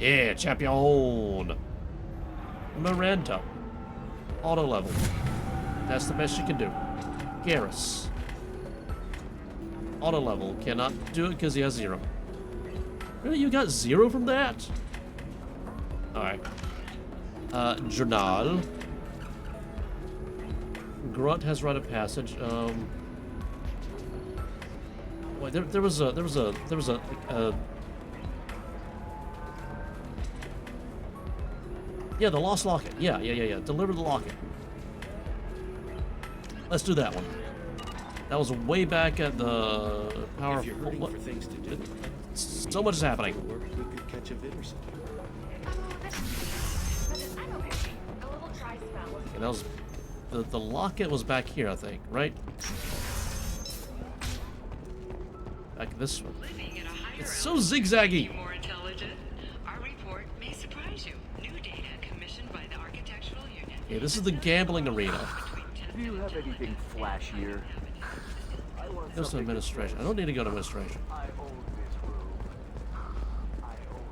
S1: Yeah, Champion! Miranda. Auto level. That's the best you can do. Garrus. Auto level. Cannot do it because he has 0. Really? You got 0 from that? Alright. Journal. Grunt has rite of passage. Wait, there was a yeah, the lost locket. Yeah. Deliver the locket. Let's do that one. That was way back at the power.
S13: If you're hurting for things to do,
S1: so much is happening.
S13: we could catch a vid or something.
S1: And that was the locket was back here, I think, right? Back this one. It's so zigzaggy.
S2: More intelligent. Our report may surprise you. New data commissioned by the Architectural Union.
S1: Yeah, this is the gambling arena.
S4: Do you have anything flashier?
S1: Goes to administration. I don't need to go to administration.
S4: I own this room. I own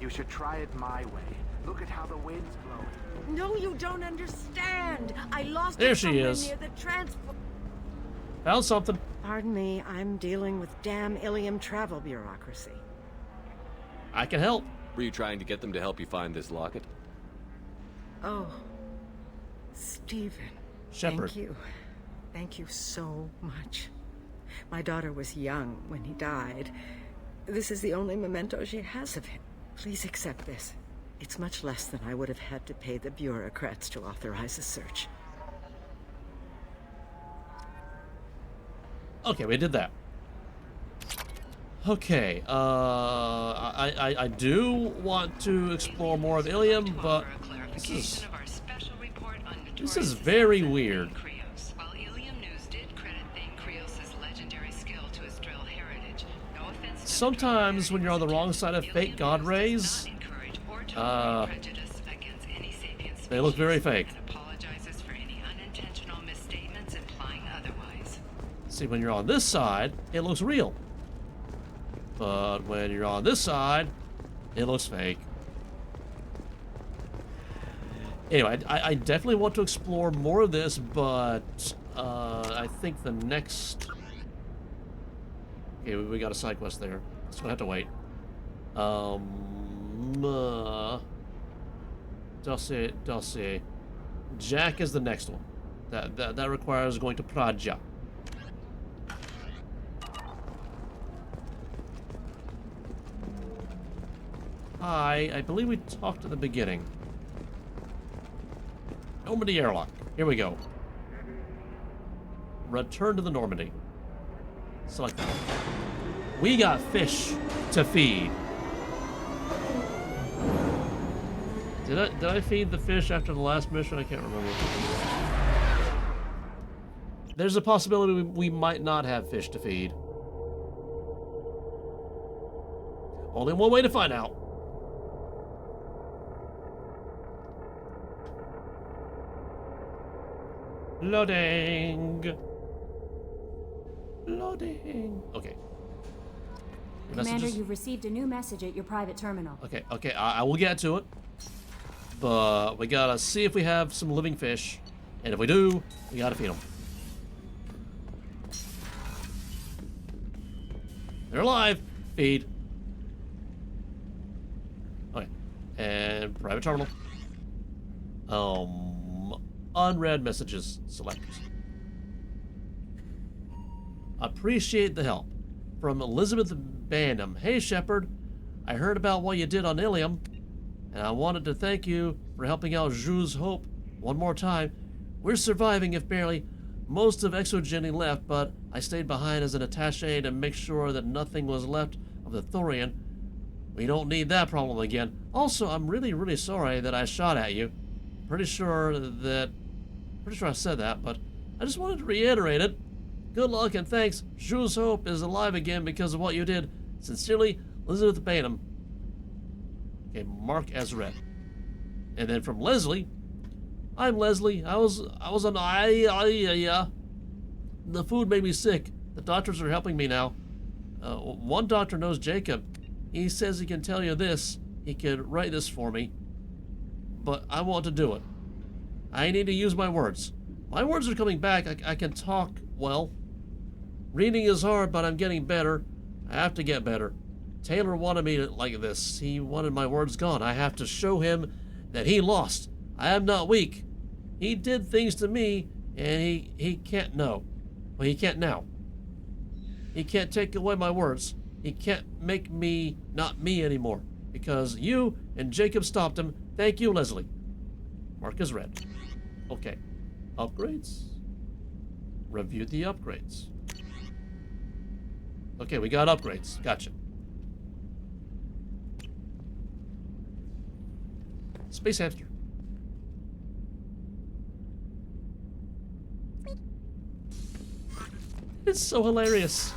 S4: you. You should try it my way. Look at how the wind's blowing.
S11: No, you don't understand. I lost
S1: There
S11: it
S1: she
S11: somewhere
S1: is.
S11: near the transport.
S1: Found something.
S11: Pardon me, I'm dealing with damn Ilium travel bureaucracy.
S1: I can help.
S6: Were you trying to get them to help you find this locket?
S11: Oh, Stephen.
S1: Shepard.
S11: Thank you. Thank you so much. My daughter was young when he died. This is the only memento she has of him. Please accept this. It's much less than I would have had to pay the bureaucrats to authorize a search.
S1: Okay, we did that. Okay, I do want to explore more of Ilium, but this is very weird.
S2: While Ilium News did credit Thane Krios' legendary skill to his drill heritage, no offense to
S1: Sometimes when you're on the wrong side of fake god rays, they look very fake.
S2: apologizes for any unintentional misstatements implying otherwise.
S1: See, when you're on this side, it looks real. But when you're on this side, it looks fake. Anyway, I definitely want to explore more of this, but I think the next... Okay, we got a side quest there. So I have to wait. Dossier. Jack is the next one. That requires going to Praja. I believe we talked at the beginning. Normandy airlock. Here we go. Return to the Normandy. Select that. We got fish to feed. Did I feed the fish after the last mission? I can't remember. There's a possibility we might not have fish to feed. Only one way to find out. Loading. Okay.
S17: Commander, you've received a new message at your private terminal.
S1: Okay, I will get to it. But we gotta see if we have some living fish. And if we do, we gotta feed them. They're alive. Feed. Okay. And private terminal. Unread messages. Select. Appreciate the help. From Elizabeth Bandham. Hey, Shepard. I heard about what you did on Ilium, and I wanted to thank you for helping out Jules Hope one more time. We're surviving, if barely. Most of Exogeny left, but I stayed behind as an attaché to make sure that nothing was left of the Thorian. We don't need that problem again. Also, I'm really sorry that I shot at you. Pretty sure I said that, but I just wanted to reiterate it. Good luck and thanks. Jules Hope is alive again because of what you did. Sincerely, Elizabeth Bainham. Okay, Mark Ezret. And then from Leslie. I'm Leslie. I was on the food made me sick. The doctors are helping me now. One doctor knows Jacob. He says he can tell you this. He could write this for me. But I want to do it. I need to use my words. My words are coming back. I can talk Well, reading is hard, but I'm getting better. I have to get better. Taylor wanted me to like this. He wanted my words gone. I have to show him that he lost. I am not weak. He did things to me, and he can't know. Well, he can't now. He can't take away my words. He can't make me not me anymore. Because you and Jacob stopped him. Thank you, Leslie. Mark is red. Okay. Upgrades. Review the upgrades. Okay, we got upgrades. Gotcha. Space hamster. It's so hilarious.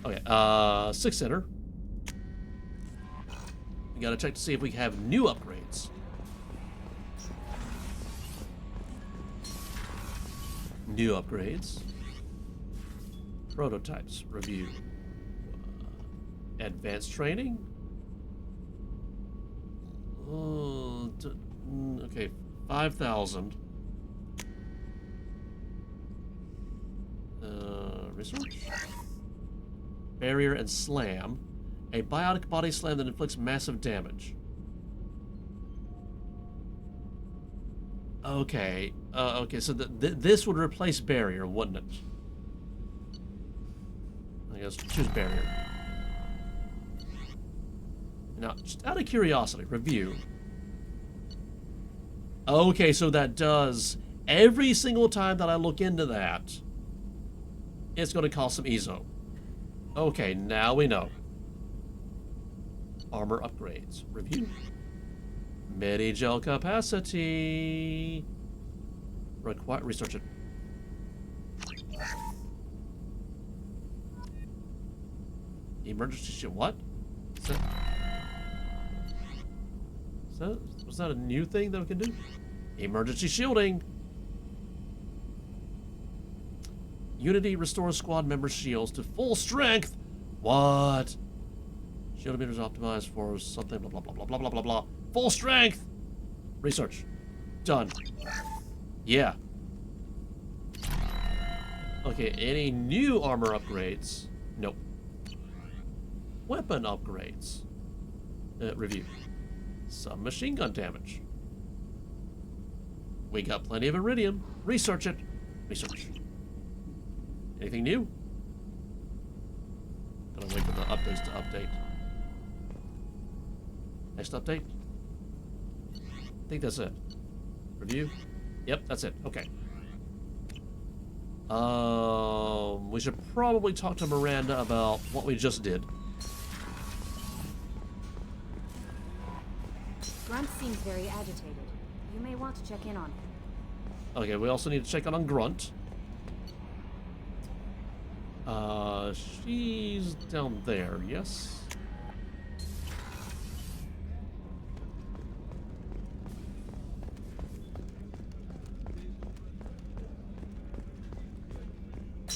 S1: Okay, 6 center. We gotta check to see if we have new upgrades. New upgrades. Prototypes. Review. Advanced training. Okay, 5,000. Research. Barrier and slam. A biotic body slam that inflicts massive damage. Okay. Okay, so this would replace barrier, wouldn't it? I guess choose barrier. Now, just out of curiosity, review. Okay, so that does every single time that I look into that, it's going to cost some EZO. Okay, now we know. Armor upgrades. Review. Medi-gel capacity. Research it. Emergency shit. What? Was that a new thing that we can do? Emergency shielding. Unity restores squad member shields to full strength. What? Shield meters optimized for something. Blah blah blah blah blah blah blah blah. Full strength. Research. Done. Yeah. Okay. Any new armor upgrades? Nope. Weapon upgrades. Review. Submachine gun damage. We got plenty of iridium. Research it. Research. Anything new? Gotta wait for the updates to update. Next update? I think that's it. Review? Yep, that's it. Okay. We should probably talk to Miranda about what we just did.
S17: Grunt seems very agitated. You may want to check in on him.
S1: Okay, we also need to check on Grunt. She's down there, yes?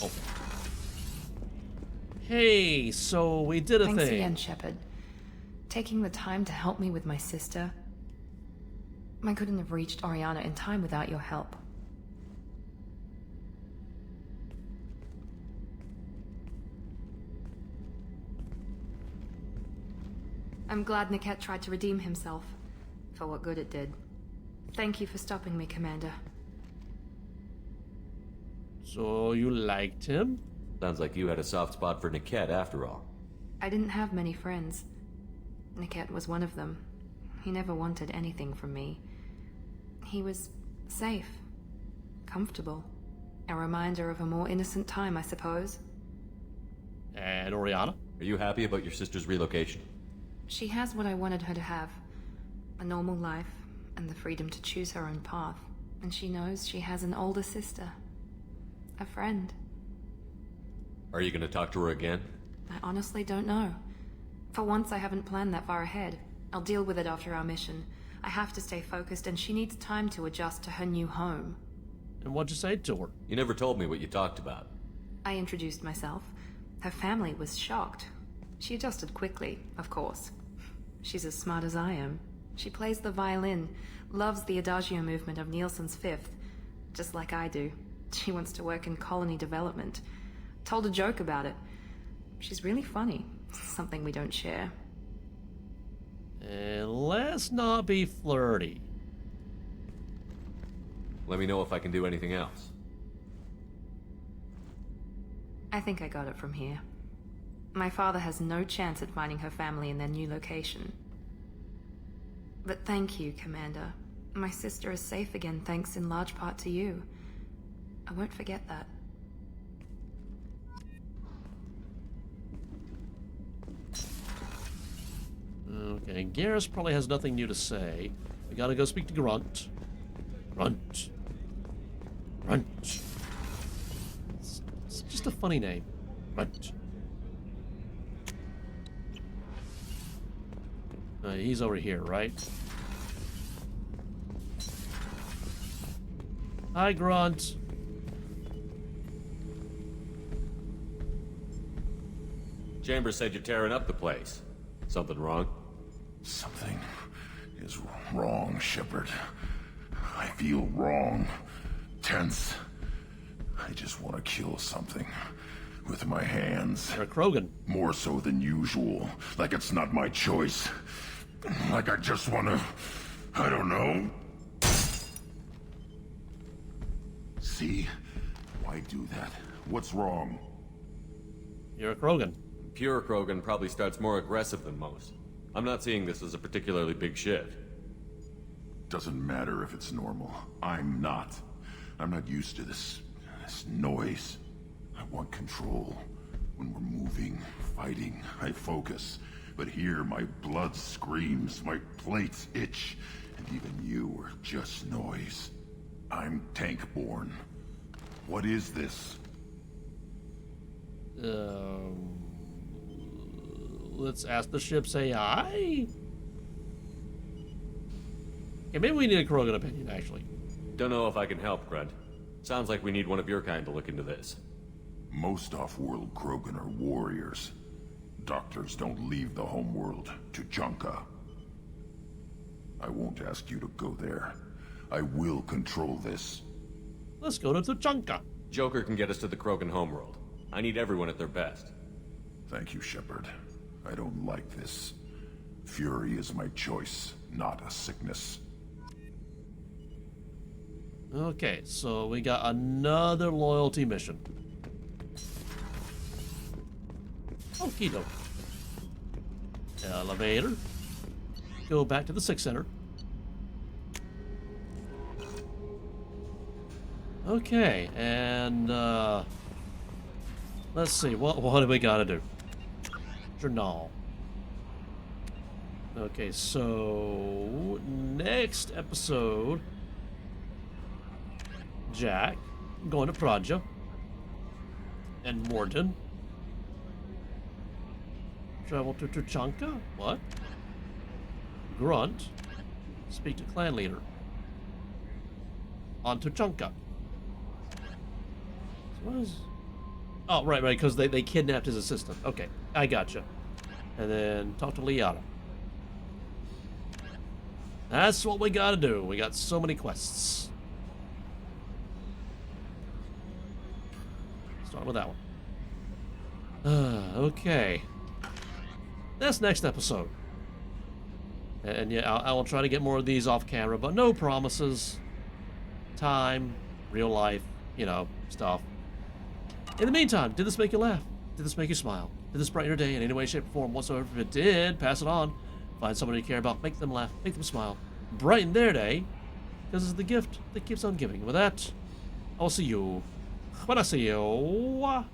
S1: Oh. Hey, so we did a thing.
S12: Thanks again, Shepard. Taking the time to help me with my sister. I couldn't have reached Oriana in time without your help. I'm glad Niket tried to redeem himself, for what good it did. Thank you for stopping me, Commander.
S1: So you liked him?
S6: Sounds like you had a soft spot for Niket after all.
S12: I didn't have many friends. Niket was one of them. He never wanted anything from me. He was safe, comfortable. A reminder of a more innocent time, I suppose.
S1: And Oriana?
S6: Are you happy about your sister's relocation?
S12: She has what I wanted her to have. A normal life, and the freedom to choose her own path. And she knows she has an older sister. A friend.
S6: Are you gonna talk to her again?
S12: I honestly don't know. For once, I haven't planned that far ahead. I'll deal with it after our mission. I have to stay focused, and she needs time to adjust to her new home.
S1: And what'd you say to her?
S6: You never told me what you talked about.
S12: I introduced myself. Her family was shocked. She adjusted quickly, of course. She's as smart as I am. She plays the violin, loves the adagio movement of Nielsen's Fifth. just like I do. She wants to work in colony development. Told a joke about it. She's really funny. Something we don't share.
S1: And let's not be flirty.
S6: Let me know if I can do anything else.
S12: I think I got it from here. My father has no chance at finding her family in their new location. But thank you, Commander. My sister is safe again thanks in large part to you. I won't forget that.
S1: Okay, Garrus probably has nothing new to say. We gotta go speak to Grunt. Grunt. Grunt. It's just a funny name. Grunt. He's over here, right? Hi, Grunt.
S6: Chambers said you're tearing up the place. Something wrong?
S9: Something is wrong, Shepard. I feel wrong. Tense. I just want to kill something. With my hands.
S1: You're a Krogan.
S9: More so than usual. Like it's not my choice. Like I just want to... I don't know. See? Why do that? What's wrong?
S1: You're a Krogan.
S6: Pure Krogan probably starts more aggressive than most. I'm not seeing this as a particularly big shift.
S9: Doesn't matter if it's normal. I'm not. I'm not used to this noise. I want control. When we're moving, fighting, I focus. But here, my blood screams, my plates itch, and even you are just noise. I'm tank-born. What is this?
S1: Let's ask the ship's AI? Okay, maybe we need a Krogan opinion, actually.
S6: Don't know if I can help, Grunt. Sounds like we need one of your kind to look into this.
S9: Most off-world Krogan are warriors. Doctors don't leave the homeworld to Junka. I won't ask you to go there. I will control this.
S1: Let's go to Tuchanka.
S6: Joker can get us to the Krogan homeworld. I need everyone at their best.
S9: Thank you, Shepard. I don't like this. Fury is my choice, not a sickness.
S1: Okay, so we got another loyalty mission. Okie doke. Elevator. Go back to the 6 Center. Okay, and let's see, what do we gotta do? Journal. Okay, so next episode, Jack going to Praja and Morton. Travel to Tuchanka? What? Grunt. Speak to clan leader. On Tuchanka. So what is... Oh, right, because they kidnapped his assistant. Okay, I gotcha. And then talk to Liara. That's what we gotta do. We got so many quests. Start with that one. Okay. That's next episode. And yeah, I will try to get more of these off camera, but no promises. Time, real life, you know, stuff. In the meantime, did this make you laugh? Did this make you smile? Did this brighten your day in any way, shape, or form whatsoever? If it did, pass it on. Find somebody you care about, make them laugh, make them smile. Brighten their day, because it's the gift that keeps on giving. With that, I'll see you when I see you.